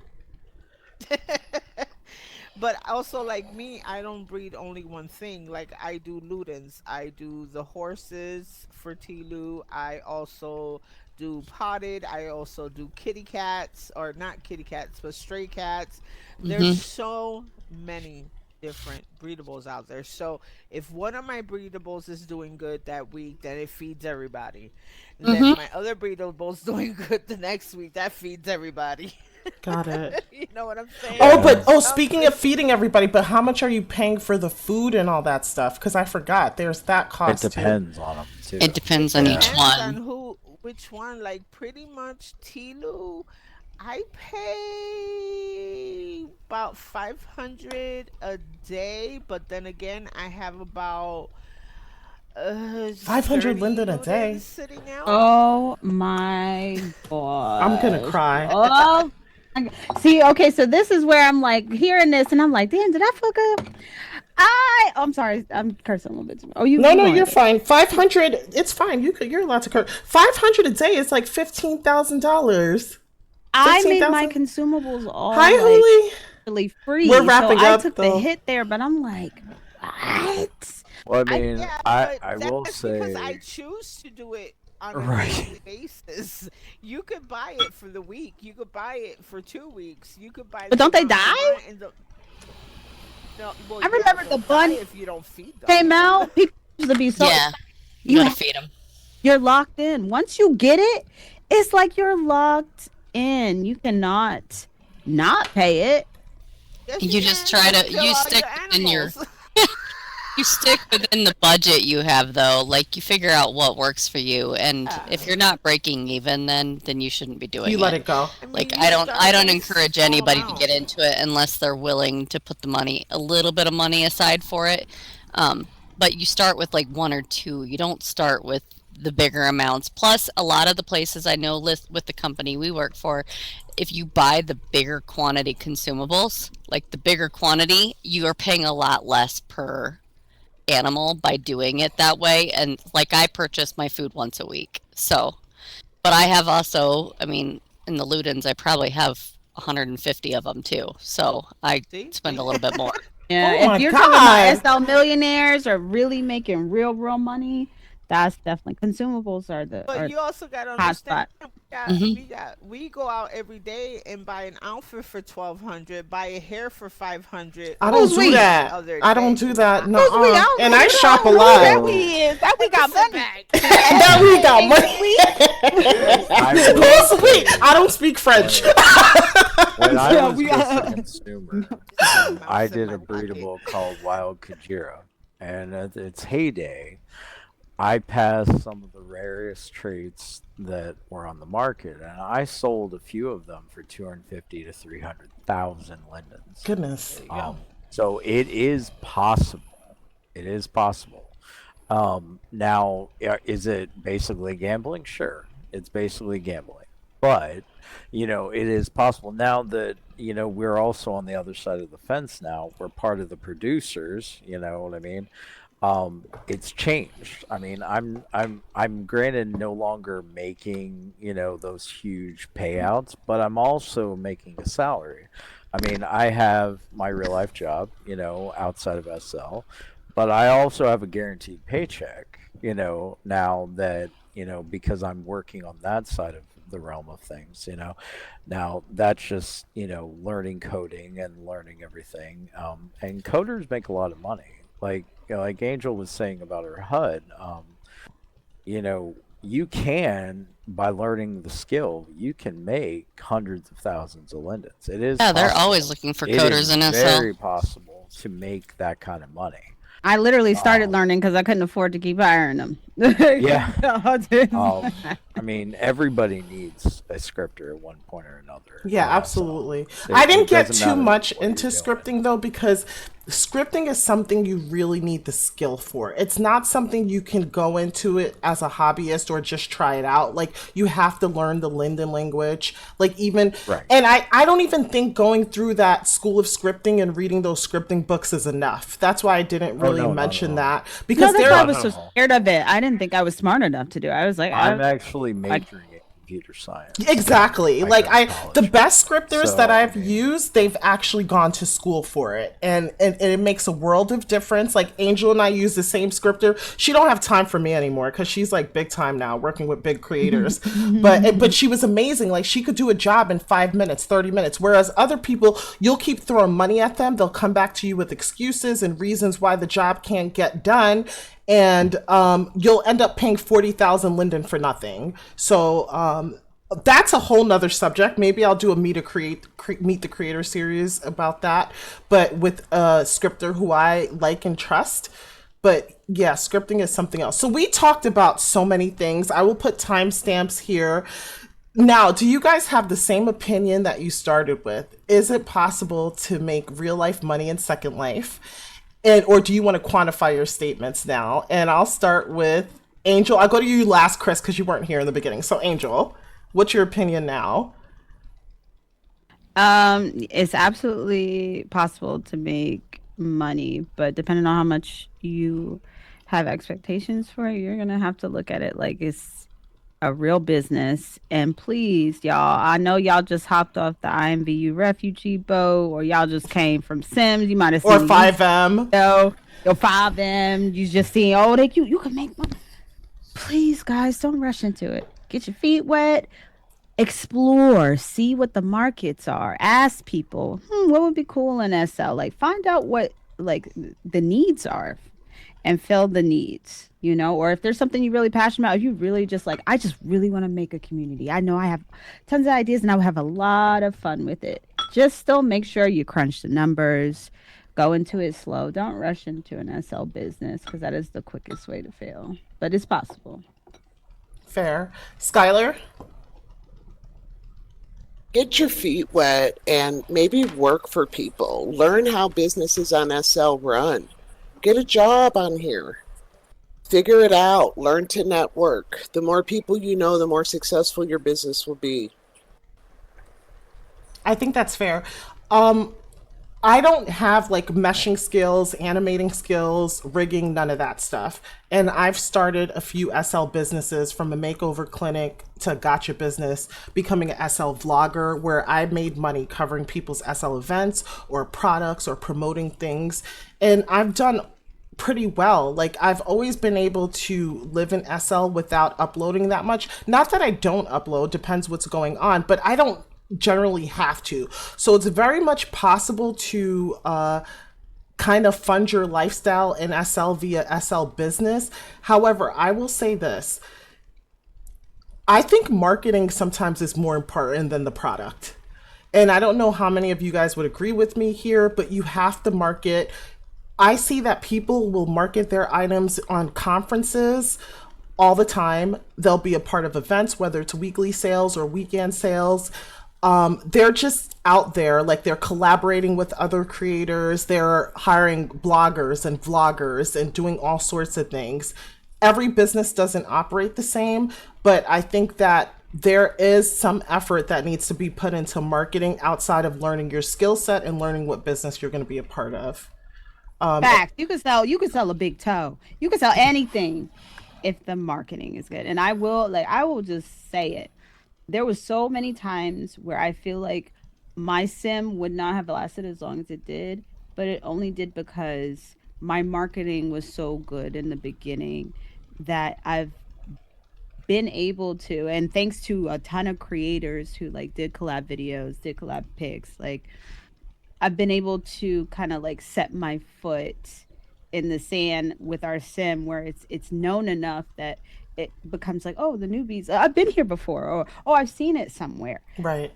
But also, like me, I don't breed only one thing. Like, I do Ludens. I do the horses for Teulu. I also do potted. I also do kitty cats, or not kitty cats, but stray cats. There's so many different breedables out there. So if one of my breedables is doing good that week, then it feeds everybody. Then my other breedable's doing good the next week, that feeds everybody. Got it. You know what I'm saying? Speaking of feeding everybody, but how much are you paying for the food and all that stuff? Because I forgot, there's that cost. It depends on them too. It depends on each Depends one. on which one. Like, pretty much Teulu, I pay about 500 a day, but then again, I have about 500 Linden a day. sitting out. Oh my god! I'm gonna cry. Oh, see, okay, so this is where I'm like hearing this, and I'm like, damn, did I fuck up? I'm sorry, I'm cursing a little bit. Oh, No, you're fine. 500, it's fine. You're allowed to curse. 500 a day is like $15,000. I made my 15,000? consumables all Hi, Huli. really free. We're wrapping so up, I took though. the hit there, but I'm like, what? Well, I mean, Yeah, I but will that's say. because I choose to do it on a Right. daily basis. You could buy it for the week. You could buy it for 2 weeks. You could buy. But don't they the amount you die? want in the- No, well, I remember they'll the bun die if you don't feed them. Came out, people used to be so. Yeah, You you gotta ha- feed them. You're locked in. Once you get it, it's like you're locked in. You cannot not pay it. Yes, You just can. try to- Kill you all stick your in your- animals. You stick within the budget you have, though. Like, you figure out what works for you, and if you're not breaking even, then you shouldn't be doing it. You let it go. Like, I don't encourage anybody to get into it unless they're willing to put a little bit of money aside for it. But you start with like 1 or 2. You don't start with the bigger amounts. Plus, a lot of the places I know with the company we work for, if you buy the bigger quantity consumables, like the bigger quantity, you are paying a lot less per animal by doing it that way. And like, I purchase my food once a week. So, but I have also, I mean, in the Ludens, I probably have 150 of them too. So I spend a little bit more. Yeah, Oh if you're my talking about God. SL millionaires or really making real money, that's definitely consumables are the. But Are you also got to hot understand, spot. we go out every day and buy an outfit for 1,200, buy a hair for 500. I don't Who's do we? that. Other I don't day. do that. No. Who's we? I don't And know I who shop a that- who lot. That we is. That we got Sit money. back. That we got money. I will Who's we? say, I don't speak French. when I Yeah, was we just are. a consumer, Mouse I in did my a pocket. breedable called Wild Kajira, and at its heyday, I passed some of the rarest traits that were on the market, and I sold a few of them for 250 to 300,000 lindens. Goodness. So it is possible. It is possible. Now, is it basically gambling? Sure, it's basically gambling. But, it is possible now that, we're also on the other side of the fence now. We're part of the producers, you know what I mean? It's changed. I mean, I'm granted no longer making, those huge payouts, but I'm also making a salary. I mean, I have my real life job, outside of SL, but I also have a guaranteed paycheck, now that, because I'm working on that side of the realm of things, Now that's just, learning coding and learning everything. And coders make a lot of money. Like Angel was saying about her HUD, you can, by learning the skill, you can make hundreds of thousands of lindens. It is Yeah, they're possible. always looking for It coders is in SL. very possible to make that kind of money. I literally started Um, learning because I couldn't afford to keep hiring them. Yeah. I didn't. I mean, everybody needs a scripter at one point or another. Yeah, in SL. absolutely. It- I didn't it get doesn't too matter much what you're into doing. scripting though, because scripting is something you really need the skill for. It's not something you can go into it as a hobbyist or just try it out. Like, you have to learn the Linden language. Like, even, Right. and I don't even think going through that school of scripting and reading those scripting books is enough. That's why I didn't really no, not mention at all. that, No, because that's there why I are, was so scared of it. I didn't think I was smart enough to do it. I was like, I'm actually majoring in computer science. exactly. I Like, go to the college. best scripters So, that I I've mean- used, they've actually gone to school for it, and it makes a world of difference. Like, Angel and I use the same scripter. She don't have time for me anymore because she's like big time now, working with big creators. but she was amazing. Like, she could do a job in 5 minutes, 30 minutes. Whereas other people, you'll keep throwing money at them. They'll come back to you with excuses and reasons why the job can't get done. And you'll end up paying 40,000 Linden for nothing. So that's a whole nother subject. Maybe I'll do a meet the creator series about that, but with a scripter who I like and trust. But yeah, scripting is something else. So we talked about so many things. I will put timestamps here. Now, do you guys have the same opinion that you started with? Is it possible to make real life money in Second Life? Or do you want to quantify your statements now? And I'll start with Angel. I'll go to you last, Chris, because you weren't here in the beginning. So Angel, what's your opinion now? It's absolutely possible to make money, but depending on how much you have expectations for it, you're gonna have to look at it like it's a real business. And please, y'all, I know y'all just hopped off the IMVU refugee boat, or y'all just came from Sims. You might have seen Or 5M? your 5M. You just see, oh, you can make money. Please, guys, don't rush into it. Get your feet wet. Explore, see what the markets are, ask people, what would be cool in SL? Like, find out what like the needs are and fill the needs, or if there's something you're really passionate about, if you really just like, I just really want to make a community. I know I have tons of ideas and I will have a lot of fun with it. Just still make sure you crunch the numbers, Go into it slow. Don't rush into an SL business because that is the quickest way to fail. But it's possible. Fair. Skylar? Get your feet wet and maybe work for people. Learn how businesses on SL run. Get a job on here. Figure it out. Learn to network. The more people you know, the more successful your business will be. I think that's fair. I don't have like meshing skills, animating skills, rigging, none of that stuff. And I've started a few SL businesses, from a makeover clinic to a gacha business, becoming an SL vlogger, where I made money covering people's SL events or products or promoting things. And I've done pretty well. Like, I've always been able to live in SL without uploading that much. Not that I don't upload, depends what's going on, but I don't generally have to. So it's very much possible to kind of fund your lifestyle in SL via SL business. However, I will say this. I think marketing sometimes is more important than the product. And I don't know how many of you guys would agree with me here, but you have to market. I see that people will market their items on conferences all the time. They'll be a part of events, whether it's weekly sales or weekend sales. They're just out there, like they're collaborating with other creators. They're hiring bloggers and vloggers and doing all sorts of things. Every business doesn't operate the same, but I think that there is some effort that needs to be put into marketing outside of learning your skill set and learning what business you're going to be a part of. Facts. You can sell a big toe. You can sell anything if the marketing is good. And I will just say it. There was so many times where I feel like my sim would not have lasted as long as it did, but it only did because my marketing was so good in the beginning that I've been able to, and thanks to a ton of creators who like did collab videos, did collab pics, like I've been able to kind of like set my foot in the sand with our sim where it's known enough that it becomes like, oh, the newbies, I've been here before, or oh, I've seen it somewhere. Right.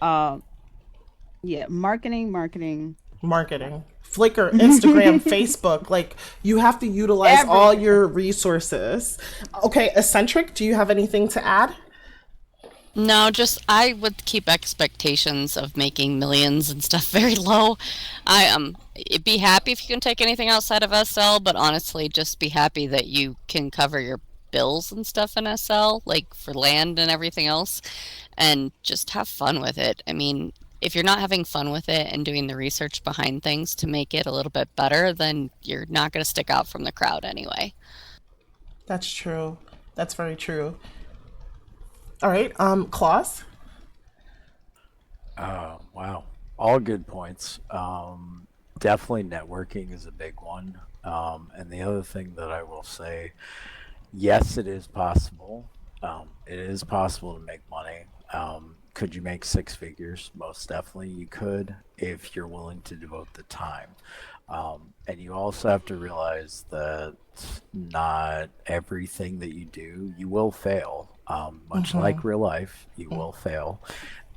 Yeah, marketing. Flickr, Instagram, Facebook, like you have to utilize all your resources. Okay, Eccentric, do you have anything to add? No, just I would keep expectations of making millions and stuff very low. I'd be happy if you can take anything outside of SL, but honestly, just be happy that you can cover your bills and stuff in SL, like for land and everything else, and just have fun with it. I mean, if you're not having fun with it and doing the research behind things to make it a little bit better, then you're not going to stick out from the crowd anyway. That's true. That's very true. All right, Klaus? Wow. All good points. Definitely networking is a big one. And the other thing that I will say, yes, it is possible. It is possible to make money. Could you make six figures? Most definitely you could, if you're willing to devote the time. And you also have to realize that not everything that you do, you will fail. Much like real life, you will fail.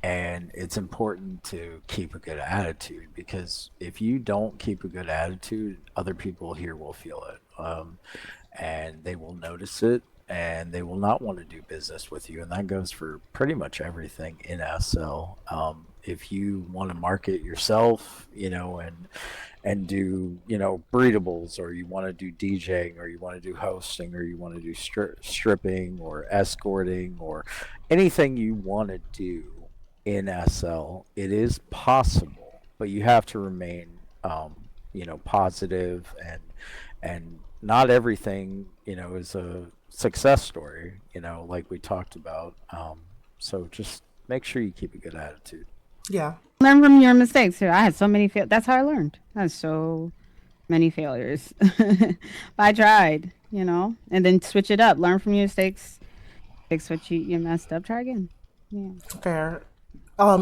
And it's important to keep a good attitude, because if you don't keep a good attitude, other people here will feel it. And they will notice it, and they will not want to do business with you. And that goes for pretty much everything in SL. If you want to market yourself, and do, breedables, or you want to do DJing, or you want to do hosting, or you want to do stripping or escorting, or anything you want to do in SL, it is possible, but you have to remain, positive, and not everything, is a success story, like we talked about. So just make sure you keep a good attitude. Yeah. Learn from your mistakes. I had so many that's how I learned. I had so many failures. But I tried, and then switch it up. Learn from your mistakes. Fix what you messed up. Try again. Yeah. Fair.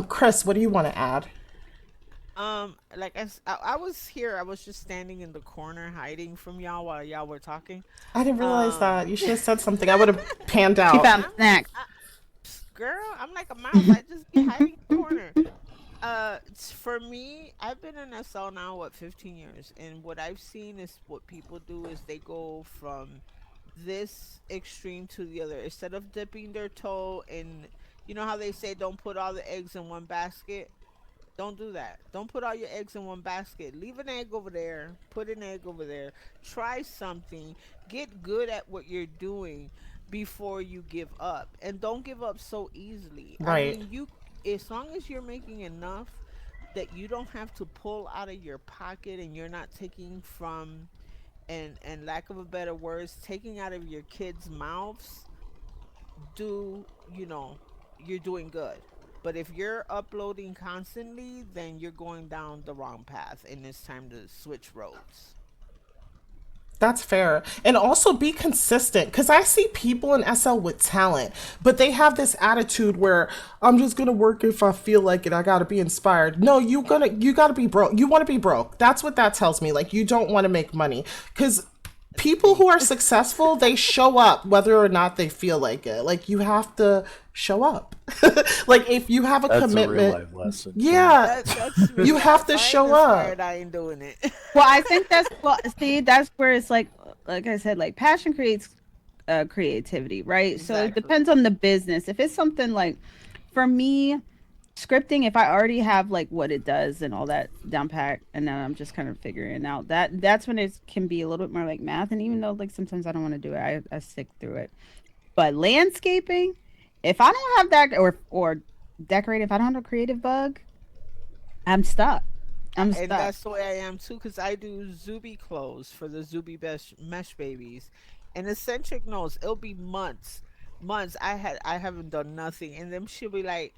Chris, what do you want to add? Like I was here, I was just standing in the corner hiding from y'all while y'all were talking. I didn't realize that. You should have said something. I would have panned out. Keep out snacks. Girl, I'm like a mouse. I just be hiding in the corner. For me, I've been in SL now, 15 years, and what I've seen is what people do is they go from this extreme to the other. Instead of dipping their toe in, you know how they say don't put all the eggs in one basket? Don't do that. Don't put all your eggs in one basket. Leave an egg over there. Put an egg over there. Try something. Get good at what you're doing before you give up. And don't give up so easily. I Right. mean, as long as you're making enough that you don't have to pull out of your pocket and you're not taking from and lack of a better words, taking out of your kids' mouths, do you're doing good. But if you're uploading constantly, then you're going down the wrong path and it's time to switch roads. That's fair. And also be consistent because I see people in SL with talent, but they have this attitude where I'm just going to work if I feel like it. I got to be inspired. No, you got to be broke. You want to be broke. That's what that tells me. Like you don't want to make money because people who are successful, they show up whether or not they feel like it. Like you have to show up. Like if you have a That's commitment, a real life lesson. yeah, That's me. you have to If I ain't show up. inspired, I ain't doing it. Well, I think that's where it's like I said, like passion creates creativity, right? So it Exactly. depends on the business. If it's something like, for me, scripting, if I already have like what it does and all that down pat, and then I'm just kind of figuring it out, that's when it can be a little bit more like math. And even though like sometimes I don't want to do it, I stick through it. But landscaping, if I don't have that, or decorating, if I don't have a creative bug, I'm stuck. I'm And stuck. that's the way I am too, because I do Zuby clothes for the Zuby mesh babies, and eccentric knows it'll be months. I haven't done nothing, and then she'll be like,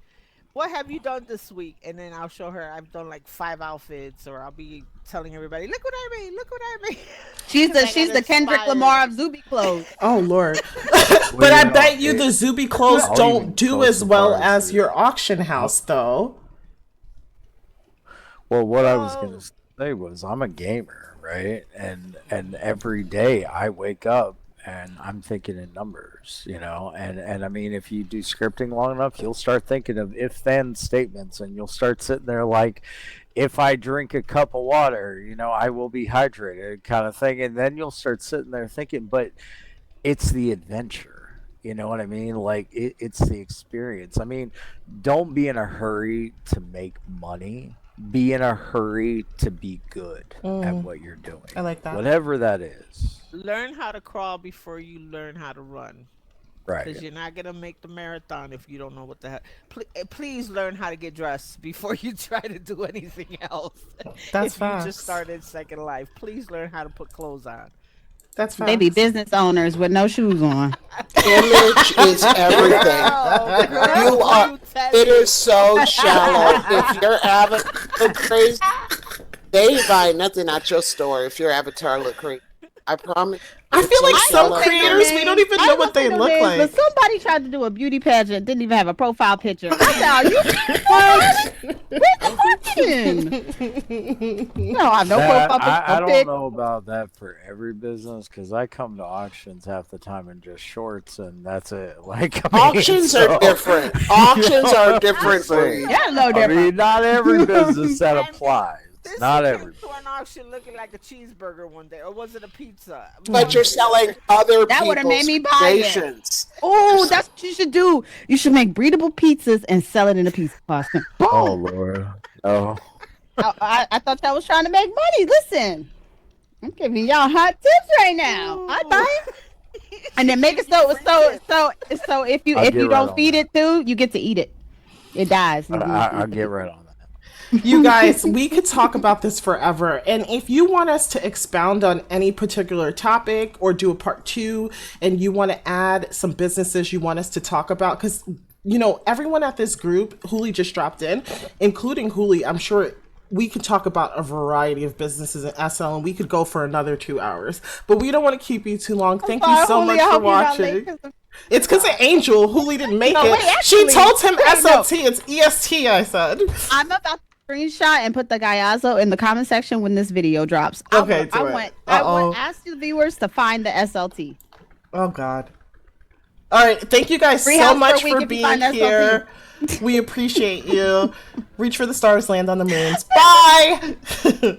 "What have you done this week?" And then I'll show her I've done like 5 outfits, or I'll be telling everybody, "Look what I made! Look what I made!" She's 'Cause I she's got the Kendrick inspired. Lamar of Zuby clothes. Oh Lord. Well, But I you know, bet you the Zuby clothes I'll don't even do go as so well far as as to- your auction house though. Well, what I was Well- gonna say was I'm a gamer, right? And every day I wake up and I'm thinking in numbers, and I mean if you do scripting long enough, you'll start thinking of if then statements, and you'll start sitting there like, if I drink a cup of water, I will be hydrated, kind of thing, and then you'll start sitting there thinking, but it's the adventure. You know what I mean? Like it's the experience. I mean, don't be in a hurry to make money. Be in a hurry to be good at what you're doing. I like that. Whatever that is. Learn how to crawl before you learn how to run. Right. Because you're not gonna make the marathon if you don't know what the hell. Please learn how to get dressed before you try to do anything else. That's if facts. you just started Second Life, please learn how to put clothes on. That's fine. They be business owners with no shoes on. Image is everything. Oh, girl, You are. you tell It me. is so shallow. If your avatar look crazy, they buy nothing at your store. If your avatar look crazy, I promise. I It's feel so like some shallow. creators, we don't even know what they look But like. somebody tried to do a beauty pageant, didn't even have a profile picture. I said, "Are you where's the question?" No, I have no That- profile picture. I no don't pic. know about that for every business, because I come to auctions half the time in just shorts and that's it. Like, I mean, Auctions so- are different. Auctions are different breed. Yeah, no I different. mean, not every business that And applies. This Not came every. to an auction looking like a cheeseburger one day, or was it a pizza? But you're selling other That would've people's made me buy it. creations. Oh, that's what you should do. You should make breedable pizzas and sell it in a pizza pasta. Boom. Oh Lord. Oh. I thought that was trying to make money. Listen, I'm giving y'all hot tips right now. I buy it. And then make it so if you I'll get don't right on feed that. it too, you get to eat it. It dies. I'll get right on that. You guys, we could talk about this forever. And if you want us to expound on any particular topic or do a part 2, and you want to add some businesses you want us to talk about, because, everyone at this group, Hooli just dropped in, including Hooli, I'm sure we could talk about a variety of businesses in SL, and we could go for another 2 hours. But we don't want to keep you too long. Thank you so much for watching. It's because of Angel. Hooli didn't make No, it. wait, She actually- told him wait, no. SLT. It's EST, I said. I'm about to screenshot and put the Gayazo in the comment section when this video drops. Okay, do I it. want Uh-oh. ask the viewers to find the SLT. Oh, God. All right. Thank you guys Free so house much for a week for if you being find SLP. here. We appreciate you. Reach for the stars, land on the moons. Bye.